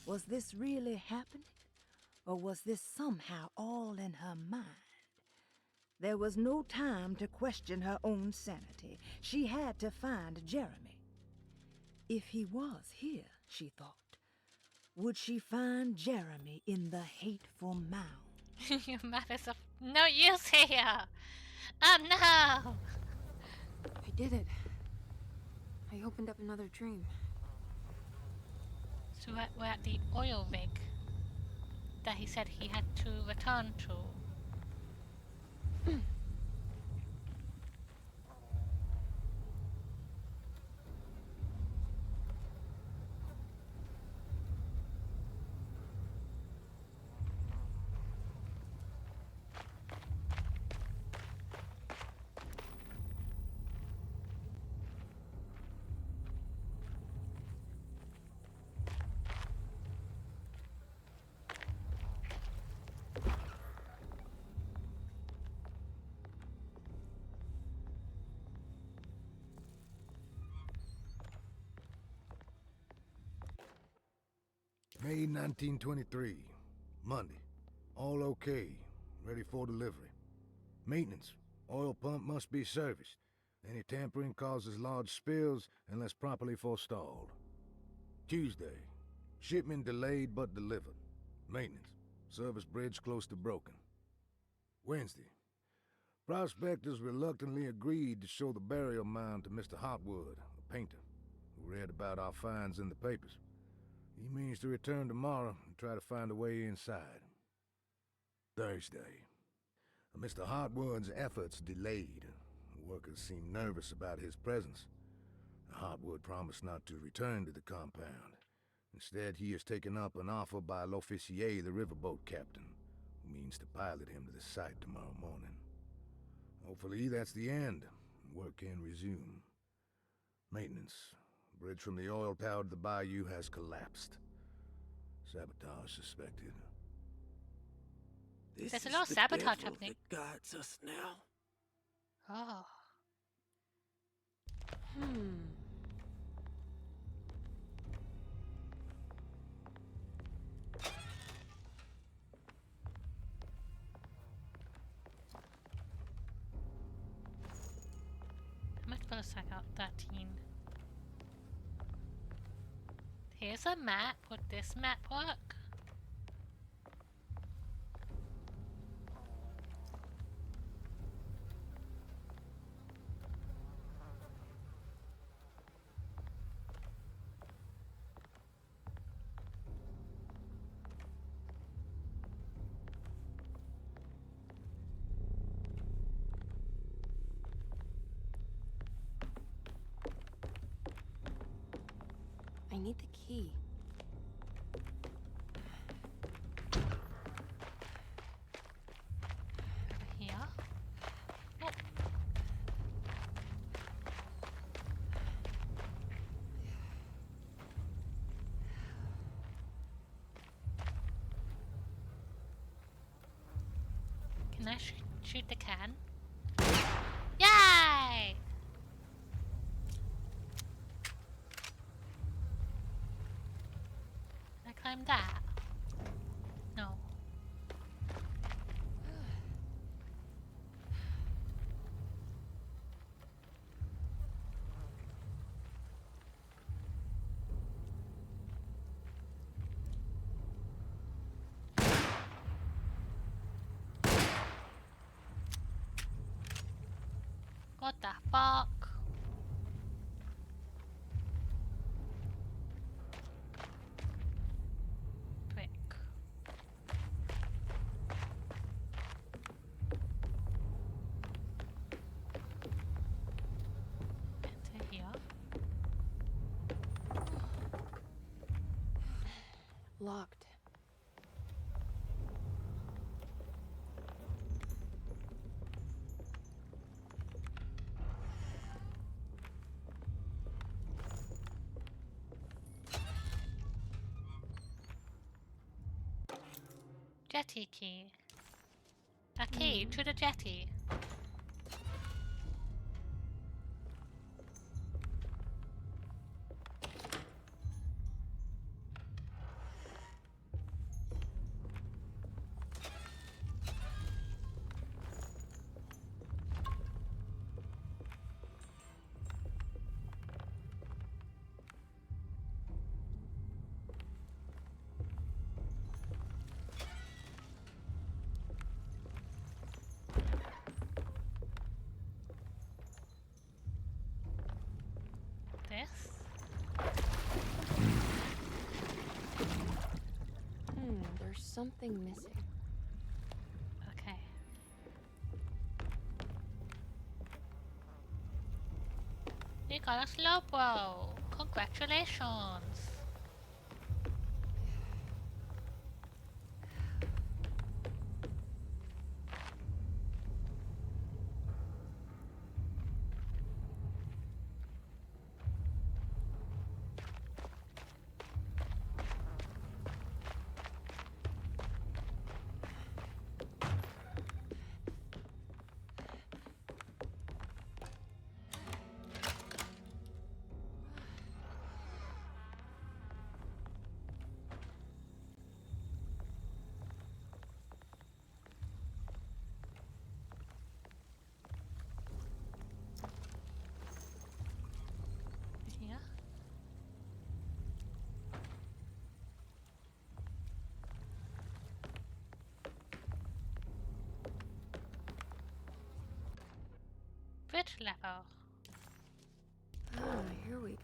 Speaker 16: Was this really happening? Or was this somehow all in her mind? There was no time to question her own sanity. She had to find Jeremy. If he was here, she thought, would she find Jeremy in the hateful mound?
Speaker 1: Your map is of no use here! Oh no!
Speaker 3: I did it. I opened up another dream.
Speaker 1: So we're at the oil rig that he said he had to return to.
Speaker 15: May 1923, Monday. All okay, ready for delivery. Maintenance. Oil pump must be serviced. Any tampering causes large spills unless properly forestalled. Tuesday. Shipment delayed but delivered. Maintenance. Service bridge close to broken. Wednesday. Prospectors reluctantly agreed to show the burial mound to Mr. Hartwood, a painter, who read about our finds in the papers. He means to return tomorrow and try to find a way inside. Thursday. Mr. Hartwood's efforts delayed. The workers seemed nervous about his presence. Hartwood promised not to return to the compound. Instead, he has taken up an offer by L'Officier, the riverboat captain, who means to pilot him to the site tomorrow morning. Hopefully, that's the end. Work can resume. Maintenance. Bridge from the oil tower to the bayou has collapsed. Sabotage suspected.
Speaker 1: There's a lot of sabotage happening.
Speaker 6: That guides us now.
Speaker 1: Oh. I'm much gonna check out 13. Here's a map. Would this map work?
Speaker 3: I need the key.
Speaker 1: Over here. Oh. Can I shoot the can? Yay! Can I climb that? No. What the fuck? Brick. Enter here.
Speaker 3: Locked.
Speaker 1: jetty key. A key to the jetty. This?
Speaker 3: There's something missing.
Speaker 1: Okay. You got a slow blow. Congratulations. Here. Bridge level.
Speaker 3: Here we go.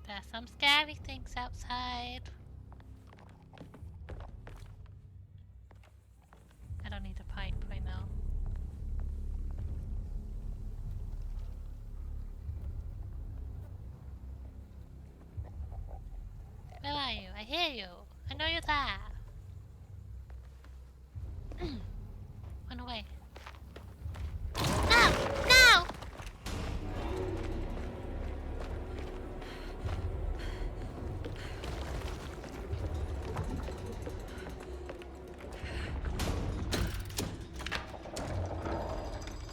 Speaker 1: There's some scary things outside. I don't need a pipe right now. Where are you? I hear you. I know you're there. Run away. No! No!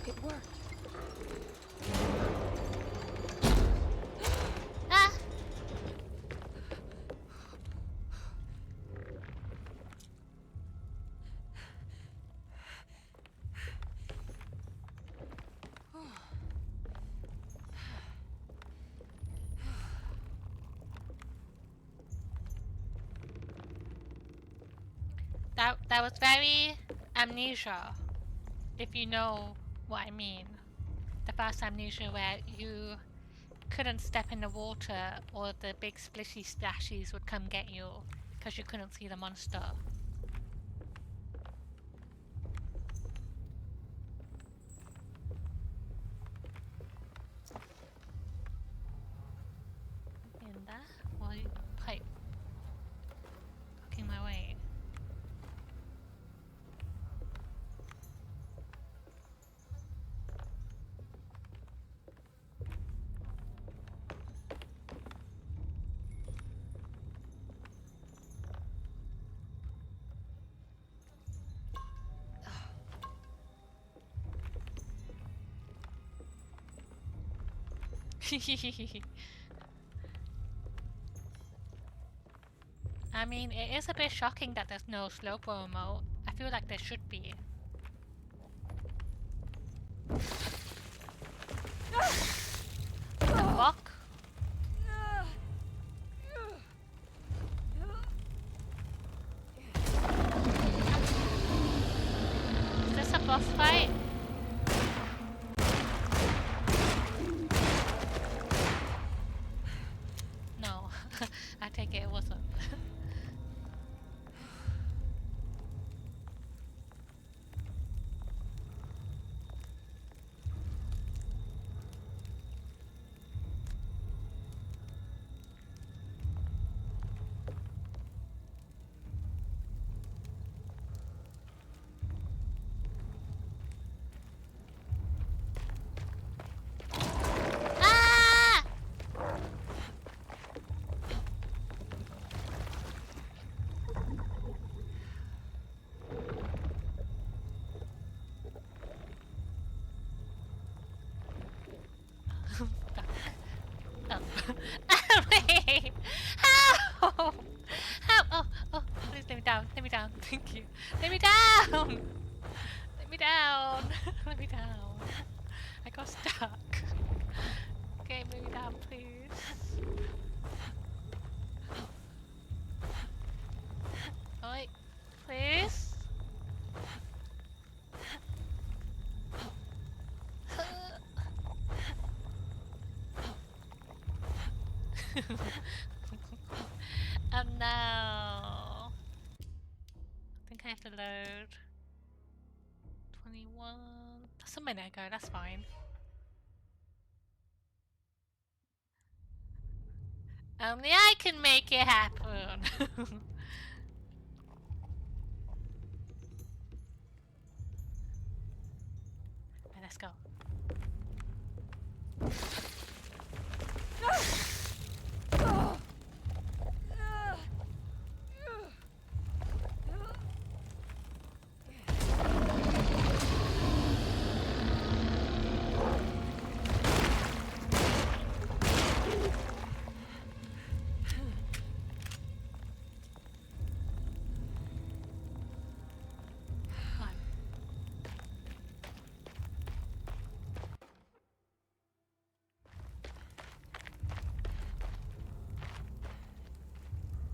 Speaker 3: It worked.
Speaker 1: Ah! That was very amnesia, if you know what I mean. The first amnesia where you couldn't step in the water or the big splishy splashies would come get you because you couldn't see the monster. In there? Or pipe blocking my way. I mean, it is a bit shocking that there's no slow remote. I feel like there should be. The fuck? Is this a boss fight? No, I take it wasn't. Let me down. Thank you. Let me down! Let me down! Let me down. I got stuck. Okay, let me down, please. Oi, please. Oh no. I think I have to load 21. That's a minute ago, that's fine. Only I can make it happen. Right, let's go.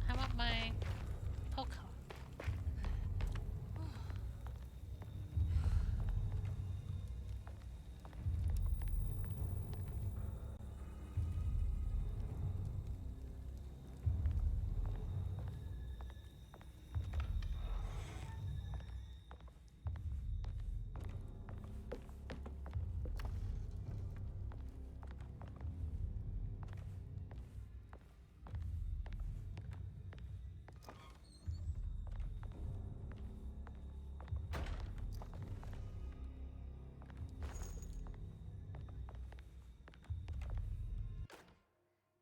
Speaker 1: I want my poker.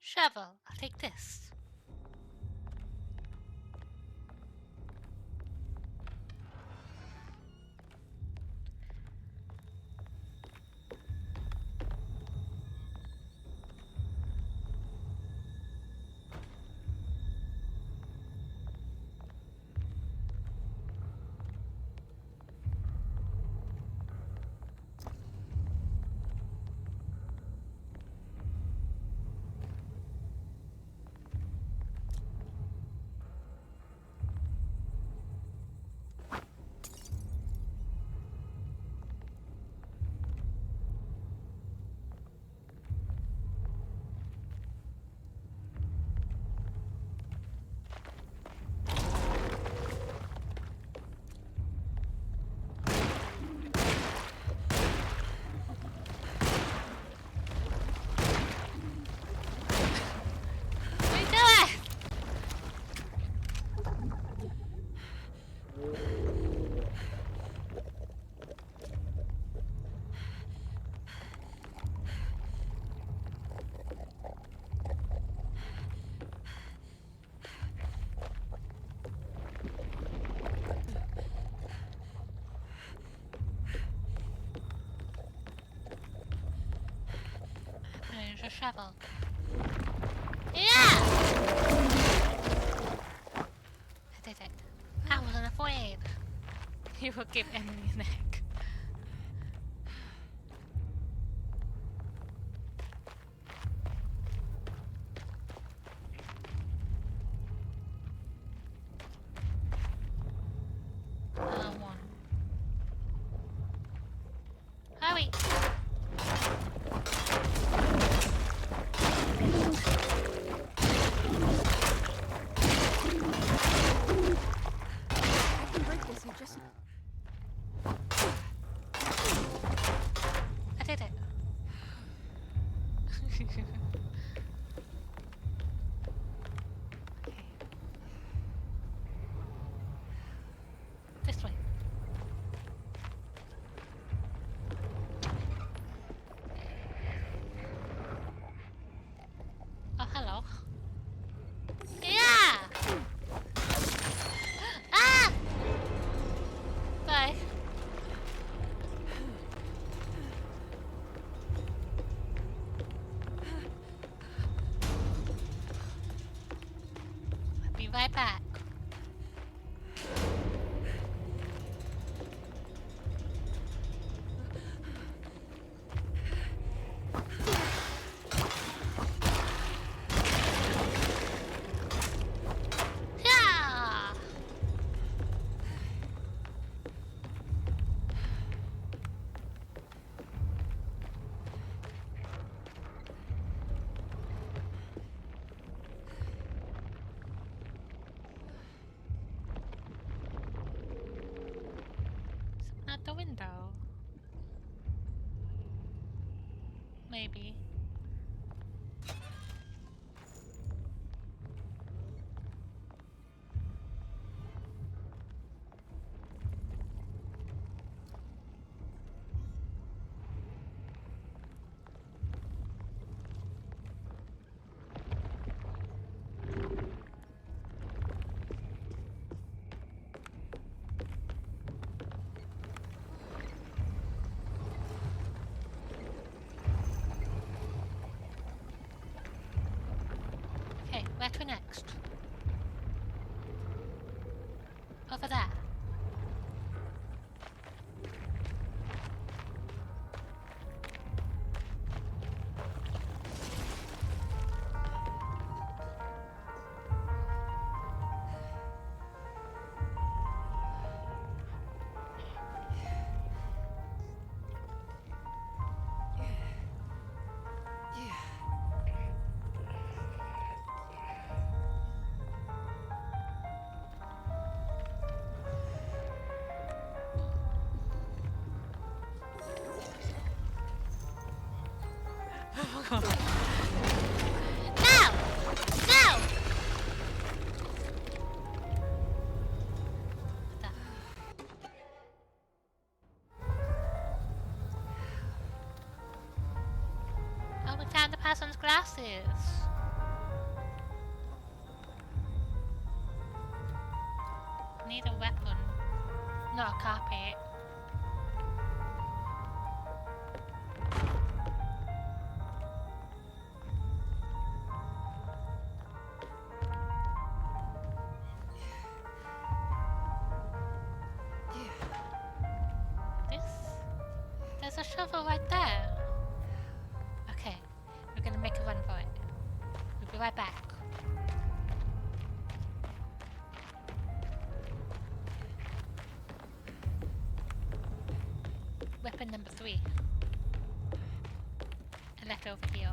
Speaker 1: Shovel, I'll take this. There's a shovel. Yeah! I did it. I wasn't afraid. You will give Emily an egg. One. Hurry! I did it. This way. Oh, hello. Yeah! Ah! Bye. I'll be right back. Maybe. Okay, where to next? Over there. No! No! Oh, we found the person's glasses. Need a weapon, not a carpet. There's a shovel right there. Okay, we're gonna make a run for it. We'll be right back. Weapon number 3. I left it over here.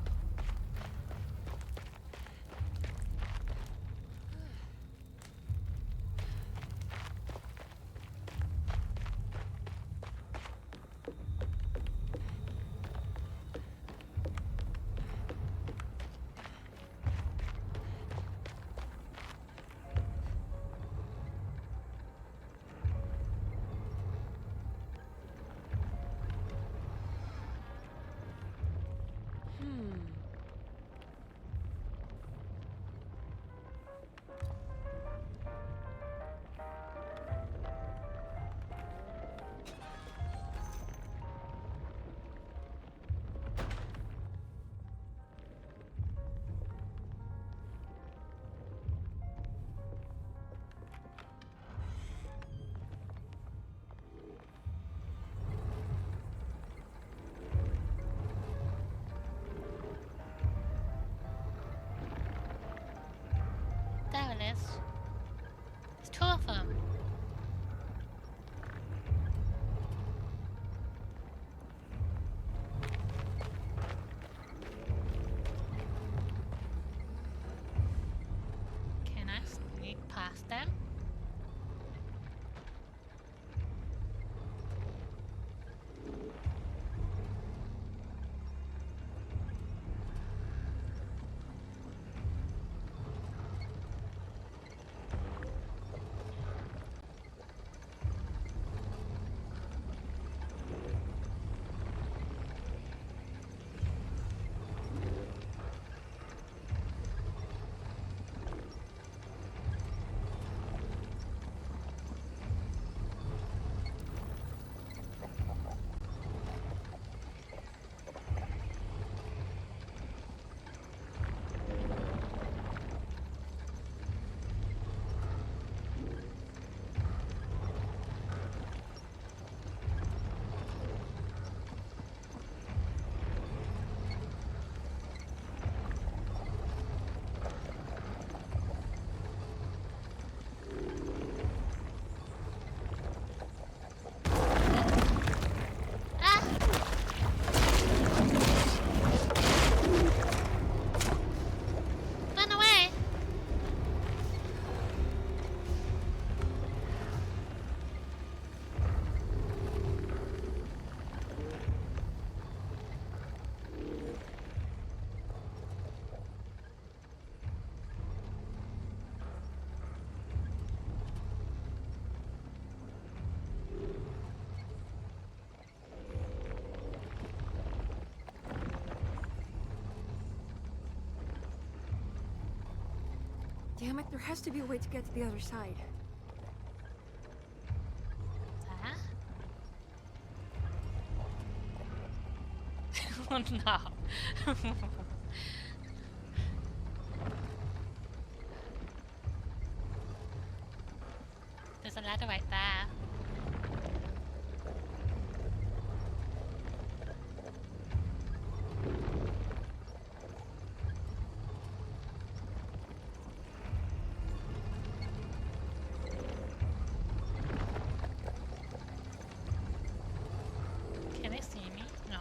Speaker 3: Damn it, there has to be a way to get to the other side.
Speaker 1: Oh no. There's a ladder right there. Can they see me? No.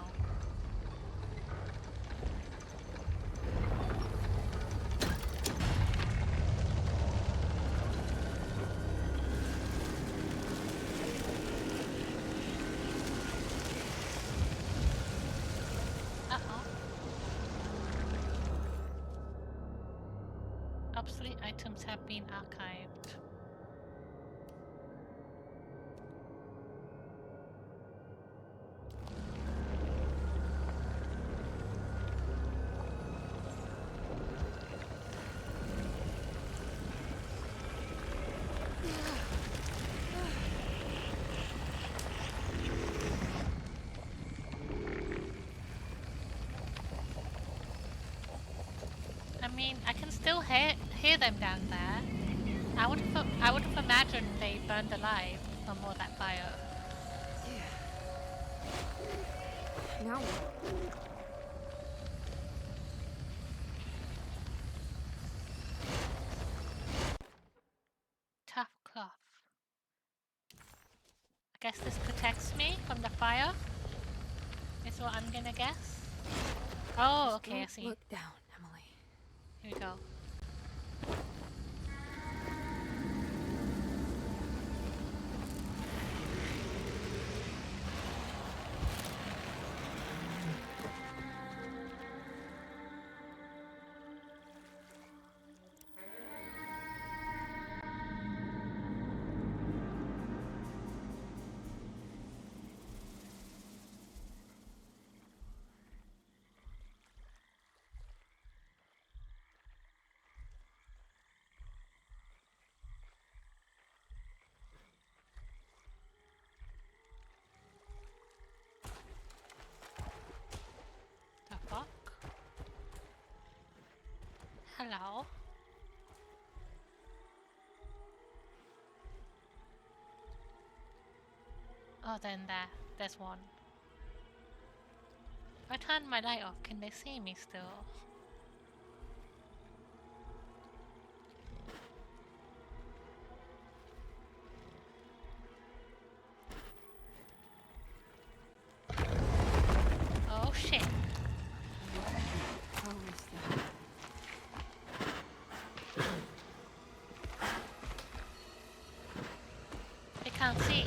Speaker 1: Uh-oh. Obsolete items have been archived. I mean, I can still hear them down there. I would have imagined they burned alive from all that fire.
Speaker 3: Now what?
Speaker 1: Tough cloth. I guess this protects me from the fire. Is what I'm gonna guess. Oh, okay, I see.
Speaker 3: Look down, Emily.
Speaker 1: Here we go. The fuck? Hello? Oh, then there's one. If I turn my light off, can they see me still? Oh shit.
Speaker 3: How is that?
Speaker 1: They can't see.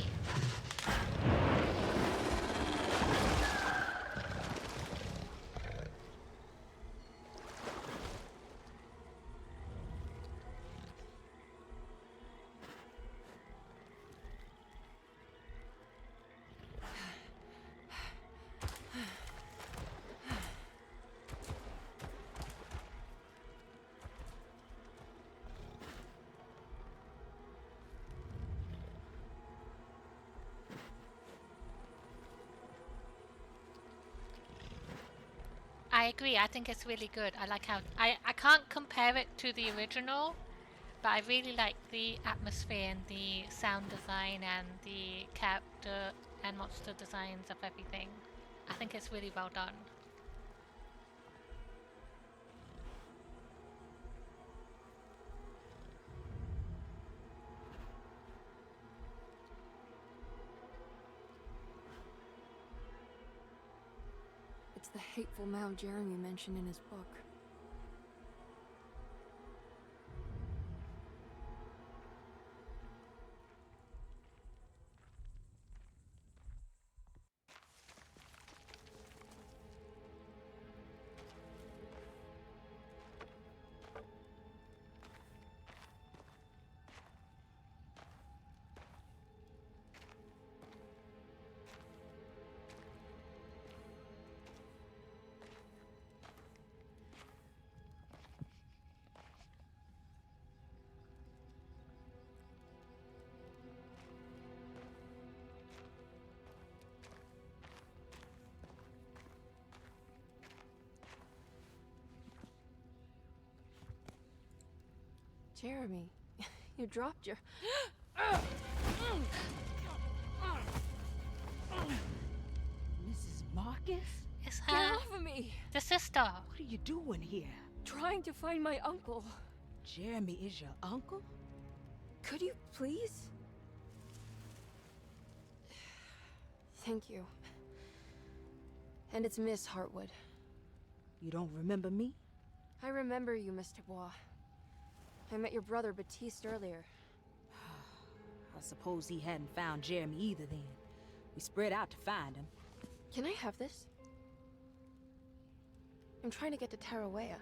Speaker 1: I agree, I think it's really good. I like how I can't compare it to the original, but I really like the atmosphere and the sound design and the character and monster designs of everything. I think it's really well done.
Speaker 3: It's the hateful mound Jeremy mentioned in his book. Jeremy, you dropped your...
Speaker 7: Mrs. Marcus?
Speaker 1: It's
Speaker 3: Get
Speaker 1: her.
Speaker 3: off of me!
Speaker 1: The sister.
Speaker 7: What are you doing here?
Speaker 3: Trying to find my uncle.
Speaker 7: Jeremy is your uncle?
Speaker 3: Could you please? Thank you. And it's Miss Hartwood.
Speaker 7: You don't remember me?
Speaker 3: I remember you, Miss Dubois. I met your brother Baptiste earlier.
Speaker 7: I suppose he hadn't found Jeremy either then. We spread out to find him.
Speaker 3: Can I have this? I'm trying to get to Tarawea.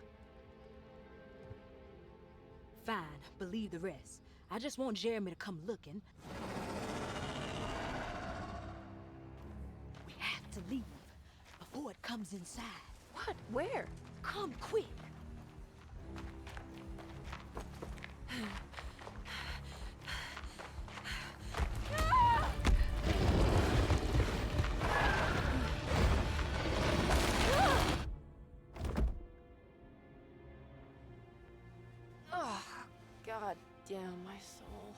Speaker 7: Fine, believe the rest. I just want Jeremy to come looking. We have to leave before it comes inside.
Speaker 3: What? Where?
Speaker 7: Come quick.
Speaker 3: Oh, God damn my soul.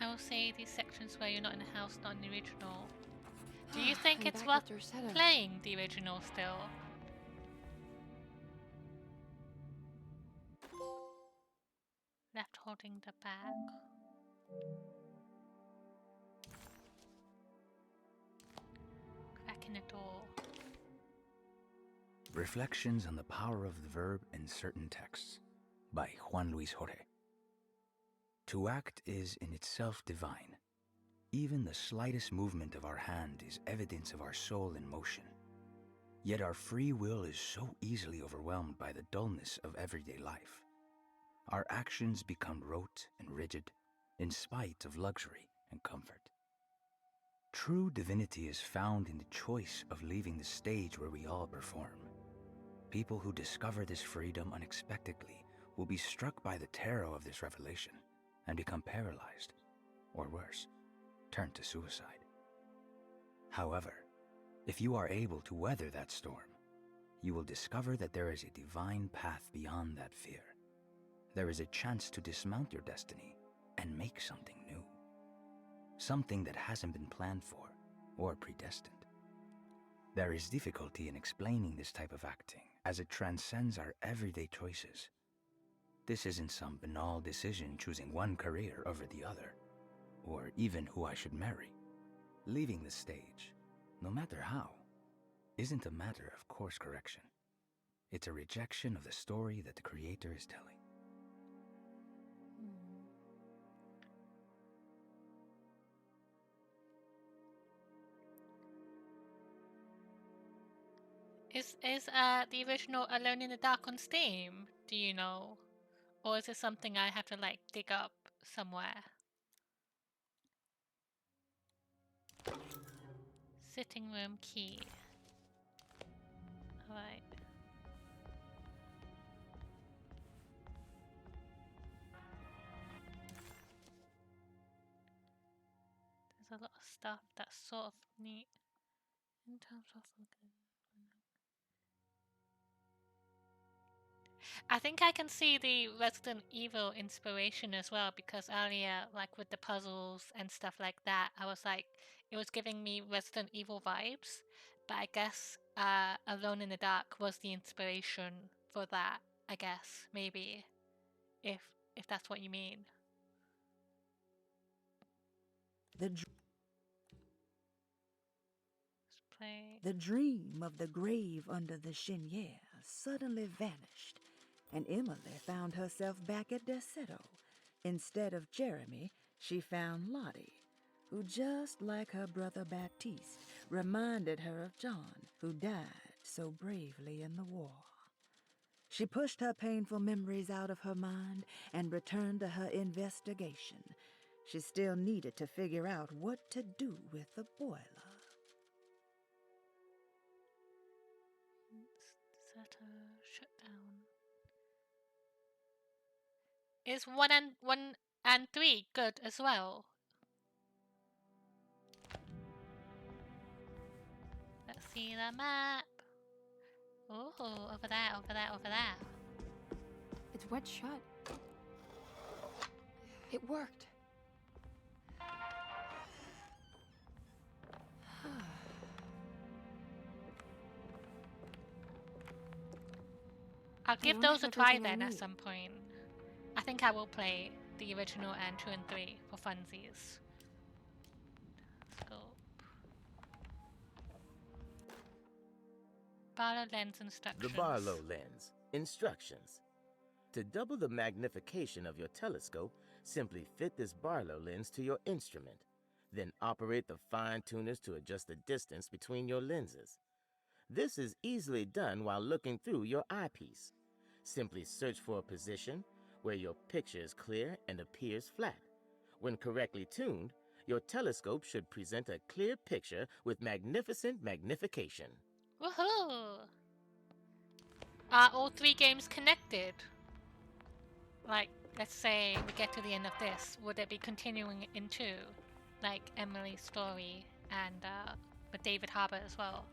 Speaker 1: I will say these sections where you're not in a house, not in the original. Do you think it's worth playing the original still? Left holding the bag. Cracking the door.
Speaker 17: Reflections on the Power of the Verb in Certain Texts by Juan Luis Jorge. To act is in itself divine. Even the slightest movement of our hand is evidence of our soul in motion. Yet our free will is so easily overwhelmed by the dullness of everyday life. Our actions become rote and rigid, in spite of luxury and comfort. True divinity is found in the choice of leaving the stage where we all perform. People who discover this freedom unexpectedly will be struck by the terror of this revelation and become paralyzed, or worse, turn to suicide. However, if you are able to weather that storm, you will discover that there is a divine path beyond that fear. There is a chance to dismount your destiny and make something new. Something that hasn't been planned for or predestined. There is difficulty in explaining this type of acting as it transcends our everyday choices. This isn't some banal decision choosing one career over the other, or even who I should marry. Leaving the stage, no matter how, isn't a matter of course correction. It's a rejection of the story that the creator is telling.
Speaker 1: Is the original Alone in the Dark on Steam? Do you know? Or is it something I have to like dig up somewhere? Sitting room key. Alright. There's a lot of stuff that's sort of neat in terms of. I think I can see the Resident Evil inspiration as well, because earlier, like with the puzzles and stuff like that, I was like, it was giving me Resident Evil vibes. But I guess Alone in the Dark was the inspiration for that. I guess maybe, if that's what you mean.
Speaker 16: The dream of the grave under the cheniere suddenly vanished, and Emily found herself back at Derceto. Instead of Jeremy, she found Lottie, who, just like her brother Baptiste, reminded her of John, who died so bravely in the war. She pushed her painful memories out of her mind and returned to her investigation. She still needed to figure out what to do with the boiler.
Speaker 1: Set a shutdown. Is 1 and 3 good as well? Let's see the map. Ooh, over there, over there, over there.
Speaker 3: It's wedged shut. It worked.
Speaker 1: I'll give
Speaker 3: almost
Speaker 1: those a try
Speaker 3: everything I
Speaker 1: then at
Speaker 3: need.
Speaker 1: some point. I think I will play the original and 2 and 3 for funsies. Scope. Barlow lens instructions.
Speaker 5: The Barlow lens. Instructions. To double the magnification of your telescope, simply fit this Barlow lens to your instrument. Then operate the fine tuners to adjust the distance between your lenses. This is easily done while looking through your eyepiece. Simply search for a position where your picture is clear and appears flat. When correctly tuned, your telescope should present a clear picture with magnificent magnification.
Speaker 1: Woohoo! Are all 3 games connected? Like, let's say we get to the end of this, would it be continuing into, like, Emily's story and with David Harbour as well?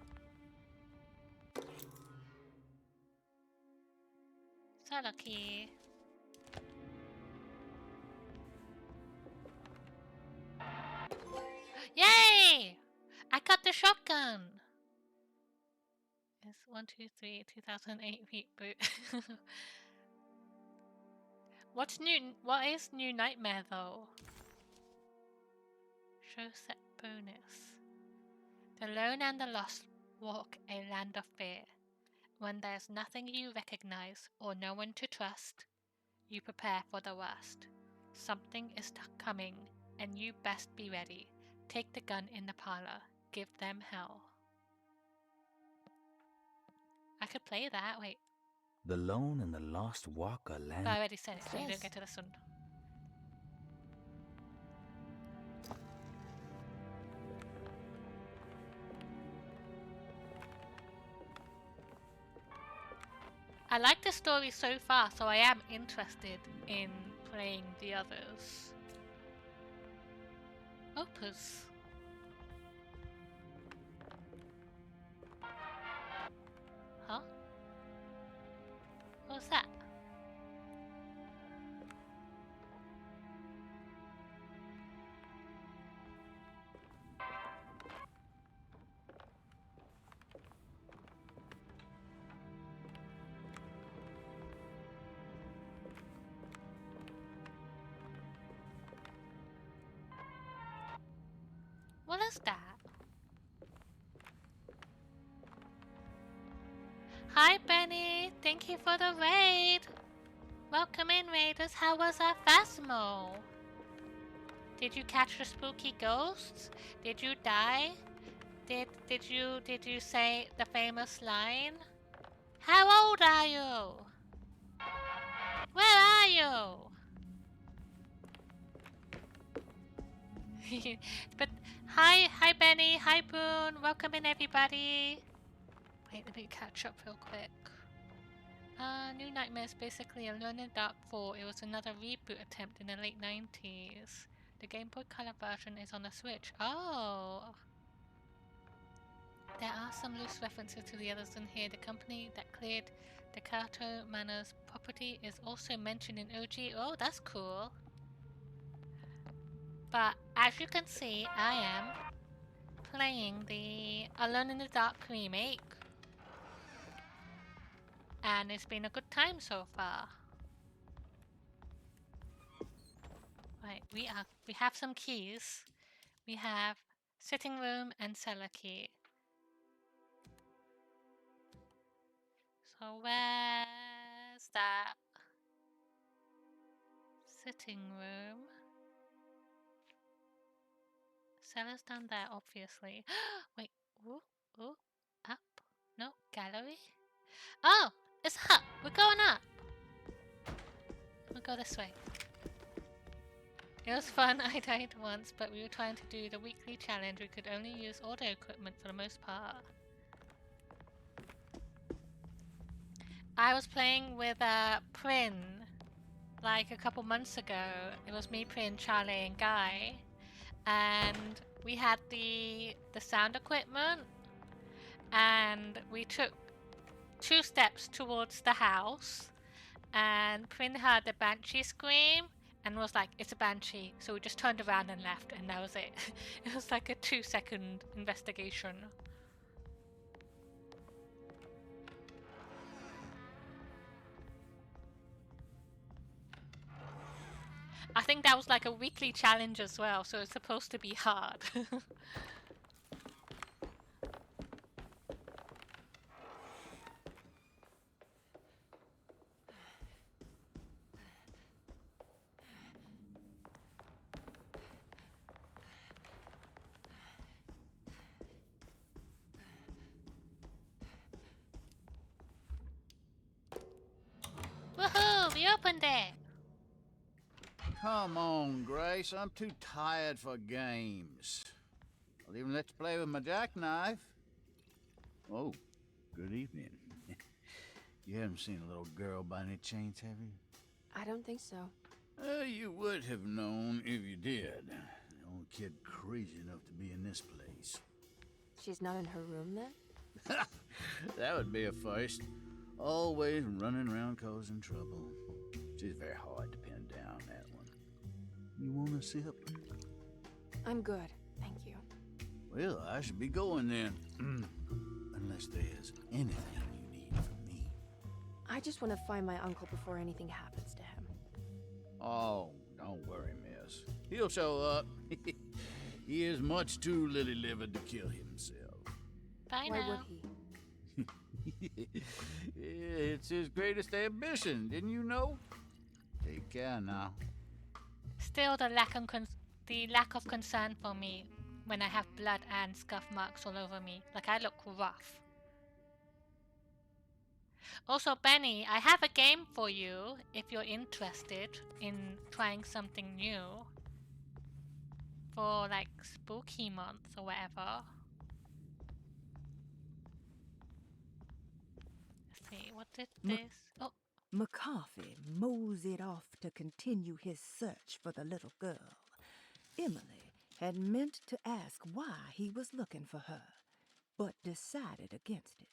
Speaker 1: So lucky. Yay! I got the shotgun! It's 1, 2, 3, 2008 reboot. What's new? What is New Nightmare though? Show set bonus. The lone and the lost walk a land of fear. When there's nothing you recognize or no one to trust, you prepare for the worst. Something is coming, and you best be ready. Take the gun in the parlor. Give them hell. I could play that. Wait.
Speaker 17: The lone and the lost walk a land.
Speaker 1: But I already said it, so you don't get to listen. I like the story so far, so I am interested in playing the others. Opus. Huh? What was that? What is that? Hi Benny, thank you for the raid. Welcome in raiders, how was our Phasmo? Did you catch the spooky ghosts? Did you die? Did you say the famous line? How old are you? Where are you? But hi Benny, hi Boone, welcome in everybody. Wait, let me catch up real quick. New Nightmare is basically a Alone in the Dark 4. It was another reboot attempt in the late 90s. The Game Boy Color version is on the Switch. Oh! There are some loose references to the others in here. The company that cleared the Kato Manor's property is also mentioned in OG. Oh, that's cool. But as you can see, I am playing the Alone in the Dark remake. And it's been a good time so far. Right, we have some keys. We have sitting room and cellar key. So where's that? Sitting room. Cellar's down there, obviously. Wait, ooh, up. No, gallery. Oh, it's up. We're going up. We'll go this way. It was fun. I died once, but we were trying to do the weekly challenge. We could only use audio equipment for the most part. I was playing with Prin like a couple months ago. It was me, Prin, Charlie, and Guy, and we had the sound equipment, and we took 2 steps towards the house, and Prin heard the banshee scream and was like, it's a banshee. So we just turned around and left, and that was it. It was like a 2-second investigation. I think that was like a weekly challenge as well, so it's supposed to be hard. Woohoo! We opened it!
Speaker 8: Come on, Grace. I'm too tired for games. I'll even let you play with my jackknife. Oh, good evening. You haven't seen a little girl by any chance, have you?
Speaker 3: I don't think so.
Speaker 8: You would have known if you did. The only kid crazy enough to be in this place.
Speaker 3: She's not in her room then?
Speaker 8: That would be a first. Always running around causing trouble. She's very hard to pin down, that one. You want a sip?
Speaker 3: I'm good, thank you.
Speaker 8: Well, I should be going then. Unless there's anything you need from me.
Speaker 3: I just want to find my uncle before anything happens to him.
Speaker 8: Oh, don't worry, miss. He'll show up. He is much too lily-livered to kill himself.
Speaker 1: Bye
Speaker 3: Why
Speaker 1: now.
Speaker 3: would he?
Speaker 8: It's his greatest ambition, didn't you know? Take care now.
Speaker 1: Still, the lack of concern for me when I have blood and scuff marks all over me. Like, I look rough. Also, Benny, I have a game for you if you're interested in trying something new for like spooky month or whatever. Let's see, what did this? Oh,
Speaker 16: McCarthy moseyed off to continue his search for the little girl. Emily had meant to ask why he was looking for her, but decided against it,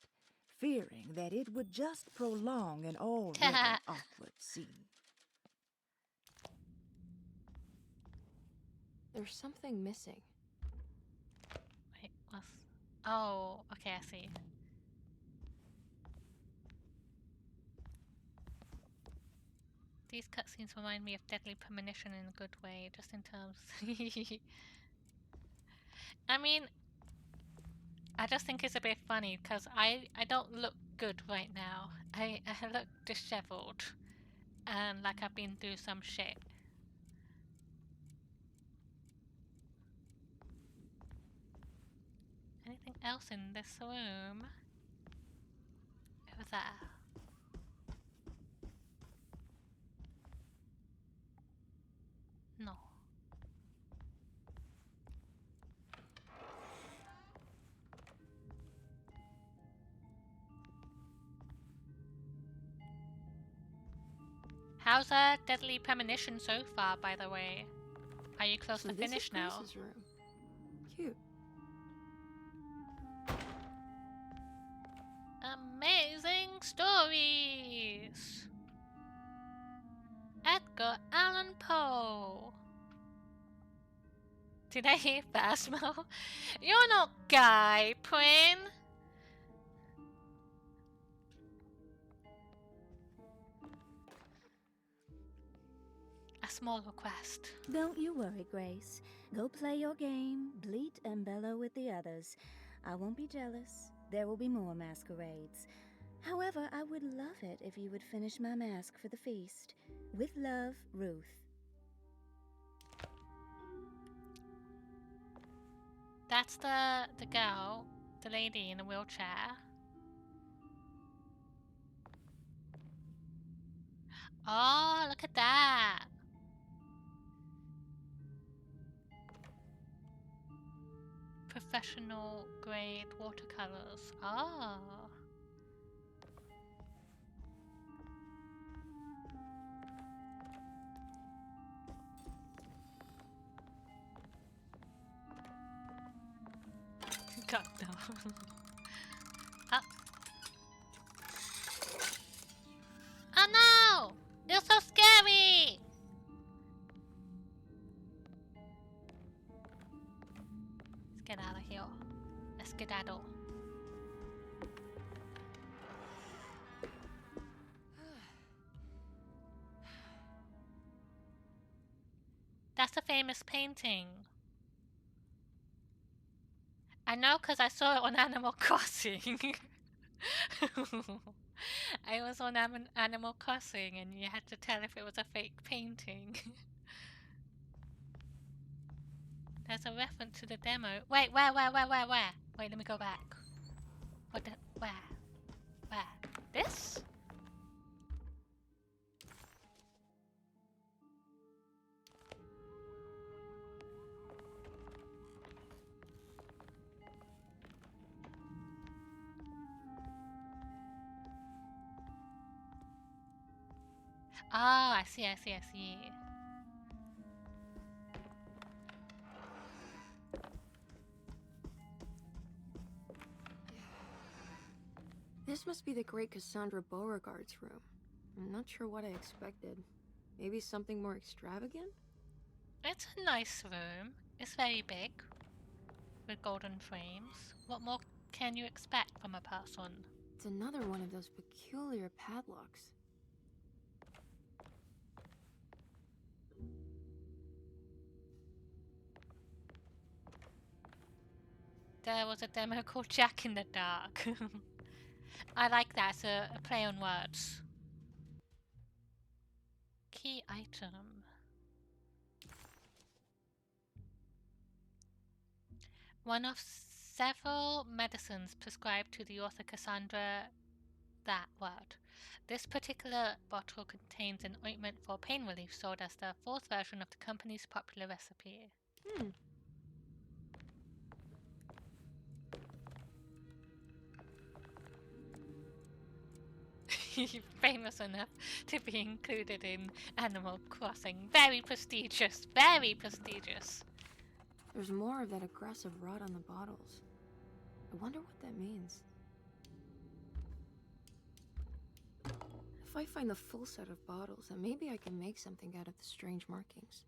Speaker 16: fearing that it would just prolong an already awkward scene.
Speaker 3: There's something missing.
Speaker 1: wait, what's... Oh, okay, I see. These cutscenes remind me of Deadly Premonition in a good way, just in terms... I mean, I just think it's a bit funny, because I don't look good right now. I look disheveled, and like I've been through some shit. Anything else in this room? Over there. No. How's Deadly Premonition so far, by the way? Are you close to finish now?
Speaker 3: Grace's room. Cute.
Speaker 1: Amazing stories! Edgar Allan Poe. Did I hear Phasmo? You're not Guy, Prin. A small request.
Speaker 14: Don't you worry, Grace. Go play your game, bleat and bellow with the others. I won't be jealous. There will be more masquerades. However, I would love it if you would finish my mask for the feast. With love, Ruth.
Speaker 1: That's the girl, the lady in the wheelchair. Oh, look at that. Professional grade watercolors. Ah. God no. so scary! Let's get out of here. Let's skedaddle. That's a famous painting. I know because I saw it on Animal Crossing. I was on Animal Crossing and you had to tell if it was a fake painting. There's a reference to the demo. Wait, where? Wait, let me go back. What the, where? This? Oh, I see.
Speaker 3: This must be the great Cassandra Beauregard's room. I'm not sure what I expected. Maybe something more extravagant?
Speaker 1: It's a nice room. It's very big. With golden frames. What more can you expect from a person?
Speaker 3: It's another one of those peculiar padlocks.
Speaker 1: There was a demo called Jack in the Dark. I like that. It's a play on words. Key item. One of several medicines prescribed to the author Cassandra. That word. This particular bottle contains an ointment for pain relief sold as the fourth version of the company's popular recipe. Famous enough to be included in Animal Crossing. Very prestigious. Very prestigious.
Speaker 3: There's more of that aggressive rot on the bottles. I wonder what that means. If I find the full set of bottles, then maybe I can make something out of the strange markings.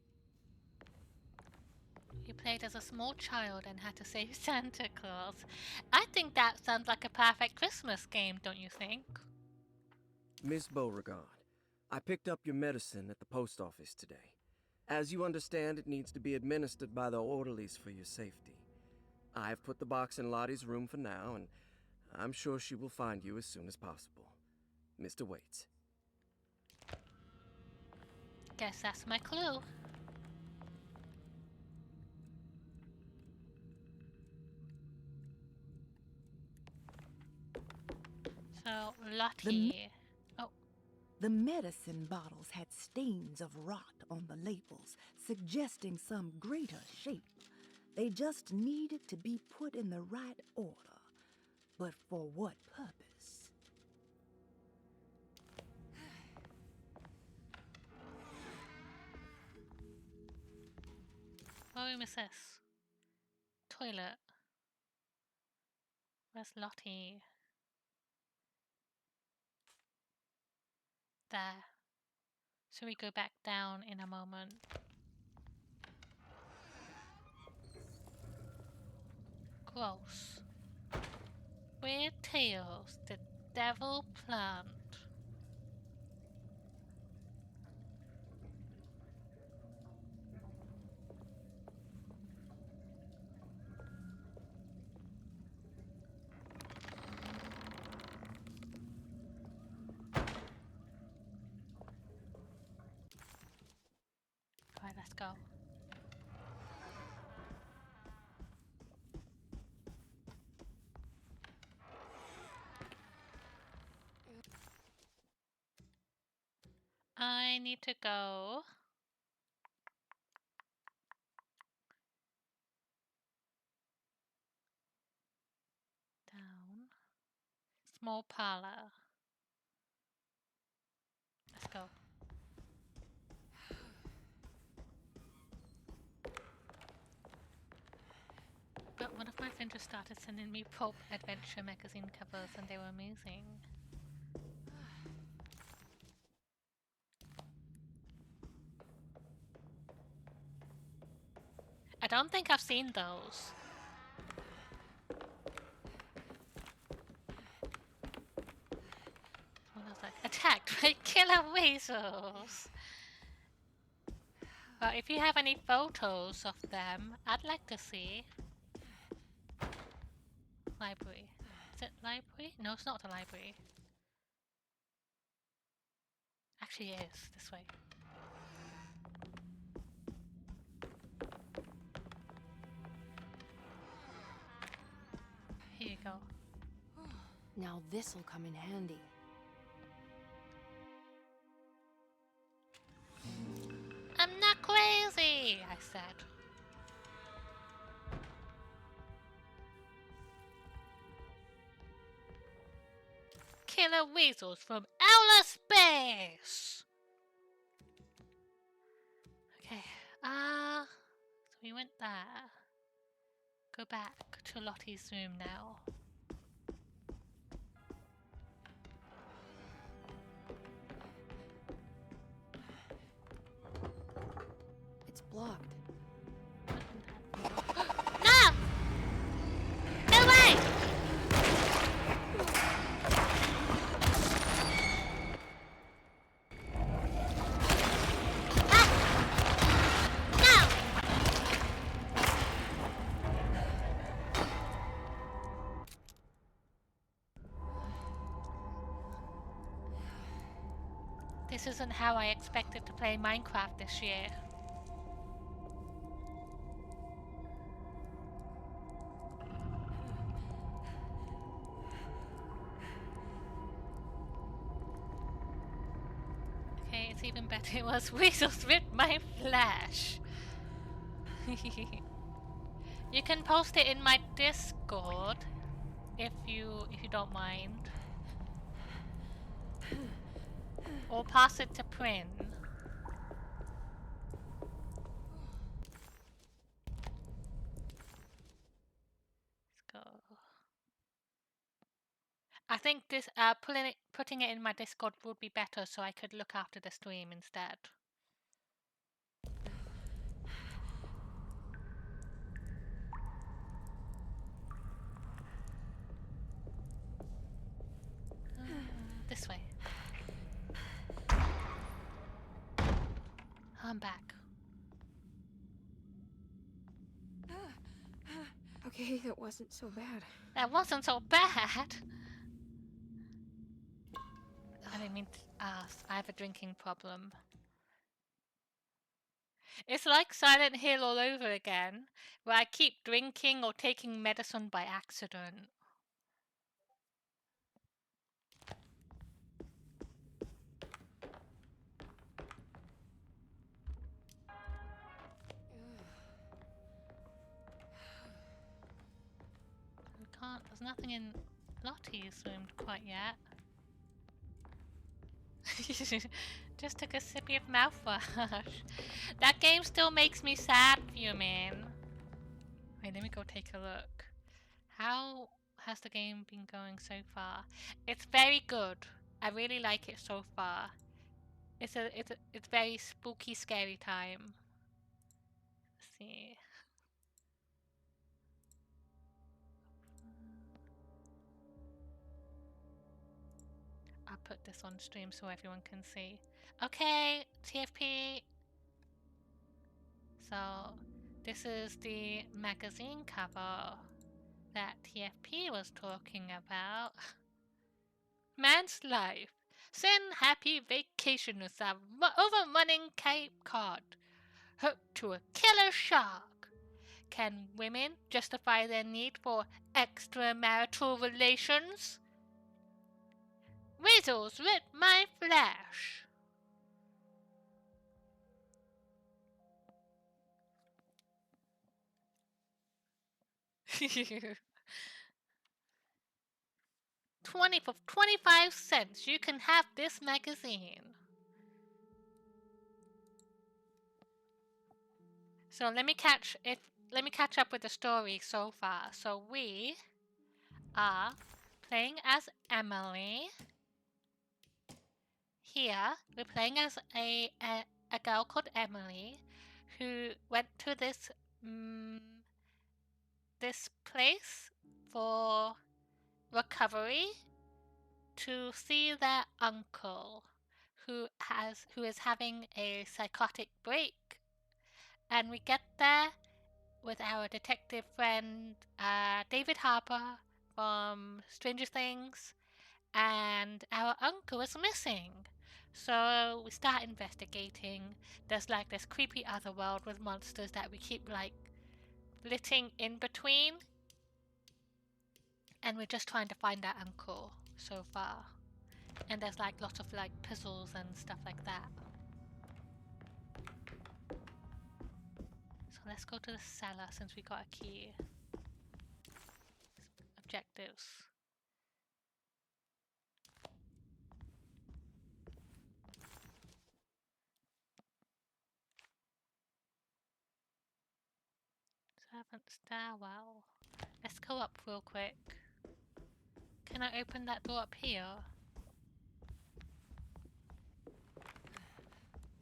Speaker 1: You played as a small child and had to save Santa Claus. I think that sounds like a perfect Christmas game, don't you think?
Speaker 6: Miss Beauregard, I picked up your medicine at the post office today. As you understand, it needs to be administered by the orderlies for your safety. I've put the box in Lottie's room for now, and I'm sure she will find you as soon as possible. Mr. Waits.
Speaker 1: Guess that's my clue. So, Lottie.
Speaker 16: The medicine bottles had stains of rot on the labels, suggesting some greater shape. They just needed to be put in the right order. But for what purpose?
Speaker 1: What room is this? Toilet. Where's Lottie? There. So we go back down in a moment. Gross. Weird Tales, the devil plant. Alright, let's go. I need to go. Down. Small parlor. Let's go. But one of my friends just started sending me pulp adventure magazine covers and they were amazing. I don't think I've seen those. What was that? Attacked by killer weasels. Well, if you have any photos of them, I'd like to see. Library. Is it library? No, it's not the library. Actually, it is. This way. Here you go.
Speaker 3: Now this'll come in handy.
Speaker 1: I'm not crazy, I said. Killer weasels from outer space! Okay, so we went there. Go back to Lottie's room now.
Speaker 3: It's blocked.
Speaker 1: No! No way! This isn't how I expected to play Minecraft this year. Okay, it's even better. It was weasels with my flesh. You can post it in my Discord if you don't mind. Or pass it to Prin. Let's go. I think this putting it in my Discord would be better so I could look after the stream instead. This way. I'm back.
Speaker 3: Okay, that wasn't so bad.
Speaker 1: That wasn't so bad. I didn't mean to ask. I have a drinking problem. It's like Silent Hill all over again, where I keep drinking or taking medicine by accident. There's nothing in Lottie's room quite yet. Just took a sippy of mouthwash. That game still makes me sad, fuming. Wait, let me go take a look. How has the game been going so far? It's very good. I really like it so far. It's very spooky, scary time. Let's see. I'll put this on stream so everyone can see. Okay, TFP. So, this is the magazine cover that TFP was talking about. Man's life. Send happy vacationers overrunning Cape Cod. Hooked to a killer shark. Can women justify their need for extramarital relations? Weasels rip my flesh. 20 for 25 cents. You can have this magazine. So let me catch up with the story so far. So we are playing as Emily. Here we're playing as a girl called Emily who went to this this place for recovery to see their uncle who is having a psychotic break. And we get there with our detective friend David Harper from Stranger Things, and our uncle is missing. So we start investigating. There's like this creepy other world with monsters that we keep like flitting in between, and we're just trying to find our uncle so far. And there's like lots of like puzzles and stuff like that. So let's go to the cellar since we got a key. Objectives. Servant stairwell. Let's go up real quick. Can I open that door up here?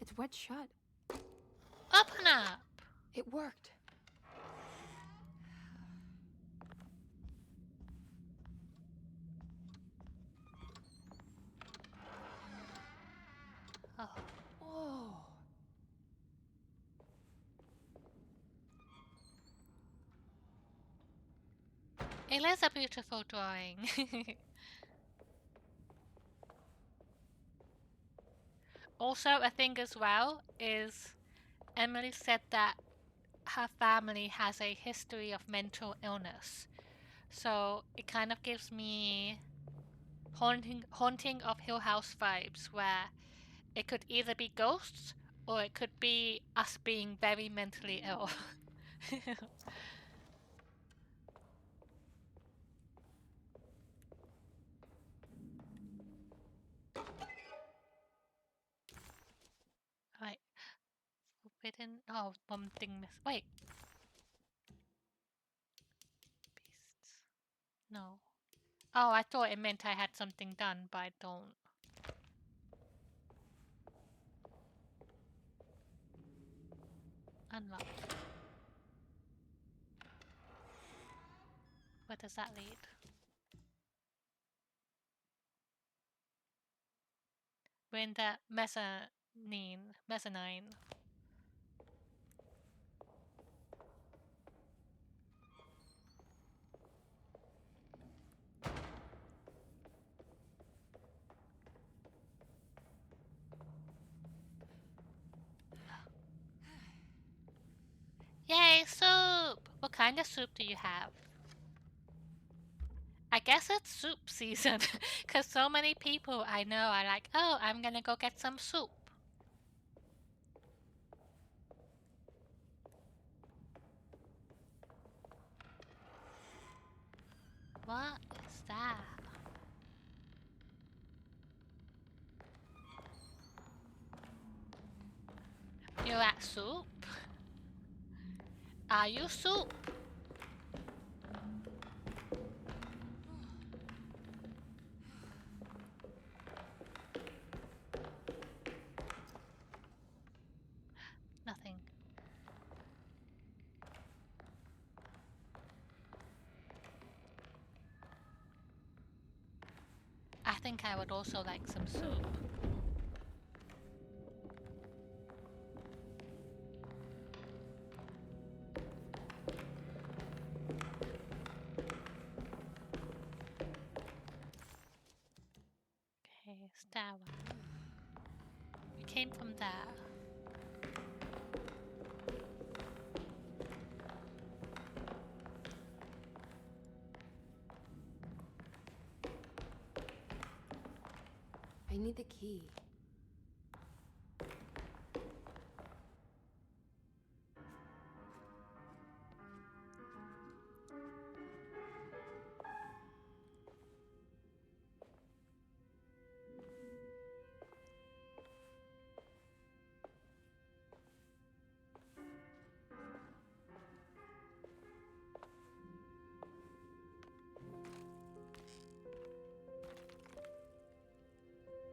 Speaker 3: It's wedged shut.
Speaker 1: Open up!
Speaker 3: It worked.
Speaker 1: Oh.
Speaker 3: Whoa.
Speaker 1: It is a beautiful drawing. Also, a thing as well is Emily said that her family has a history of mental illness. So it kind of gives me haunting of Hill House vibes, where it could either be ghosts or it could be us being very mentally ill. Right. Forbidden. Oh, one thing miss. Wait. Beasts. No. Oh, I thought it meant I had something done, but I don't. Unlocked. Where does that lead? We're in the mezzanine. Yay, soup! What kind of soup do you have? I guess it's soup season, because so many people I know are like, oh, I'm gonna go get some soup. What is that? You're at soup? Are you soup? Nothing. I think I would also like some soup. Okay, stairwell. We came from there.
Speaker 3: I need the key.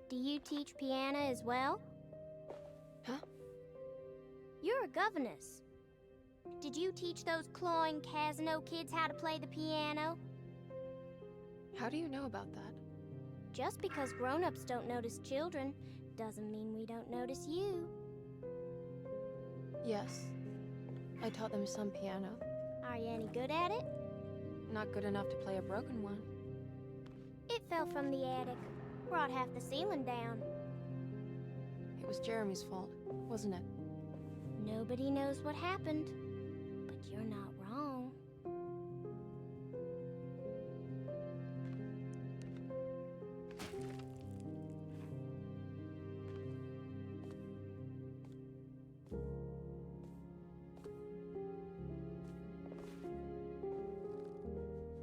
Speaker 9: Do you teach piano as well?
Speaker 3: Huh?
Speaker 9: You're a governess. Did you teach those clawing Casino kids how to play the piano?
Speaker 3: How do you know about that?
Speaker 9: Just because grown-ups don't notice children doesn't mean we don't notice you.
Speaker 3: Yes. I taught them some piano.
Speaker 9: Are you any good at it?
Speaker 3: Not good enough to play a broken one.
Speaker 9: It fell from the attic. Brought half the ceiling down.
Speaker 3: It was Jeremy's fault, wasn't it?
Speaker 9: Nobody knows what happened, but you're not wrong.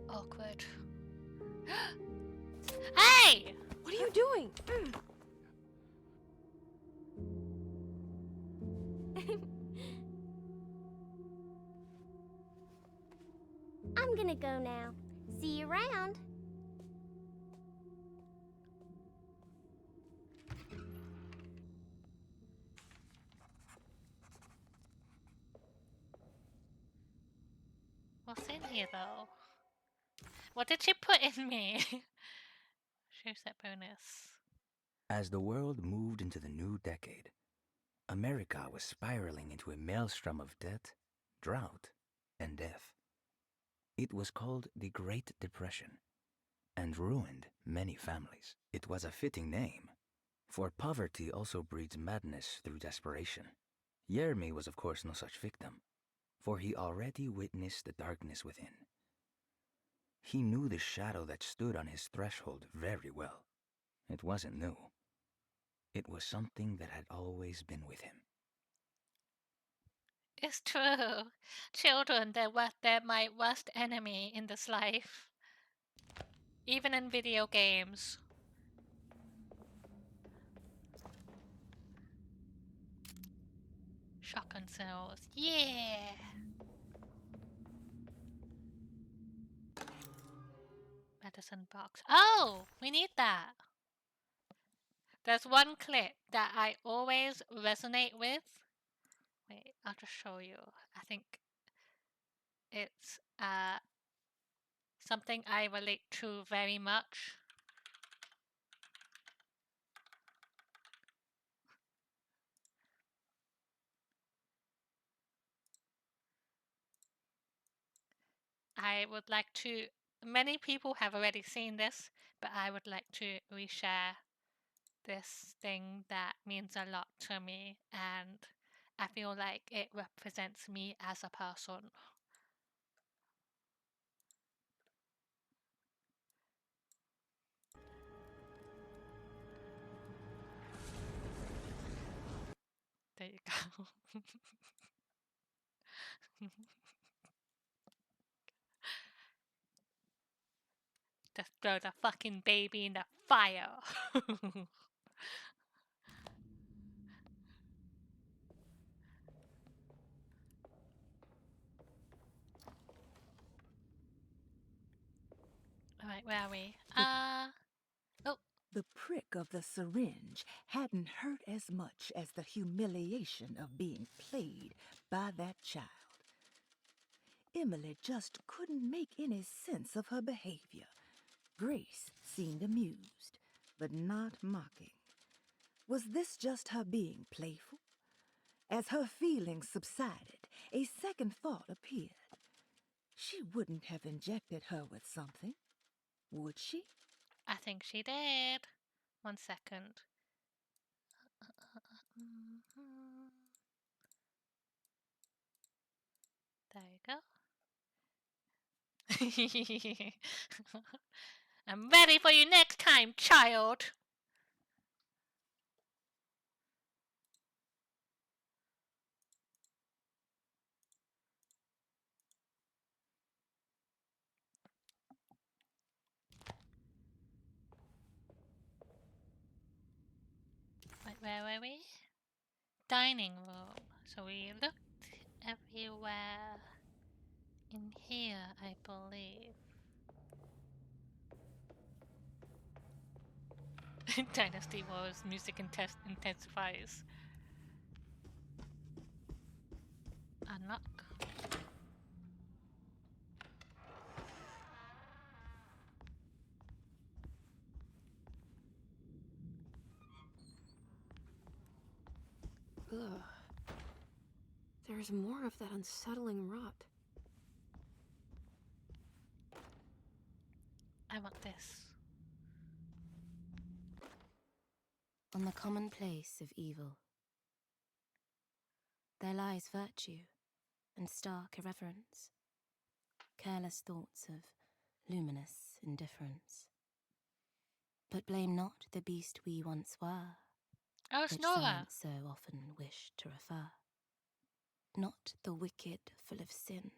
Speaker 1: Awkward. Hey!
Speaker 3: What are you doing?
Speaker 9: I'm gonna go now. See you around.
Speaker 1: What's in here though? What did she put in me? Show set bonus.
Speaker 17: As the world moved into the new decade, America was spiraling into a maelstrom of debt, drought, and death. It was called the Great Depression, and ruined many families. It was a fitting name, for poverty also breeds madness through desperation. Jeremy was of course no such victim, for he already witnessed the darkness within. He knew the shadow that stood on his threshold very well. It wasn't new. It was something that had always been with him.
Speaker 1: It's true. Children, they're my worst enemy in this life. Even in video games. Shotgun cells. Yeah! Medicine box. Oh! We need that. There's one clip that I always resonate with. Wait, I'll just show you. I think it's something I relate to very much. I would like to, many people have already seen this, but I would like to reshare this thing that means a lot to me, and I feel like it represents me as a person. There you go. Just throw the fucking baby in the fire. Alright, where are we? Oh.
Speaker 16: The prick of the syringe hadn't hurt as much as the humiliation of being played by that child. Emily just couldn't make any sense of her behavior. Grace seemed amused, but not mocking. Was this just her being playful? As her feelings subsided, a second thought appeared. She wouldn't have injected her with something, would she?
Speaker 1: I think she did. 1 second. There you go. I'm ready for you next time, child. Wait, where were we? Dining room. So we looked everywhere. In here, I believe. Dynasty Wars music intensifies. Unlock.
Speaker 3: Ugh. There's more of that unsettling rot.
Speaker 1: I want this.
Speaker 7: On the commonplace of evil, there lies virtue and stark irreverence, careless thoughts of luminous indifference. But blame not the beast we once were,
Speaker 1: Oh, it's
Speaker 7: which
Speaker 1: Nora.
Speaker 7: science so often wished to refer. Not the wicked full of sin,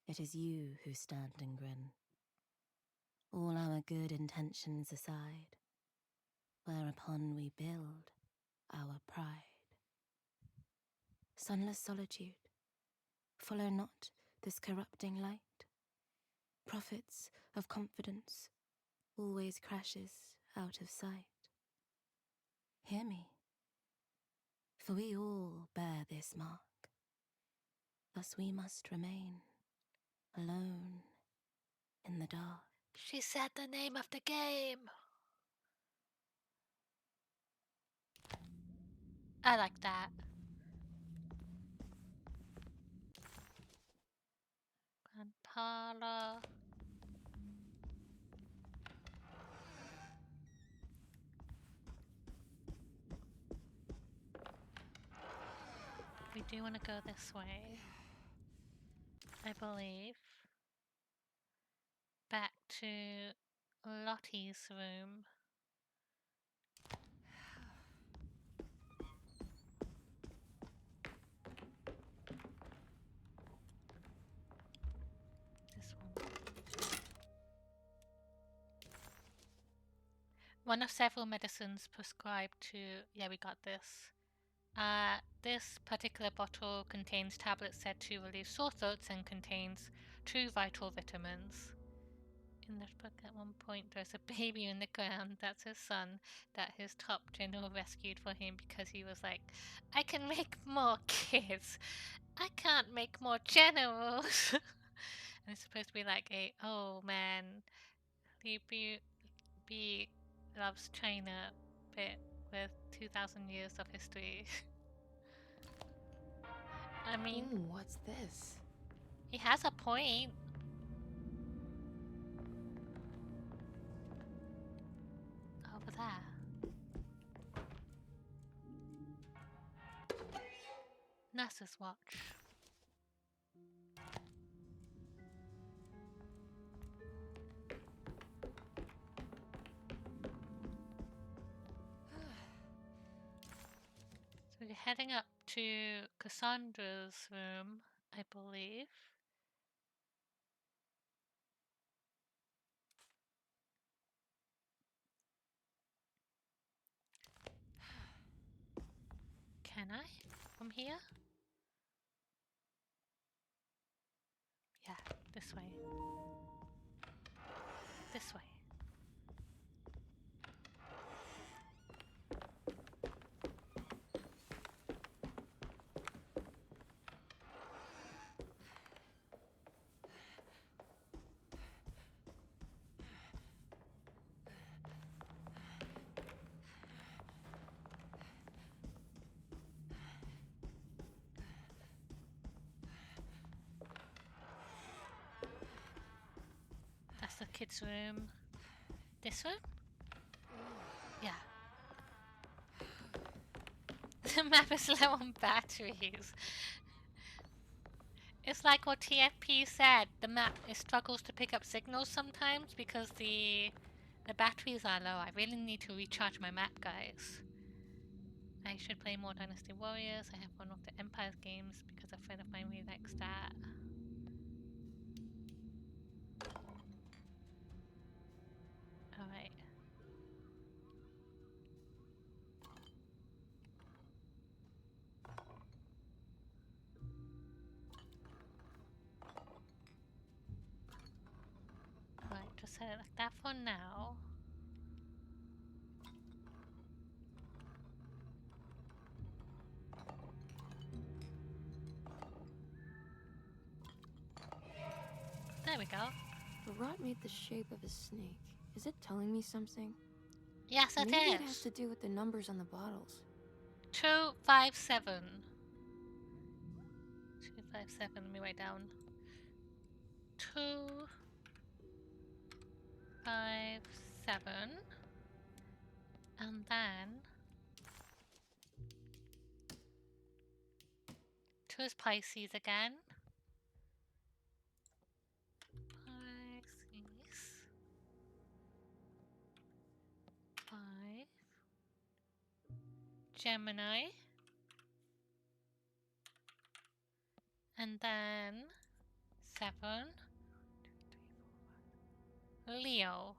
Speaker 7: it is you who stand and grin. All our good intentions aside, whereupon we build our pride. Sunless solitude, follow not this corrupting light. Prophets of confidence always crashes out of sight. Hear me, for we all bear this mark. Thus we must remain alone in the dark.
Speaker 1: She said the name of the game. I like that. Grand parlor. We do want to go this way, I believe. Back to Lottie's room. This one. One of several medicines prescribed to... Yeah, we got this. This particular bottle contains tablets said to relieve sore throats and contains 2 vital vitamins. In this book, at one point, there's a baby in the ground. That's his son that his top general rescued for him because he was like, I can make more kids. I can't make more generals. And it's supposed to be like a, oh man, Li B loves China bit with 2,000 years of history. I mean,
Speaker 3: Ooh, what's this?
Speaker 1: he has a point. Over there. Nurse's watch. So we're heading up to Cassandra's room, I believe. Can I? From here? Yeah, this way. This way. That's the kids' room. This room? Yeah. The map is low on batteries. It's like what TFP said. The map struggles to pick up signals sometimes because the batteries are low. I really need to recharge my map, guys. I should play more Dynasty Warriors. I have one of the Empires games because a friend of mine really likes that. Alright. Alright, just set it like that for now. There we go.
Speaker 3: The rot made the shape of a snake. Is it telling me something?
Speaker 1: Yes, it
Speaker 3: Maybe
Speaker 1: is.
Speaker 3: it has to do with the numbers on the bottles.
Speaker 1: 257. 257. Let me write down. 257. And then 2 is Pisces again. Pisces. 5. Gemini. And then 7. Leo.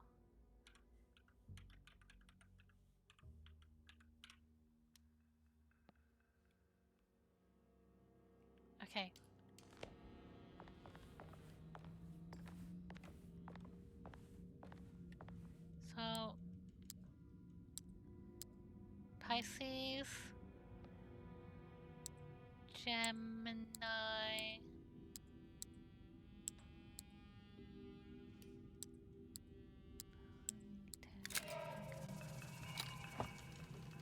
Speaker 1: Okay. So Pisces, Gemini,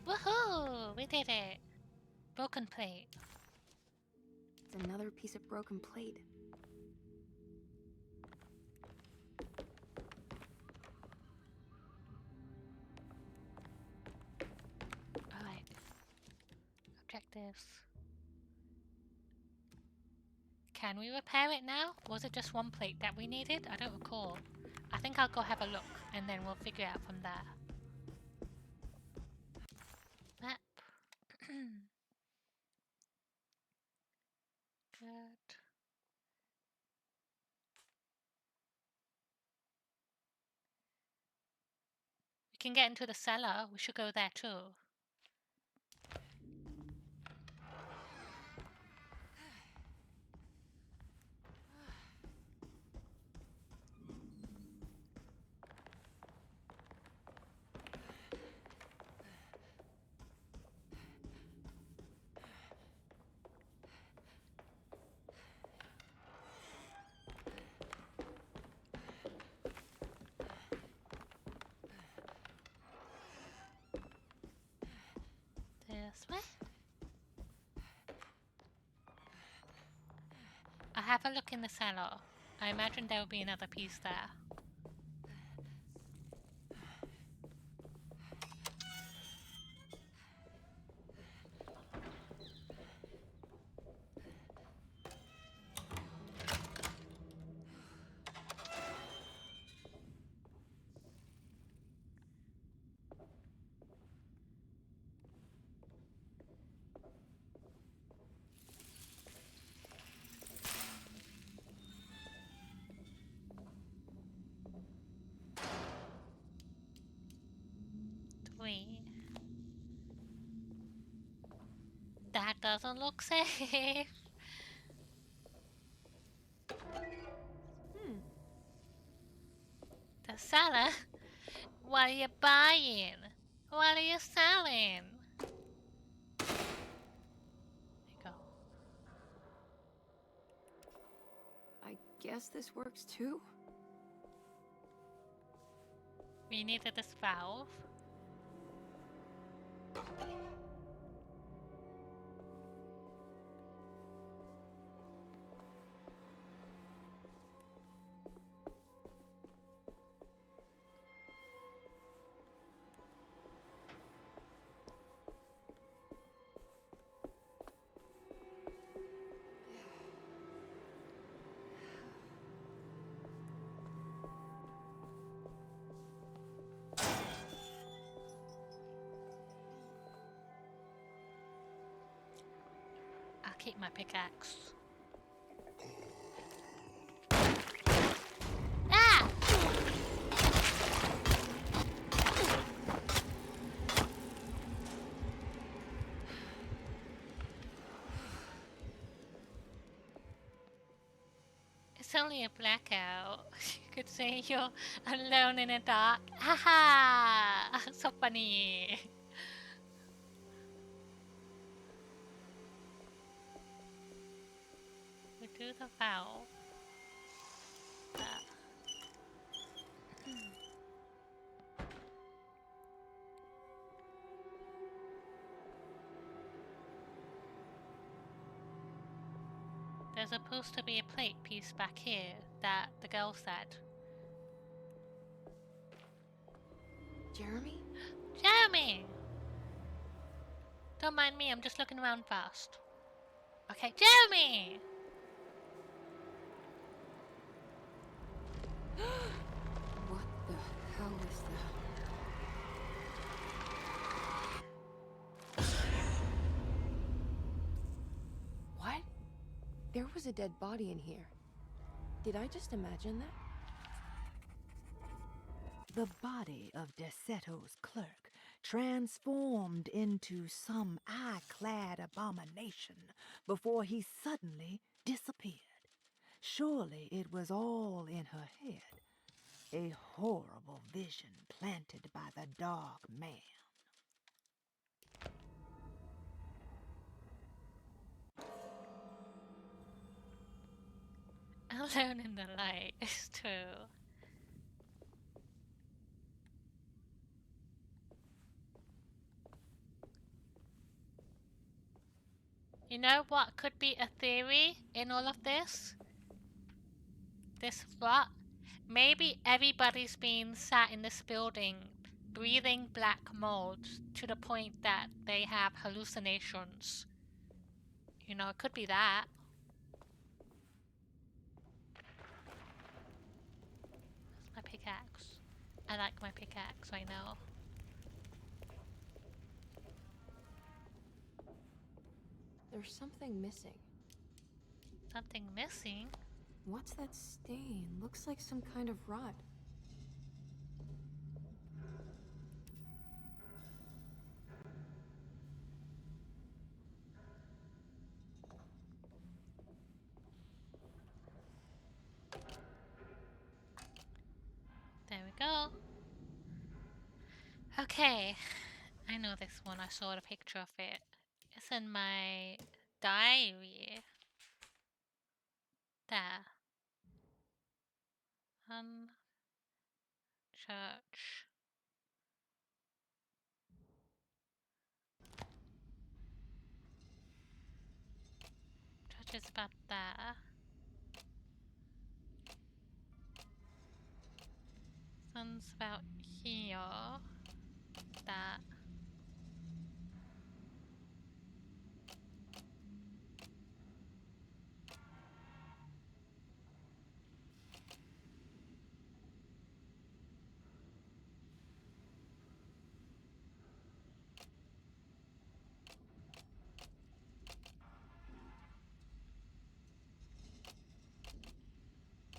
Speaker 1: woohoo! We did it! Broken plate.
Speaker 3: It's another piece of broken plate.
Speaker 1: Alright. Objectives. Can we repair it now? Was it just one plate that we needed? I don't recall. I think I'll go have a look and then we'll figure it out from there. Map. Good. We can get into the cellar. We should go there too. This way. I'll have a look in the cellar. I imagine there will be another piece there. That doesn't look safe. The seller? What are you buying? What are you selling? There you go.
Speaker 3: I guess this works too.
Speaker 1: We needed this valve. I'll keep my pickaxe. Ah! It's only a blackout. You could say you're alone in the dark. Haha! So funny. We do the valve. There's supposed to be a plate piece back here that the girl said.
Speaker 3: Jeremy?
Speaker 1: Jeremy! Don't mind me, I'm just looking around fast. Okay, Jeremy!
Speaker 3: What the hell is that? What? There was a dead body in here. Did I just imagine that?
Speaker 16: The body of Deceto's clerk, transformed into some eye-clad abomination before he suddenly disappeared. Surely it was all in her head. A horrible vision planted by the Dark Man.
Speaker 1: Alone in the light is true. You know what could be a theory in all of this? This rot? Maybe everybody's been sat in this building breathing black mold to the point that they have hallucinations. You know, it could be that. That's my pickaxe. I like my pickaxe right now.
Speaker 3: There's something missing.
Speaker 1: Something missing?
Speaker 3: What's that stain? Looks like some kind of rot.
Speaker 1: There we go. Okay, I know this one. I saw a picture of it. It's in my diary. There. Church. Church is about there. Sun's about here. That.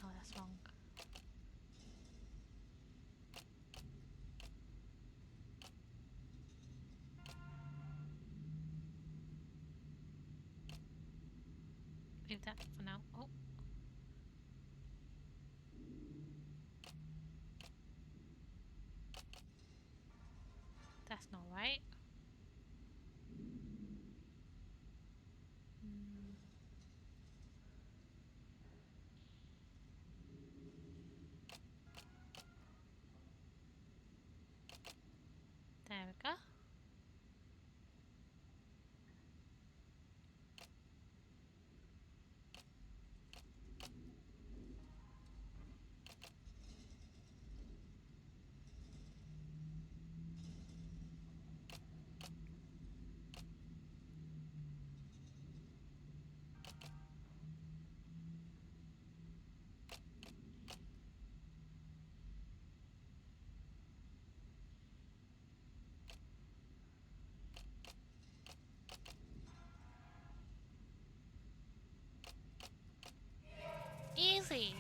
Speaker 1: Oh, that's wrong. Leave that for now. Oh. That's not right. There we go. Easy.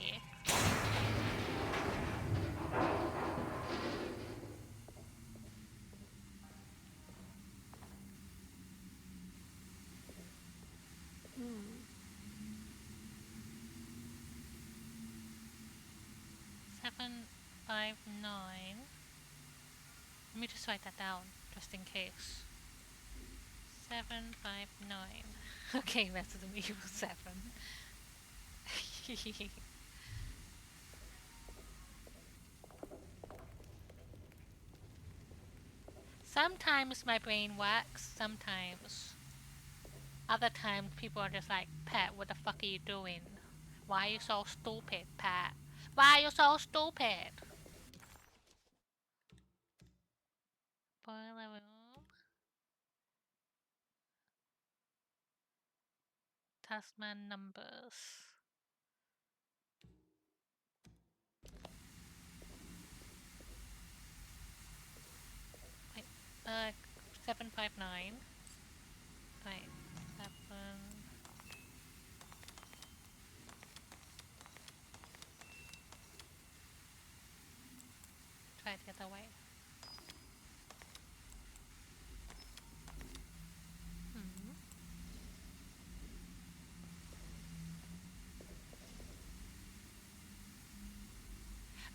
Speaker 3: Hmm.
Speaker 1: 759. Let me just write that down, just in case. 759. Okay, Resident Evil 7. Sometimes my brain works, sometimes. Other times people are just like, Pat, what the fuck are you doing? Why are you so stupid, Pat? Why are you so stupid? Boiler room. Tasman numbers. Wait, 759. Wait, 7. Try it the other way.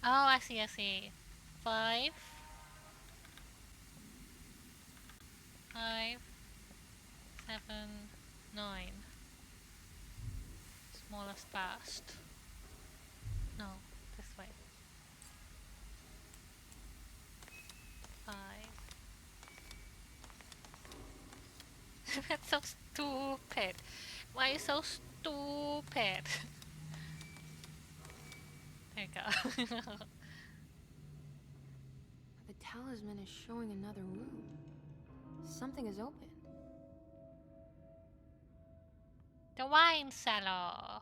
Speaker 1: Oh, I see, I see. 5. 5, 7, 9. Smallest fast. No, this way. 5. That's so stupid. Why are you so stupid? There you go.
Speaker 3: The talisman is showing another room. Something is open.
Speaker 1: The wine cellar.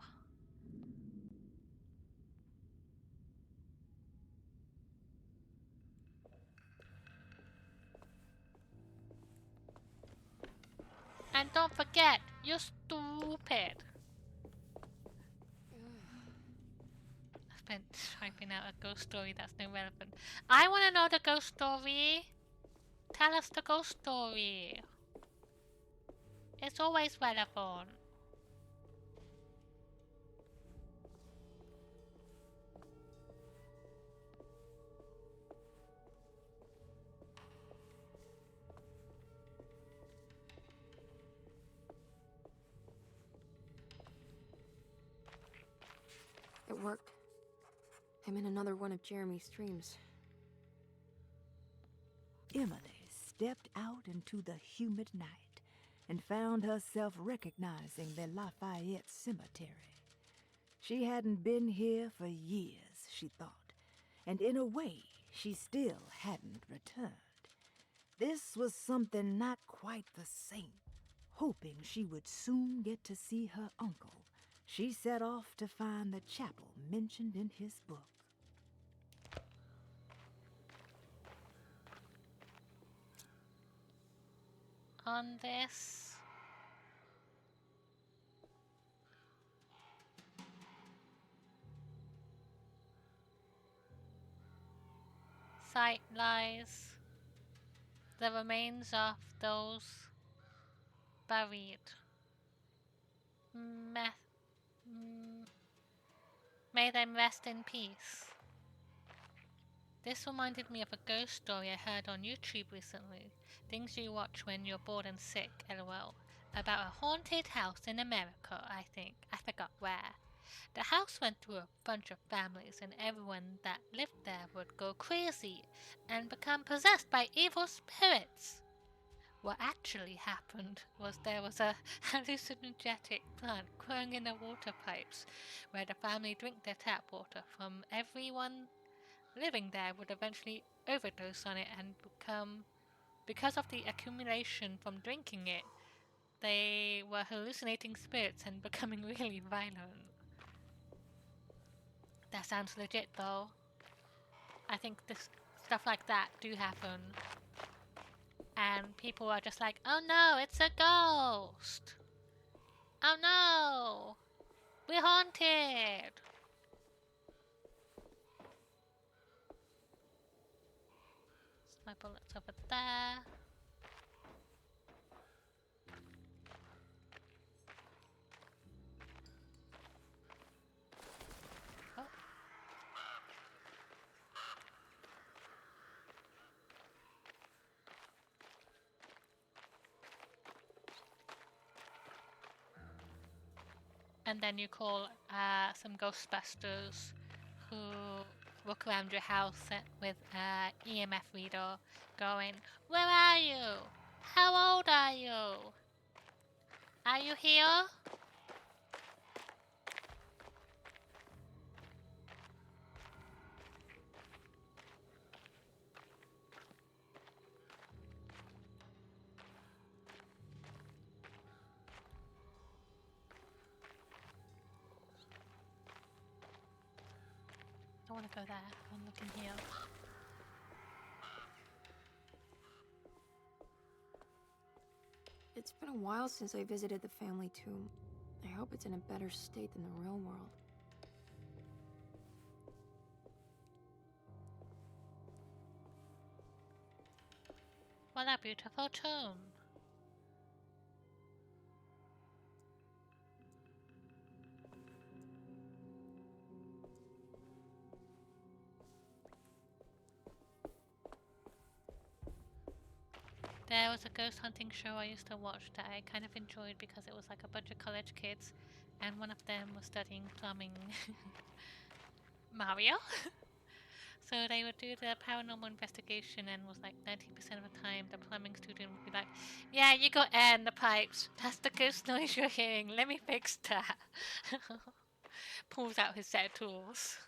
Speaker 1: And don't forget, you're stupid. I've been typing out a ghost story that's no relevant. I want to know the ghost story. Tell us the ghost story. It's always relevant.
Speaker 3: It worked. I'm in another one of Jeremy's dreams.
Speaker 16: Emily stepped out into the humid night and found herself recognizing the Lafayette Cemetery. She hadn't been here for years, she thought, and in a way, she still hadn't returned. This was something not quite the same. Hoping she would soon get to see her uncle, she set off to find the chapel mentioned in his book.
Speaker 1: On this. Site lies the remains of those buried. May them rest in peace. This reminded me of a ghost story I heard on YouTube recently. Things you watch when you're bored and sick, lol. About a haunted house in America, I think. I forgot where. The house went through a bunch of families, and everyone that lived there would go crazy and become possessed by evil spirits. What actually happened was there was a hallucinogenic plant growing in the water pipes where the family drink their tap water from. Everyone living there would eventually overdose on it and become, because of the accumulation from drinking it, they were hallucinating spirits and becoming really violent. That sounds legit though. I think this stuff like that do happen. And people are just like, oh no, it's a ghost. Oh no, we're haunted. My bullet's over there. Oh. And then you call some Ghostbusters who walk around your house with an EMF reader going, where are you? How old are you? Are you here? I want to go there. I'm looking here.
Speaker 3: It's been a while since I visited the family tomb. I hope it's in a better state than the real world.
Speaker 1: What a beautiful tomb. There was a ghost hunting show I used to watch that I kind of enjoyed because it was like a bunch of college kids and one of them was studying plumbing. Mario? So they would do the paranormal investigation and was like 90% of the time the plumbing student would be like, yeah, you got air in the pipes. That's the ghost noise you're hearing. Let me fix that. Pulls out his set of tools.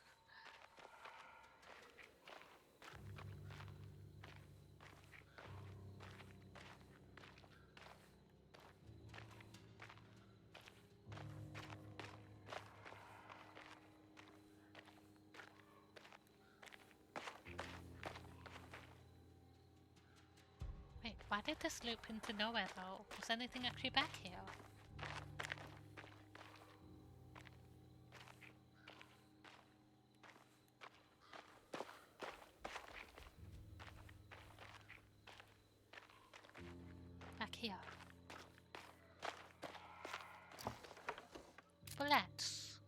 Speaker 1: Wait, why did this loop into nowhere though? Was anything actually back here? Back here. Bullets.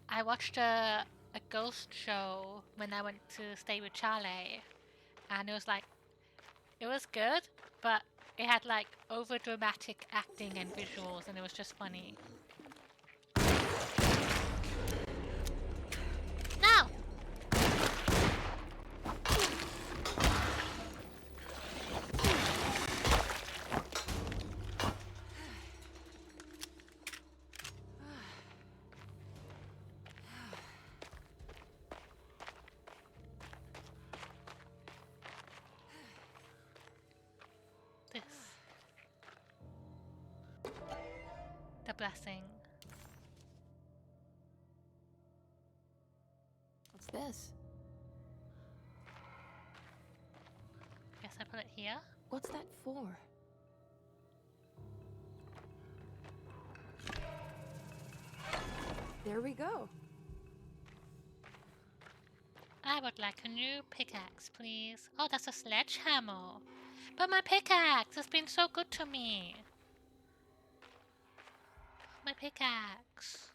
Speaker 1: I watched a ghost show when I went to stay with Charlie, and it was like, it was good, but it had like over dramatic acting and visuals, and it was just funny. No! This. The blessing.
Speaker 3: What's this?
Speaker 1: Guess I put it here.
Speaker 3: What's that for? There we go.
Speaker 1: I would like a new pickaxe, please. Oh, that's a sledgehammer. But my pickaxe has been so good to me. My pickaxe.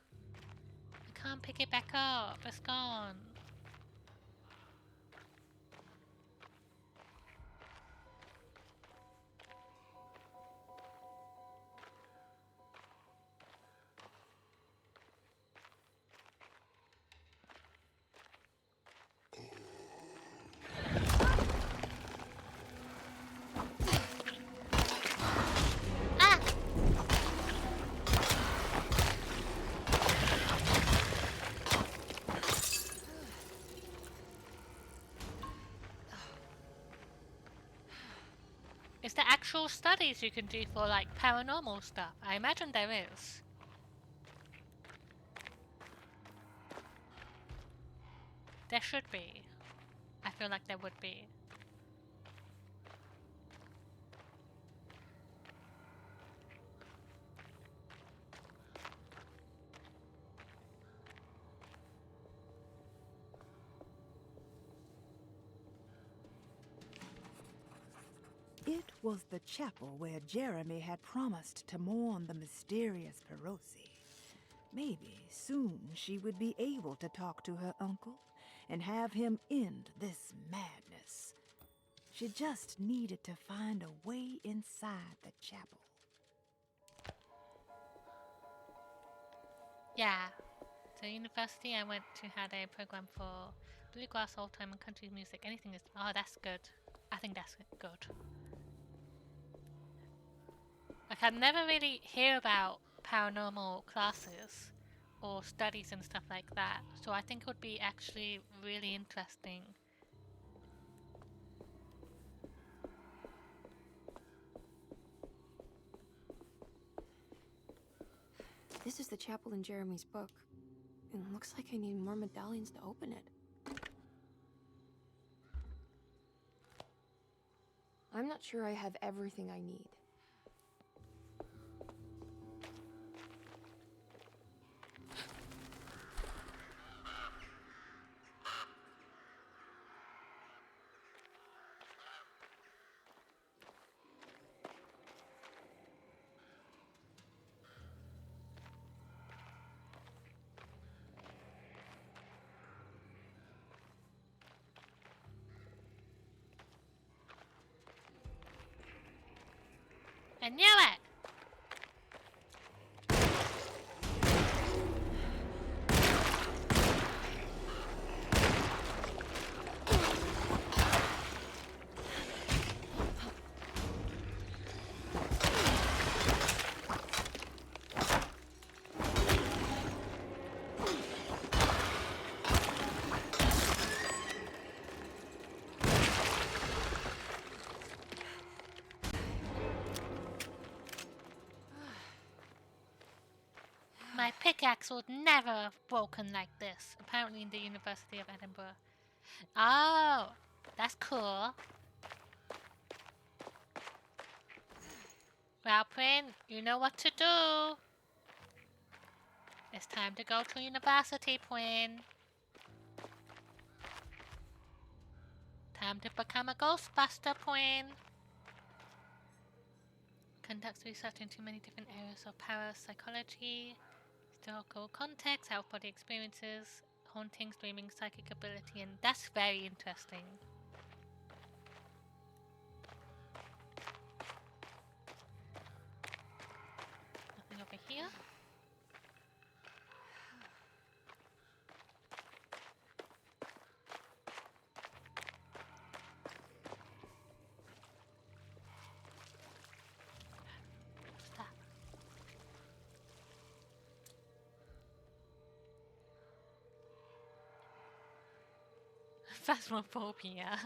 Speaker 1: I can't pick it back up. It's gone. Is there actual studies you can do for like paranormal stuff? I imagine there is. There should be. I feel like there would be.
Speaker 16: It was the chapel where Jeremy had promised to mourn the mysterious Perosi. Maybe soon she would be able to talk to her uncle and have him end this madness. She just needed to find a way inside the chapel.
Speaker 1: Yeah. So university I went to had a program for bluegrass, old time and country music. Anything is that's good. I think that's good. I never really hear about paranormal classes or studies and stuff like that, so I think it would be actually really interesting.
Speaker 3: This is the chapel in Jeremy's book. It looks like I need more medallions to open it. I'm not sure I have everything I need.
Speaker 1: I knew it! My pickaxe would never have broken like this, apparently in the University of Edinburgh. Oh, that's cool. Well, Prin, you know what to do. It's time to go to university, Prin. Time to become a Ghostbuster, Prin. Conducts research into many different areas of parapsychology, historical context, out-body experiences, hauntings, dreaming, psychic ability, and that's very interesting. Nothing over here. Stop. Phasmophobia.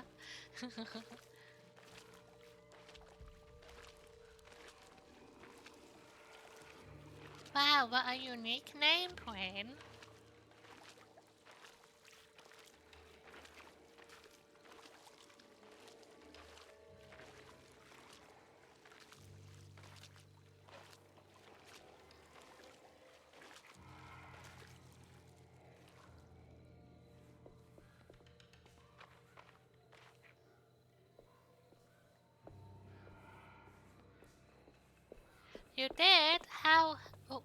Speaker 1: Wow, what a unique name, Prin. You did? How? Oh.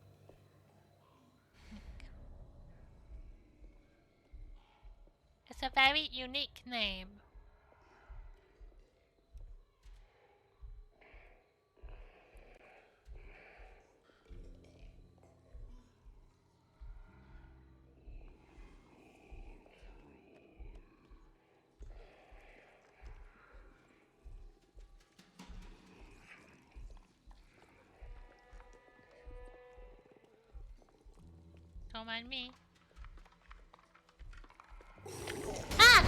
Speaker 1: It's a very unique name. Don't mind me. Ah!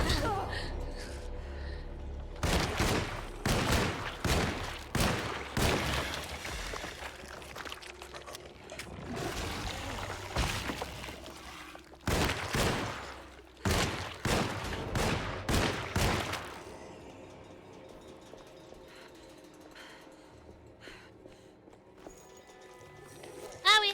Speaker 1: Owie!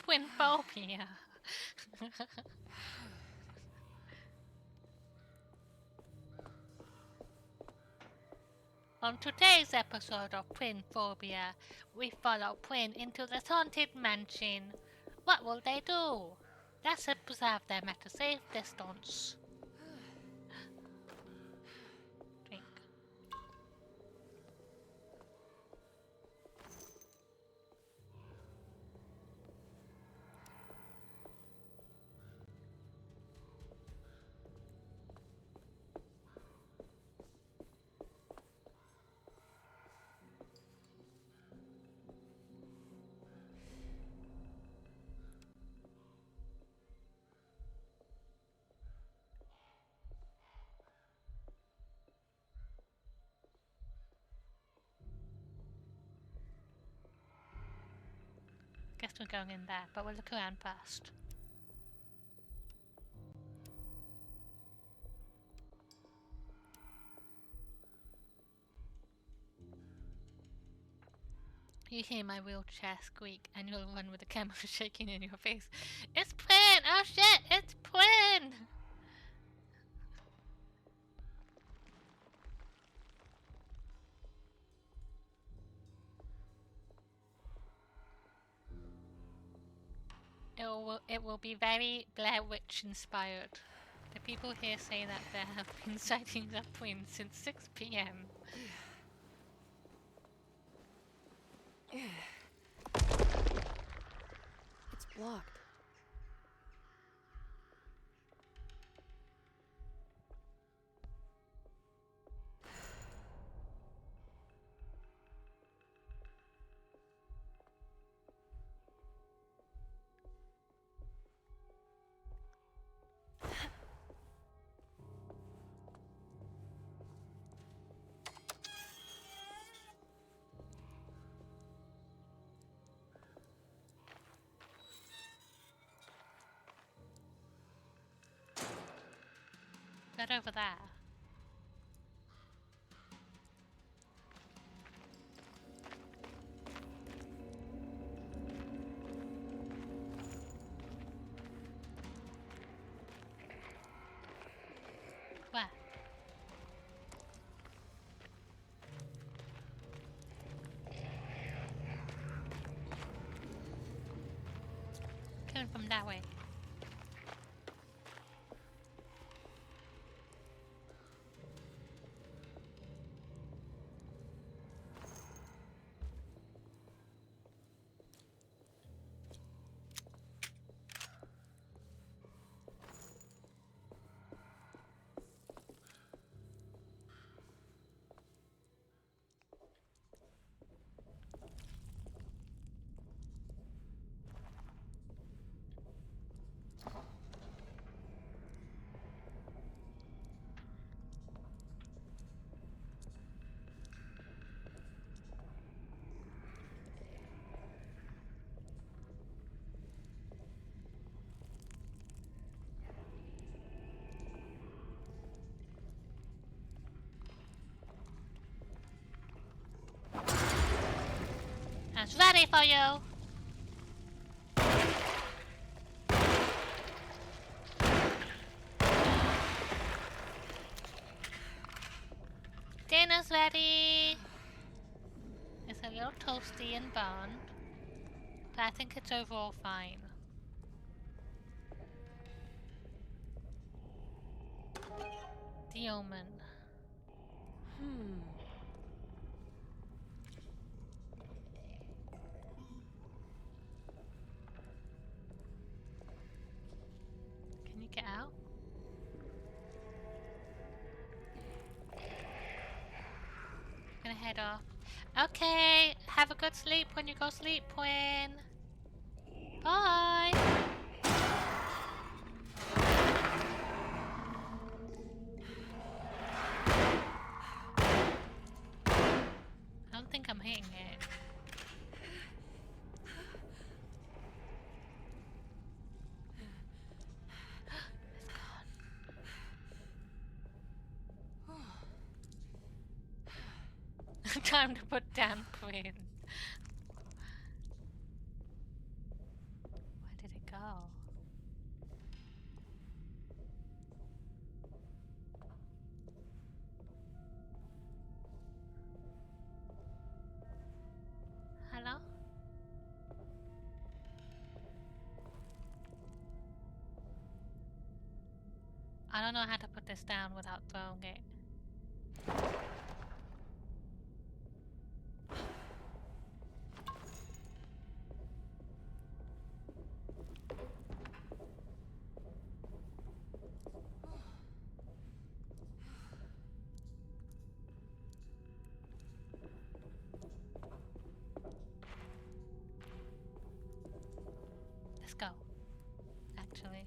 Speaker 1: Twinphobia. On today's episode of Twinphobia, we follow Twin into the haunted mansion. What will they do? Let's observe them at a safe distance. Drink. we're going in there, but we'll look around first. You hear my wheelchair squeak and you'll run with the camera shaking in your face. It's Prin! Oh shit, it's Prin! It will be very Blair Witch inspired. The people here say that there have been sightings of Prin since 6 p.m.
Speaker 3: It's blocked.
Speaker 1: That over there. Where? Coming from that way. It's ready for you! Dinner's ready! It's a little toasty and burned, but I think it's overall fine. The Omen. Can you get out? I'm gonna head off. Okay, have a good sleep when you go sleep, Quinn. Bye! I don't think I'm hitting it. It's gone. Time to put down Quinn. Where did it go? Hello? I don't know how to put this down without throwing it. Let's go. Actually.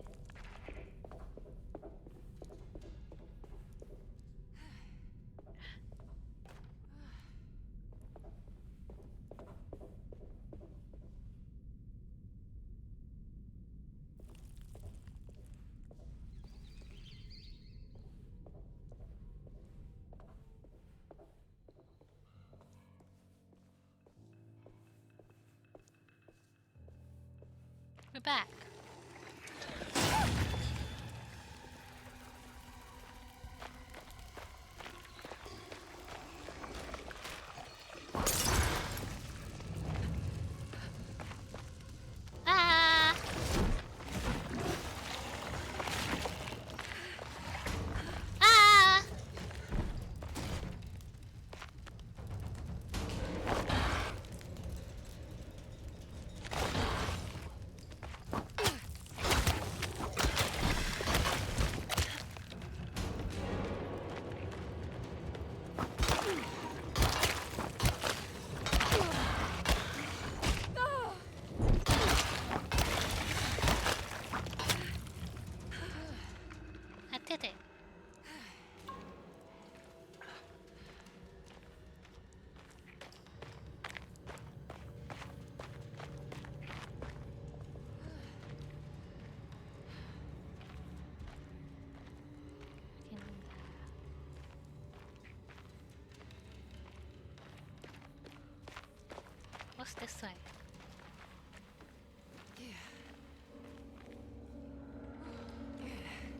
Speaker 1: We're back. Ah! Ah! I did it. What's this way?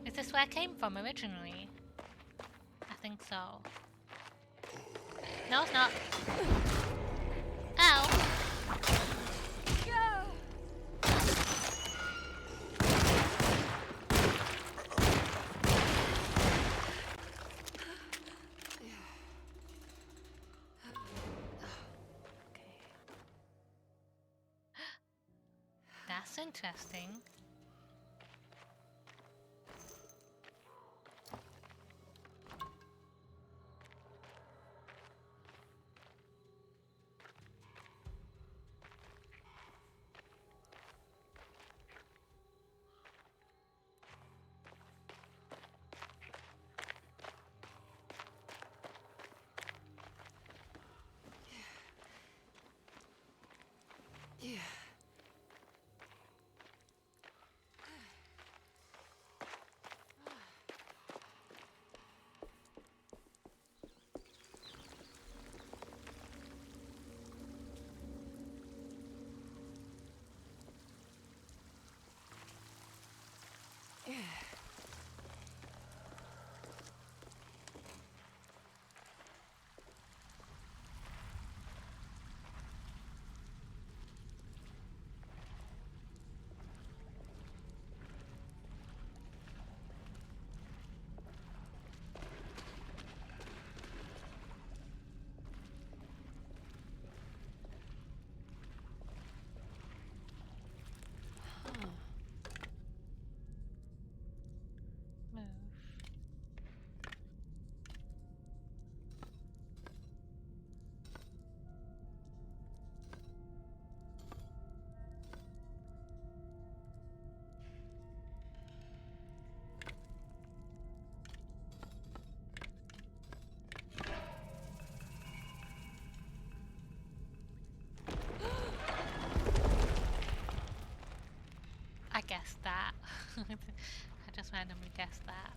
Speaker 1: Is this where I came from originally? I think so. No, it's not. Ow! That's interesting.
Speaker 16: Yeah.
Speaker 1: Move. I guessed that. I just randomly guessed that.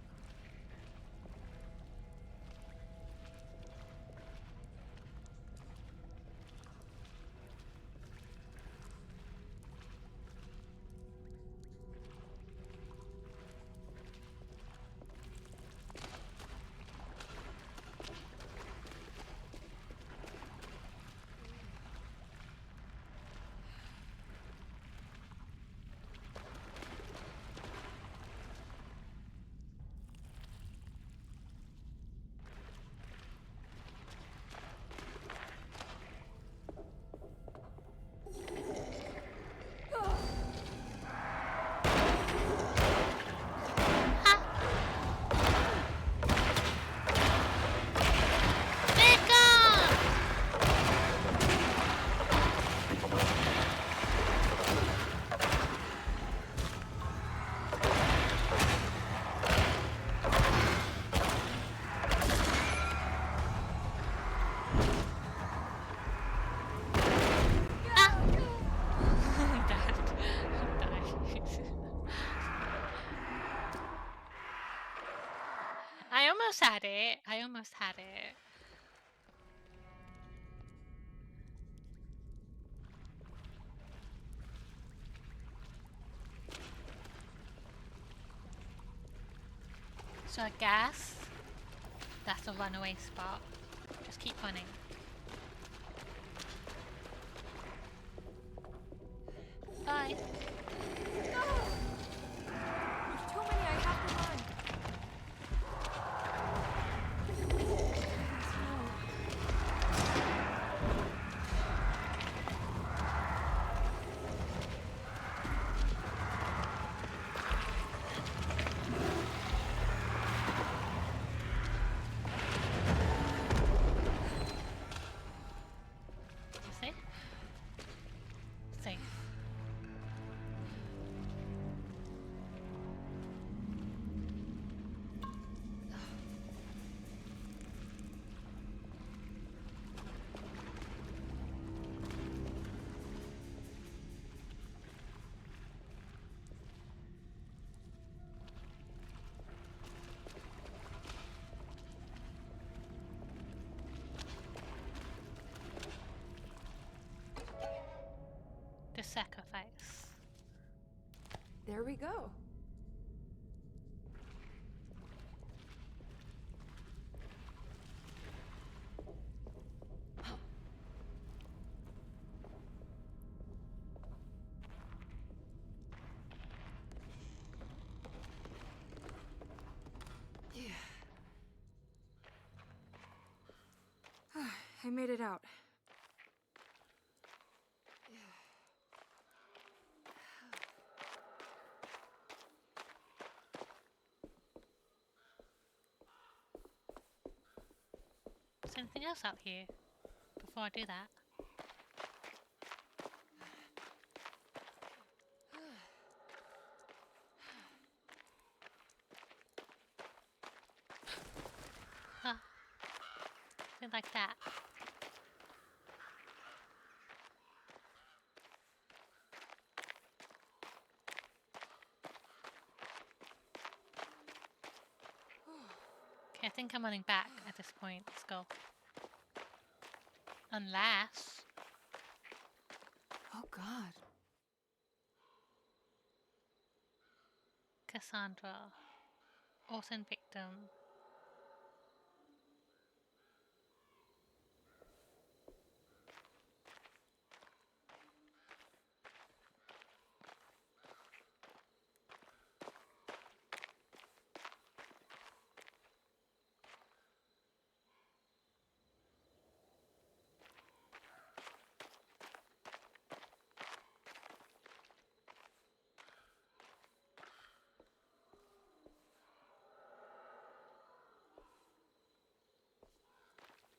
Speaker 1: I almost had it. I almost had it. So I guess that's a runaway spot. Just keep running. Bye.
Speaker 3: There's too many, I have to run.
Speaker 1: Safe? Safe. The sacrifice.
Speaker 3: There we go. Yeah. I made it out.
Speaker 1: Is there anything else out here before I do that? Huh. Something like that. Okay, I think I'm running back at this point. Let's go. Unless...
Speaker 3: Oh, God.
Speaker 1: Cassandra. Orphan victim.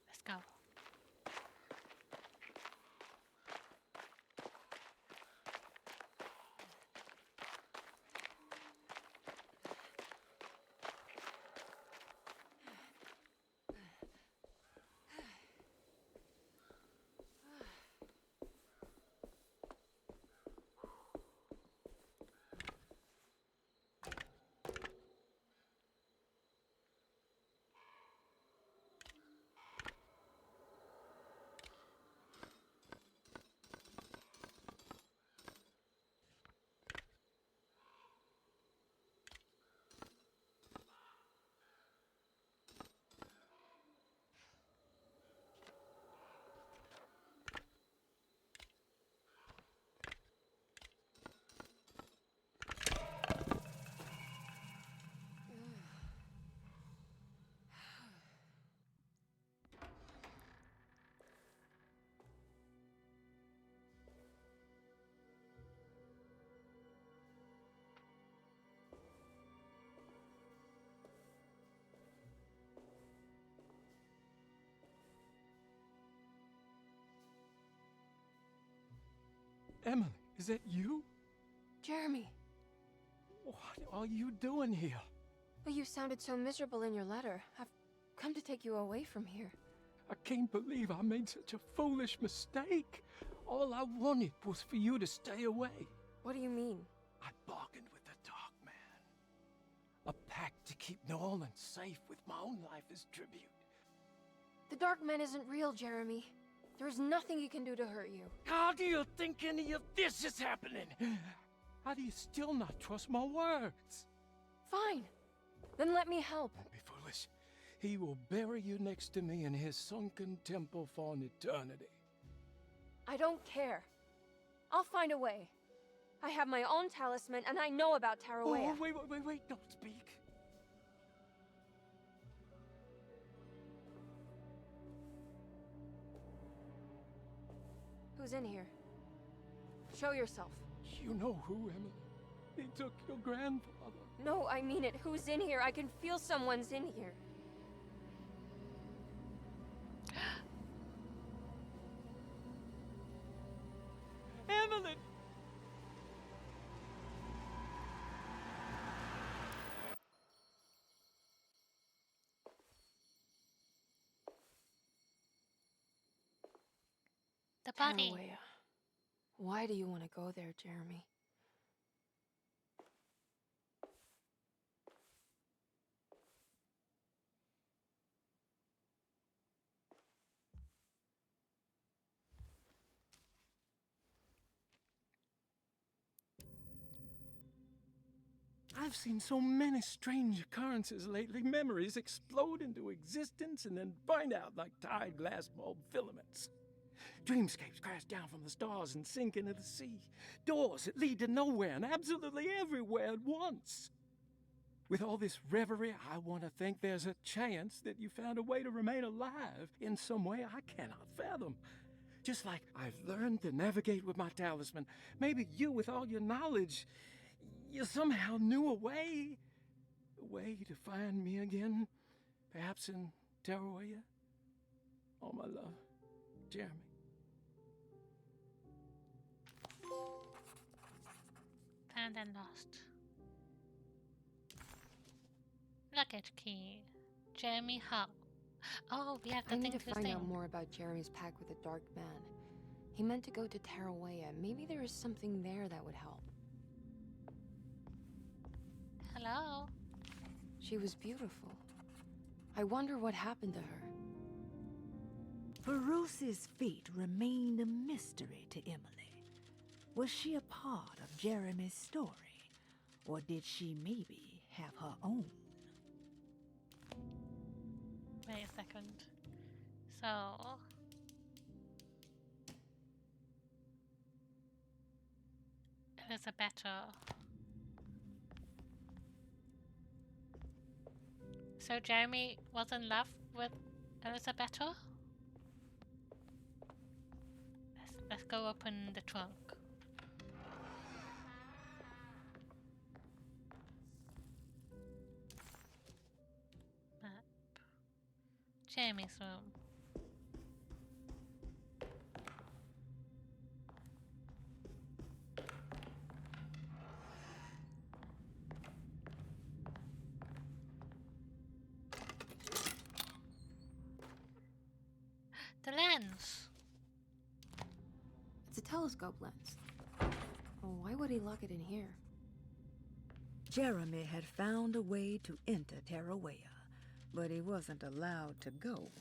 Speaker 1: Let's go.
Speaker 10: Emily, is that you?
Speaker 3: Jeremy.
Speaker 10: What are you doing here?
Speaker 3: But you sounded so miserable in your letter. I've come to take you away from here.
Speaker 10: I can't believe I made such a foolish mistake. All I wanted was for you to stay away.
Speaker 3: What do you mean?
Speaker 10: I bargained with the Dark Man. A pact to keep New Orleans safe with my own life as tribute.
Speaker 3: The Dark Man isn't real, Jeremy. There is nothing he can do to hurt you.
Speaker 10: How do you think any of this is happening? How do you still not trust my words?
Speaker 3: Fine. Then let me help.
Speaker 10: Don't be foolish. He will bury you next to me in his sunken temple for an eternity.
Speaker 3: I don't care. I'll find a way. I have my own talisman, and I know about Tarawea.
Speaker 10: Oh, wait, don't speak.
Speaker 3: Who's in here? Show yourself.
Speaker 10: You know who, Emily. He took your grandfather.
Speaker 3: No, I mean it. Who's in here? I can feel someone's in here.
Speaker 10: Evelyn!
Speaker 1: The body.
Speaker 3: Tarawea. Why do you want to go there, Jeremy?
Speaker 10: I've seen so many strange occurrences lately. Memories explode into existence and then burn out like tired glass bulb filaments. Dreamscapes crash down from the stars and sink into the sea. Doors that lead to nowhere and absolutely everywhere at once. With all this reverie, I want to think there's a chance that you found a way to remain alive in some way I cannot fathom. Just like I've learned to navigate with my talisman, maybe you, with all your knowledge, you somehow knew a way to find me again, perhaps in Tarawea. Oh, my love, Jeremy.
Speaker 1: Found and lost. Luggage key. Jeremy Hull. Oh, we have the
Speaker 3: I
Speaker 1: thing
Speaker 3: need to
Speaker 1: to
Speaker 3: find
Speaker 1: sing.
Speaker 3: out more about Jeremy's pact with the Dark Man. He meant to go to Tarawea. Maybe there is something there that would help.
Speaker 1: Hello.
Speaker 3: She was beautiful. I wonder what happened to her.
Speaker 16: Feroci's fate remained a mystery to Emily. Was she a part of Jeremy's story, or did she maybe have her own?
Speaker 1: Wait a second. So... Elisabetta. So Jeremy was in love with Elisabetta? Let's go open the trunk. Map. Jeremy's room. The lens.
Speaker 3: It's a telescope lens. Oh, why would he lock it in here?
Speaker 16: Jeremy had found a way to enter Tarawea, but he wasn't allowed to go.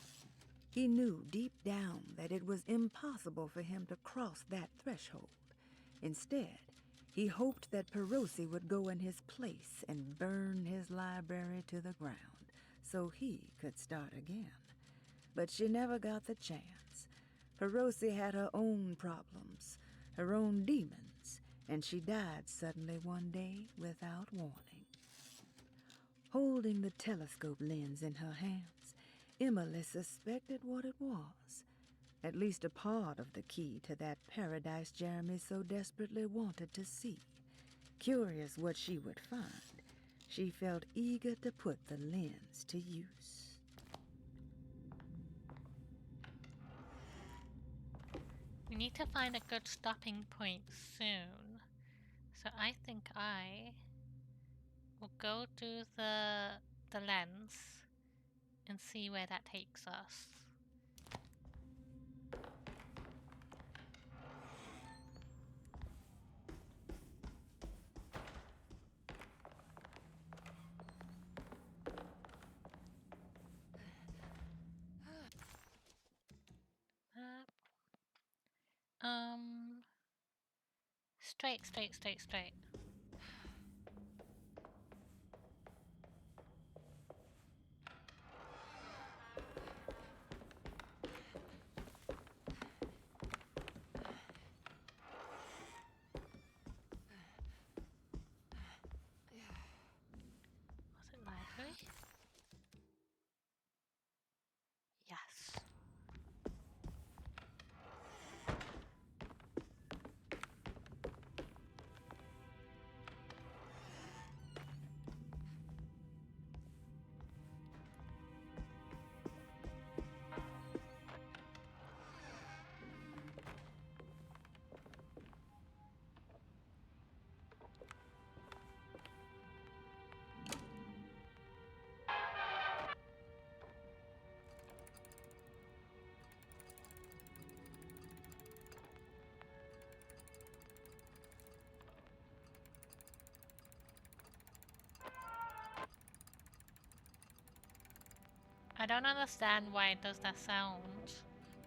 Speaker 16: He knew deep down that it was impossible for him to cross that threshold. Instead, he hoped that Perosi would go in his place and burn his library to the ground so he could start again. But she never got the chance. Perosi had her own problems, her own demons, and she died suddenly one day without warning. Holding the telescope lens in her hands, Emily suspected what it was. At least a part of the key to that paradise Jeremy so desperately wanted to see. Curious what she would find, she felt eager to put the lens to use.
Speaker 1: We need to find a good stopping point soon. So I think I will go to the lens and see where that takes us. Straight. I don't understand why it does that sound,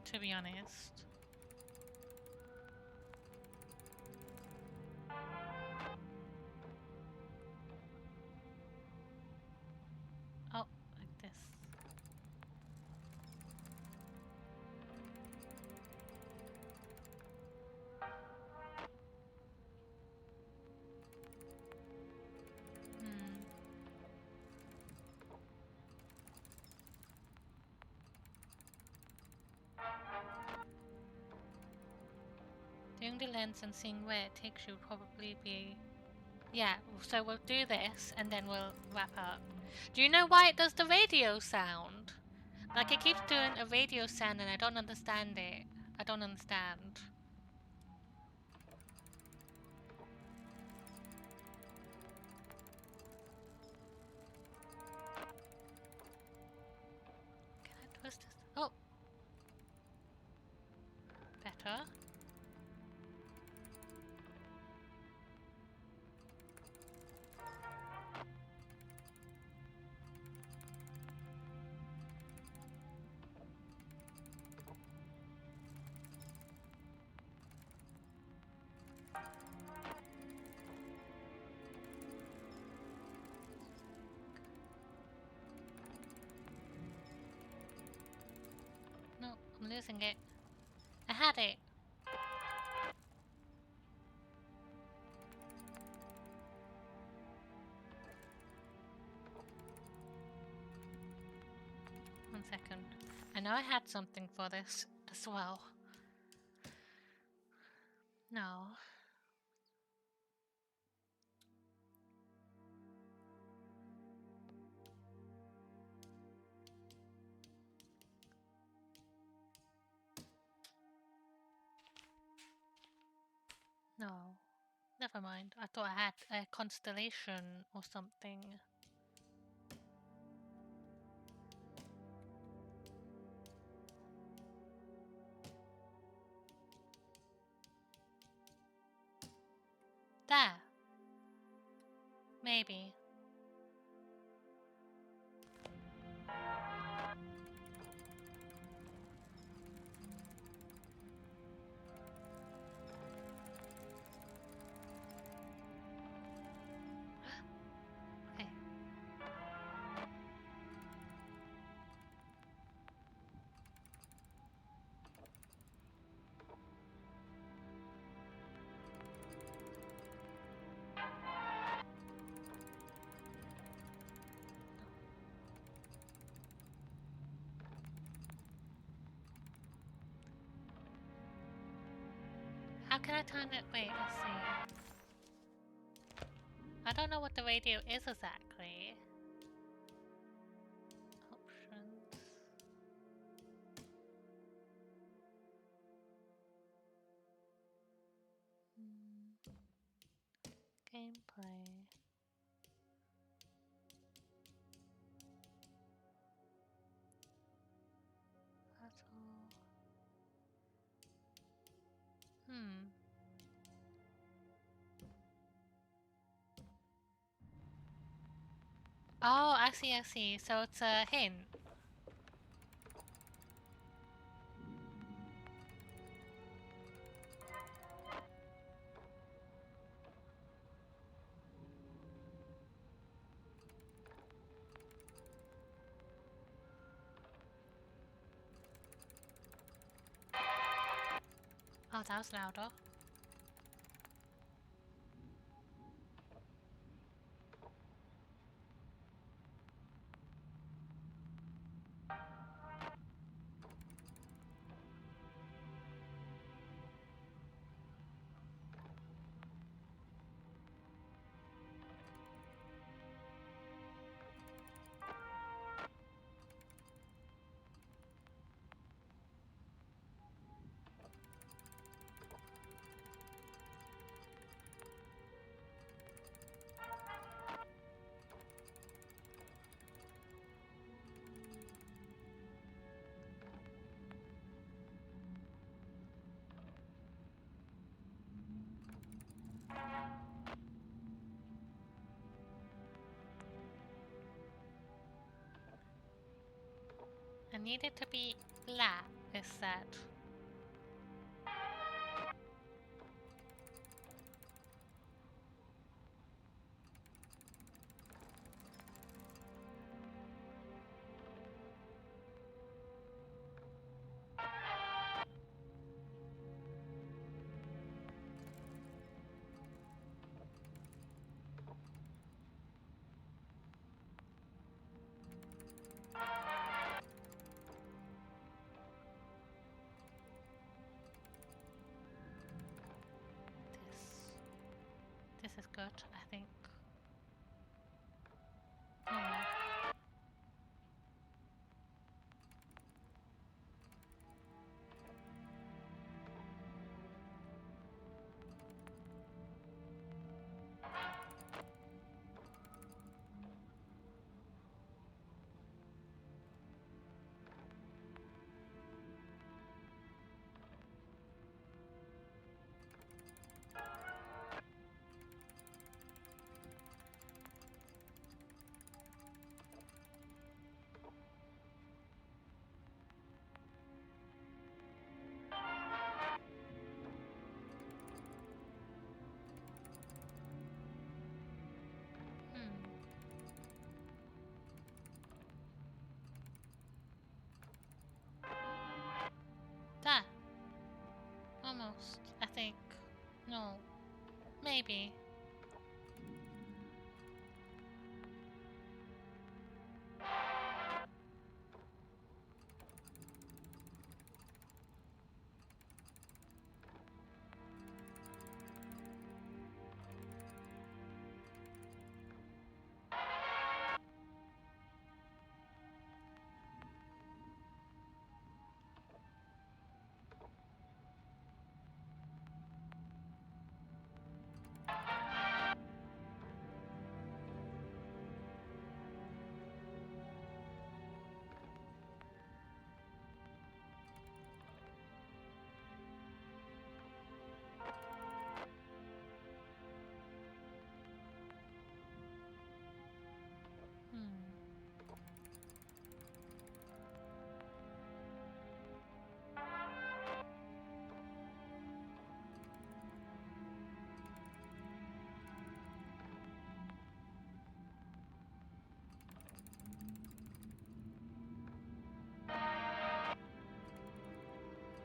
Speaker 1: to be honest. Oh, like this. Doing the lens and seeing where it takes you would probably be... Yeah, so we'll do this and then we'll wrap up. Do you know why it does the radio sound? Like, it keeps doing a radio sound and I don't understand it. I don't understand. Can I twist this? Oh! Better. No, I'm losing it. I had it. One second. I know I had something for this as well. No. No. Never mind. I thought I had a constellation or something. There. Maybe. Okay. How can I turn it? Wait, let's see. I don't know what the radio is exactly. Options. Gameplay. Battle. Oh, I see, I see. So it's a hint. Oh, that was louder. I need it to be flat, it said. This is good, I think. That. Almost, I think. No. Maybe.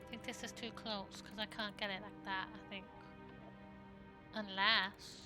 Speaker 1: I think this is too close because I can't get it like that, I think. Unless...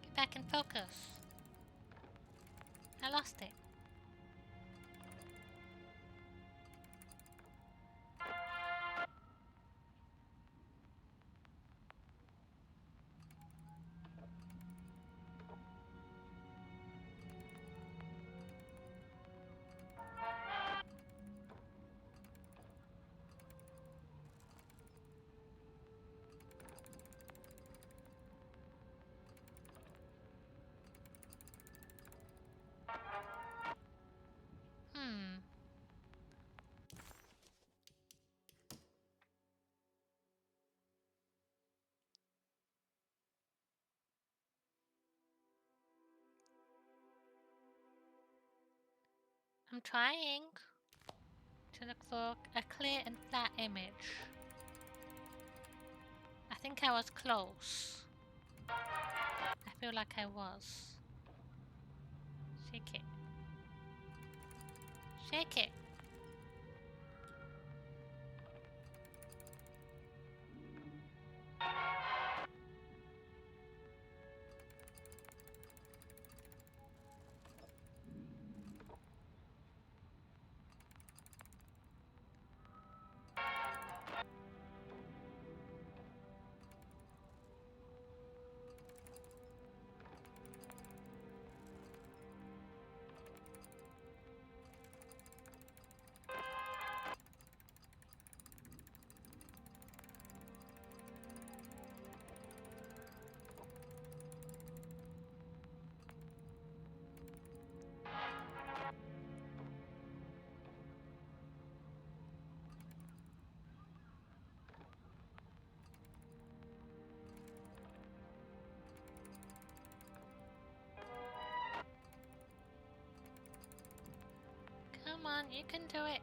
Speaker 1: Get back in focus. I lost it. I'm trying to look for a clear and flat image. I think I was close. I feel like I was. Shake it. Shake it. Come on, you can do it.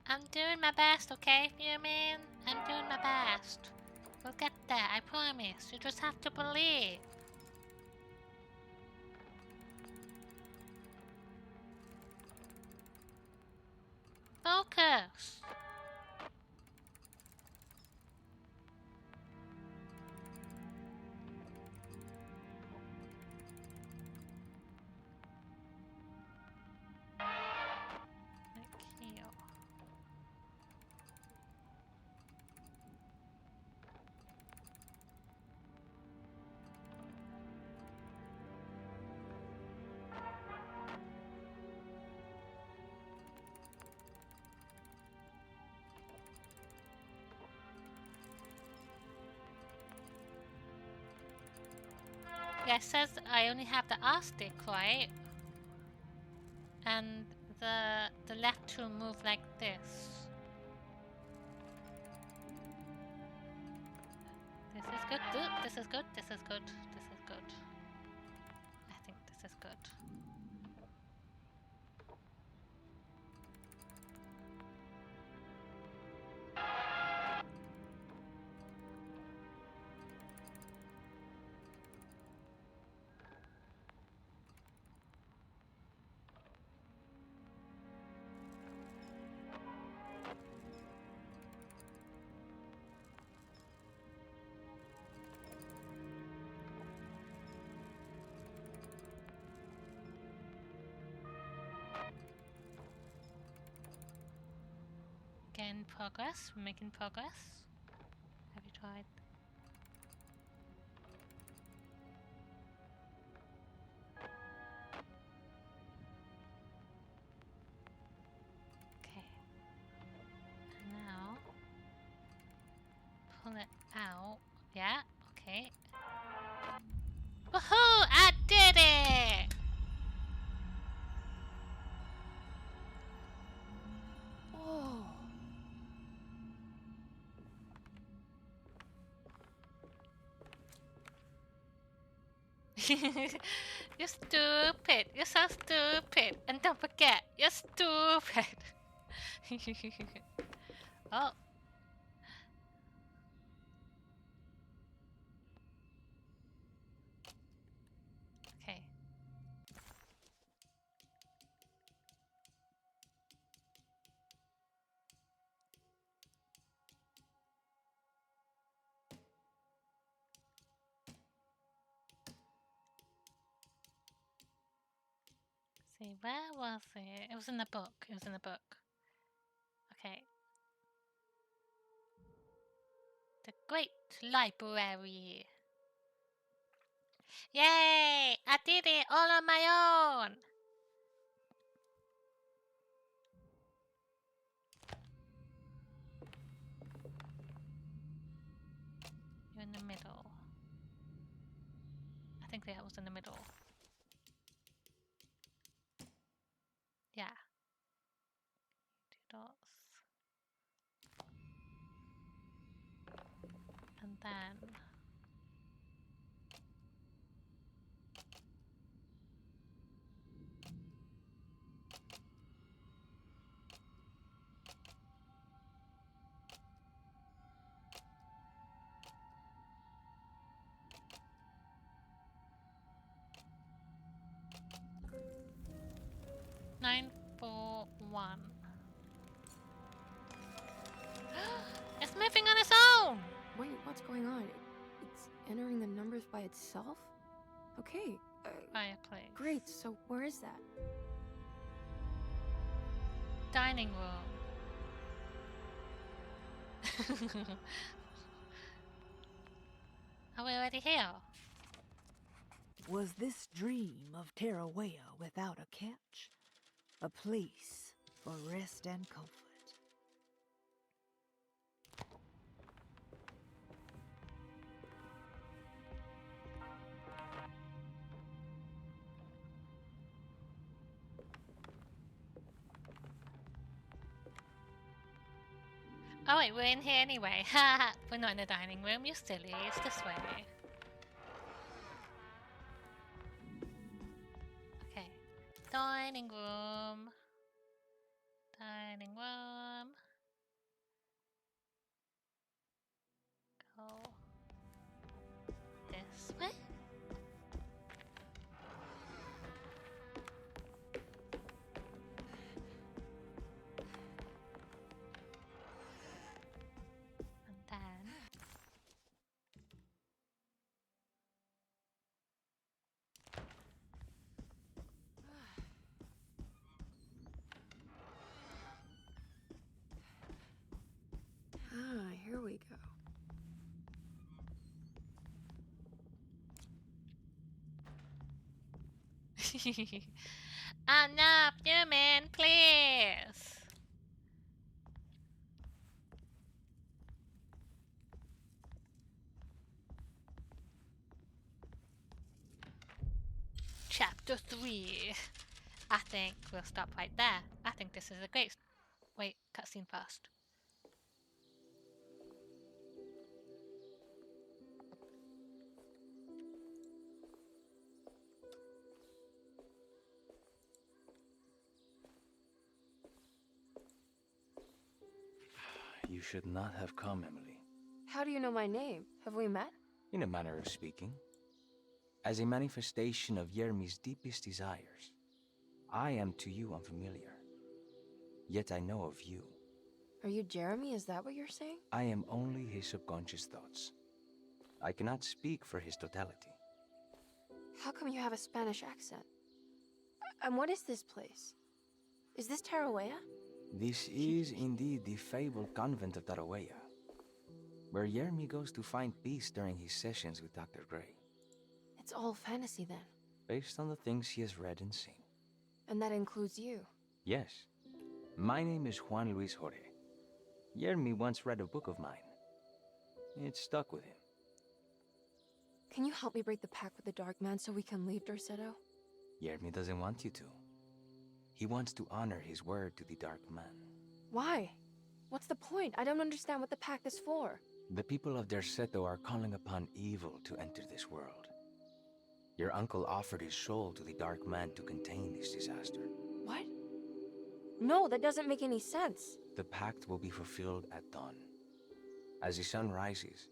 Speaker 1: I'm doing my best, okay, Fuming? I'm doing my best. We'll get there, I promise. You just have to believe. Focus. Thank you. Yeah, it says I only have the R stick, right? And the left two move like this. This is good. This is good. This is good. This is good. I think this is good. Again, progress. We're making progress. Have you tried? Okay. And now, pull it out. Yeah, okay. Woohoo! I did it!
Speaker 3: Whoa.
Speaker 1: You're stupid. You're so stupid. And don't forget, you're stupid. Oh. Okay. See, where was it? It was in the book. It was in the book. Okay. The Great Library. Yay! I did it all on my own! You're in the middle. I think that was in the middle. Yeah. Two dots. And then... Nine, 4, 1. It's moving on its own!
Speaker 3: Wait, what's going on? It's entering the numbers by itself? Okay.
Speaker 1: Fireplace.
Speaker 3: Great, so where is that?
Speaker 1: Dining room. Are we already here?
Speaker 16: Was this dream of Tarawea without a catch? A place for rest and comfort.
Speaker 1: Oh wait, we're in here anyway. We're not in the dining room, you silly. It's this way. Okay. Dining room. Dining room. Go this way. And then
Speaker 3: Here we go.
Speaker 1: enough, human, please. Chapter 3. I think we'll stop right there. I think this is a great... Wait, cutscene first.
Speaker 17: You should not have come, Emily.
Speaker 3: How do you know my name? Have we met?
Speaker 17: In a manner of speaking. As a manifestation of Yermi's deepest desires, I am to you unfamiliar. Yet I know of you.
Speaker 3: Are you Jeremy? Is that what you're saying?
Speaker 17: I am only his subconscious thoughts. I cannot speak for his totality.
Speaker 3: How come you have a Spanish accent? And what is this place? Is this Tarawea?
Speaker 17: This is indeed the fabled convent of Tarawea, where Yermi goes to find peace during his sessions with Dr. Gray.
Speaker 3: It's all fantasy then.
Speaker 17: Based on the things he has read and seen.
Speaker 3: And that includes you.
Speaker 17: Yes. My name is Juan Luis Jorge. Yermi once read a book of mine. It stuck with him.
Speaker 3: Can you help me break the pact with the Dark Man so we can leave Dorsetto?
Speaker 17: Yermi doesn't want you to. He wants to honor his word to the Dark Man.
Speaker 3: Why? What's the point? I don't understand what the pact is for.
Speaker 17: The people of Dorsetto are calling upon evil to enter this world. Your uncle offered his soul to the Dark Man to contain this disaster.
Speaker 3: What? No, that doesn't make any sense.
Speaker 17: The pact will be fulfilled at dawn. As the sun rises,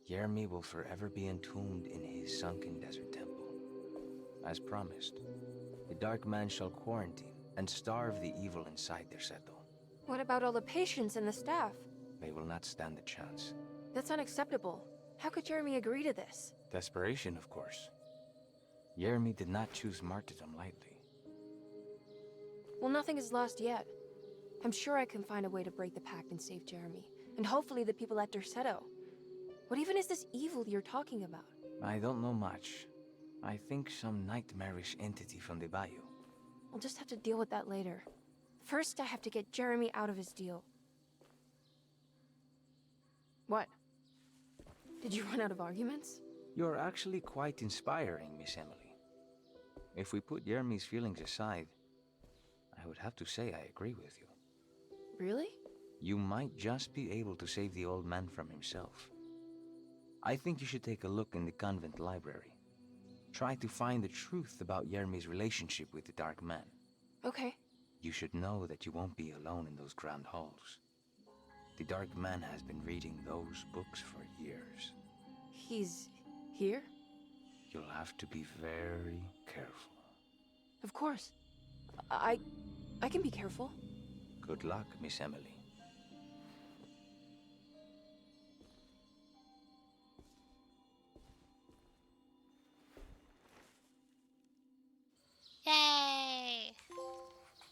Speaker 17: Yermi will forever be entombed in his sunken desert temple. As promised, the Dark Man shall quarantine and starve the evil inside Dorsetto.
Speaker 3: What about all the patients and the staff?
Speaker 17: They will not stand a chance.
Speaker 3: That's unacceptable. How could Jeremy agree to this?
Speaker 17: Desperation, of course. Yermi did not choose martyrdom lightly.
Speaker 3: Well, nothing is lost yet. I'm sure I can find a way to break the pact and save Jeremy. And hopefully the people at Dorsetto. What even is this evil you're talking about?
Speaker 17: I don't know much. I think some nightmarish entity from the bayou.
Speaker 3: I'll just have to deal with that later. First, I have to get Jeremy out of his deal. What? Did you run out of arguments?
Speaker 17: You're actually quite inspiring, Miss Emily. If we put Yermi's feelings aside, I would have to say I agree with you.
Speaker 3: Really?
Speaker 17: You might just be able to save the old man from himself. I think you should take a look in the convent library. Try to find the truth about Yermi's relationship with the Dark Man.
Speaker 3: Okay.
Speaker 17: You should know that you won't be alone in those grand halls. The Dark Man has been reading those books for years.
Speaker 3: He's here?
Speaker 17: You'll have to be very careful.
Speaker 3: Of course. I can be careful.
Speaker 17: Good luck, Miss Emily.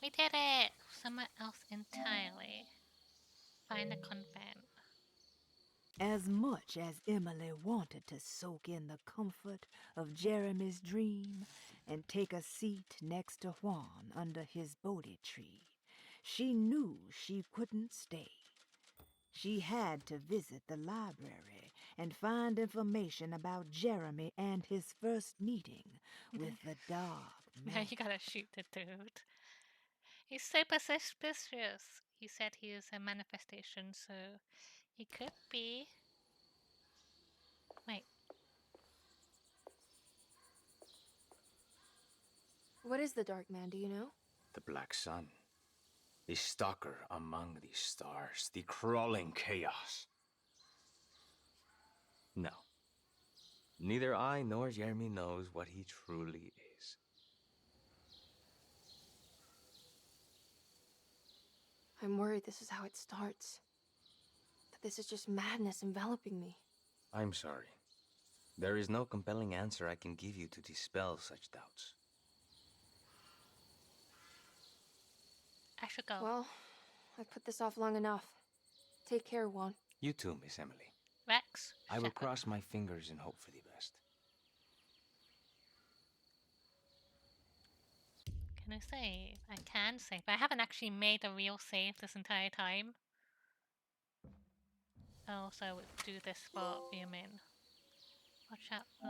Speaker 1: We did it! Somewhere else entirely. Find a convent.
Speaker 16: As much as Emily wanted to soak in the comfort of Jeremy's dream and take a seat next to Juan under his Bodhi tree, she knew she couldn't stay. She had to visit the library and find information about Jeremy and his first meeting with the dark
Speaker 1: Now you gotta shoot the dude. He's super suspicious. He said he is a manifestation, so he could be. Wait.
Speaker 3: What is the Dark Man, do you know?
Speaker 17: The Black Sun. The stalker among the stars. The crawling chaos. No. Neither I nor Jeremy knows what he truly is.
Speaker 3: I'm worried this is how it starts. That this is just madness enveloping me.
Speaker 17: I'm sorry. There is no compelling answer I can give you to dispel such doubts.
Speaker 1: I should go.
Speaker 3: Well, I've put this off long enough. Take care, Juan.
Speaker 17: You too, Miss Emily.
Speaker 1: Rex,
Speaker 17: I will cross my fingers and hope for the best.
Speaker 1: Can I save? I can save, but I haven't actually made a real save this entire time. I'll also do this for Biomin. Watch out for...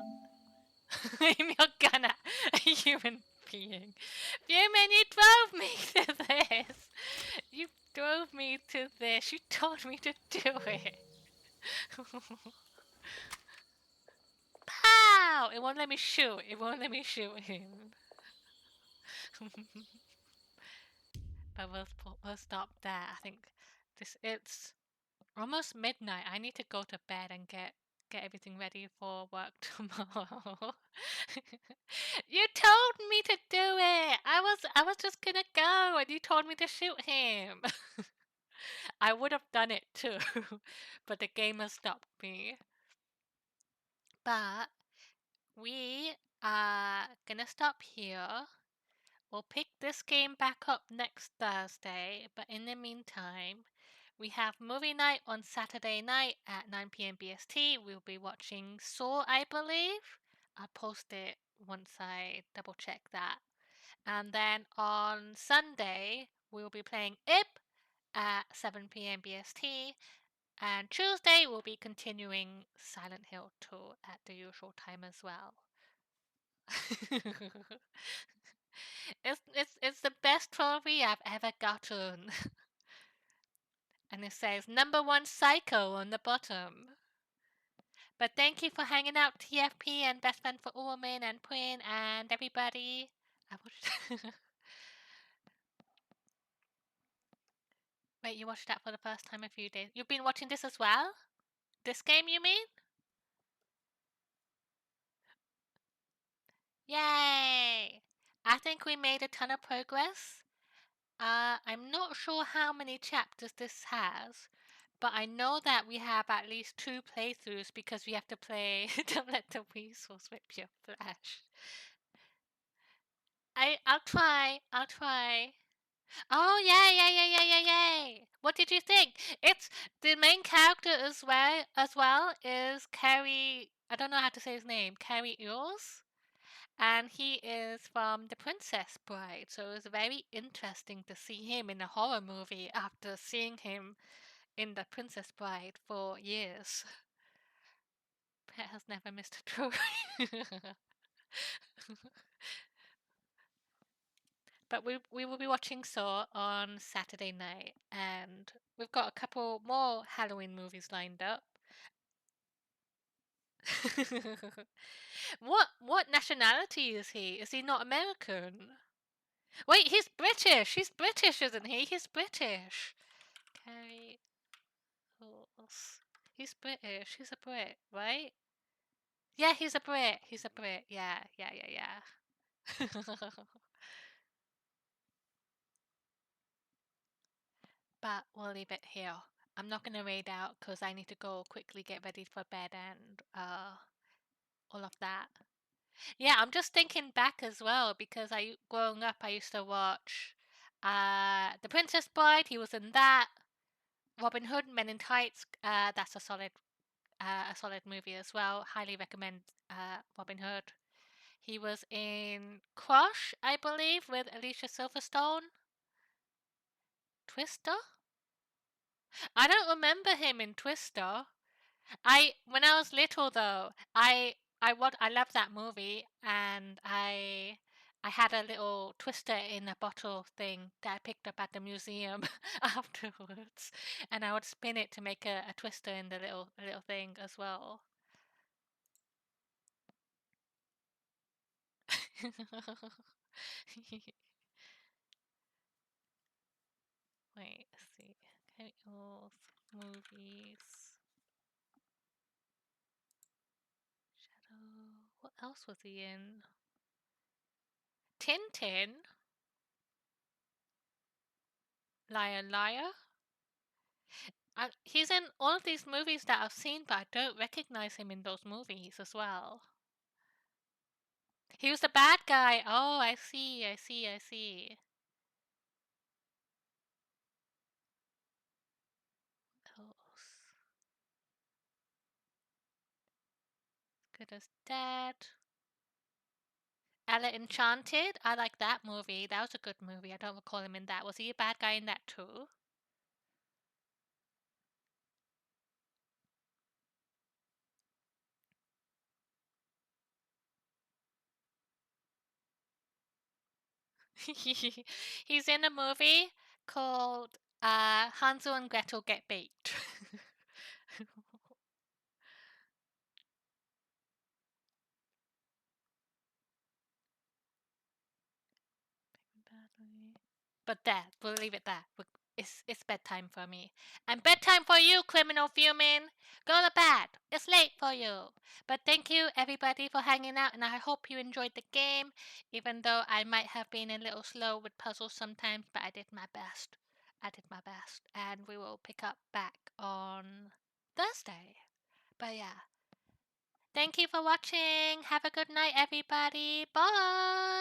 Speaker 1: I'm your gunner, a human being. Biomin, you drove me to this! You drove me to this. You told me to do it. Pow! It won't let me shoot. It won't let me shoot him. But we'll stop there. I think it's almost midnight. I need to go to bed and get everything ready for work tomorrow. You told me to do it. I was just gonna go and you told me to shoot him. I would have done it too, but the game has stopped me. But we are gonna stop here. We'll pick this game back up next Thursday, but in the meantime, we have movie night on Saturday night at 9 p.m. BST. We'll be watching Saw, I believe. I'll post it once I double check that. And then on Sunday, we'll be playing IP at 7 p.m. BST. And Tuesday, we'll be continuing Silent Hill 2 at the usual time as well. It's the best trophy I've ever gotten. And it says #1 Psycho on the bottom. But thank you for hanging out, TFP and Best Friend for Woman and Quinn and everybody. Wait, you watched that for the first time a few days. You've been watching this as well? This game, you mean? Yay! I think we made a ton of progress. I'm not sure how many chapters this has, but I know that we have at least 2 playthroughs because we have to play Don't Let the Weasels Whip Your Flesh. I'll try. Oh, yay! What did you think? It's the main character as well is Carrie. I don't know how to say his name. Carrie Eels. And he is from The Princess Bride, so it was very interesting to see him in a horror movie after seeing him in The Princess Bride for years. Pet has never missed a trophy. But we will be watching Saw on Saturday night, and we've got a couple more Halloween movies lined up. What nationality is he? Is he not American? Wait, he's British. He's British, isn't he? He's British. Carrie Hills. He's British. He's a Brit, right? Yeah, he's a Brit. He's a Brit. Yeah. But we'll leave it here. I'm not gonna raid out because I need to go quickly get ready for bed and all of that. Yeah, I'm just thinking back as well because growing up I used to watch The Princess Bride, he was in that. Robin Hood, Men in Tights, that's a solid movie as well. Highly recommend Robin Hood. He was in Crush, I believe, with Alicia Silverstone. Twister? I don't remember him in Twister. When I was little though, I loved that movie, and I had a little twister in a bottle thing that I picked up at the museum afterwards, and I would spin it to make a twister in the little thing as well. Wait, let's see. Chemicals, movies, Shadow. What else was he in? Tintin? Liar Liar? He's in all of these movies that I've seen, but I don't recognize him in those movies as well. He was the bad guy. Oh, I see. Good as Dead. Ella Enchanted. I like that movie. That was a good movie. I don't recall him in that. Was he a bad guy in that too? He's in a movie called Hansel and Gretel Get Baked. But there, we'll leave it there. It's bedtime for me. And bedtime for you, criminal fuming. Go to bed. It's late for you. But thank you, everybody, for hanging out, and I hope you enjoyed the game, even though I might have been a little slow with puzzles sometimes, but I did my best. And we will pick up back on Thursday. But yeah. Thank you for watching. Have a good night, everybody. Bye.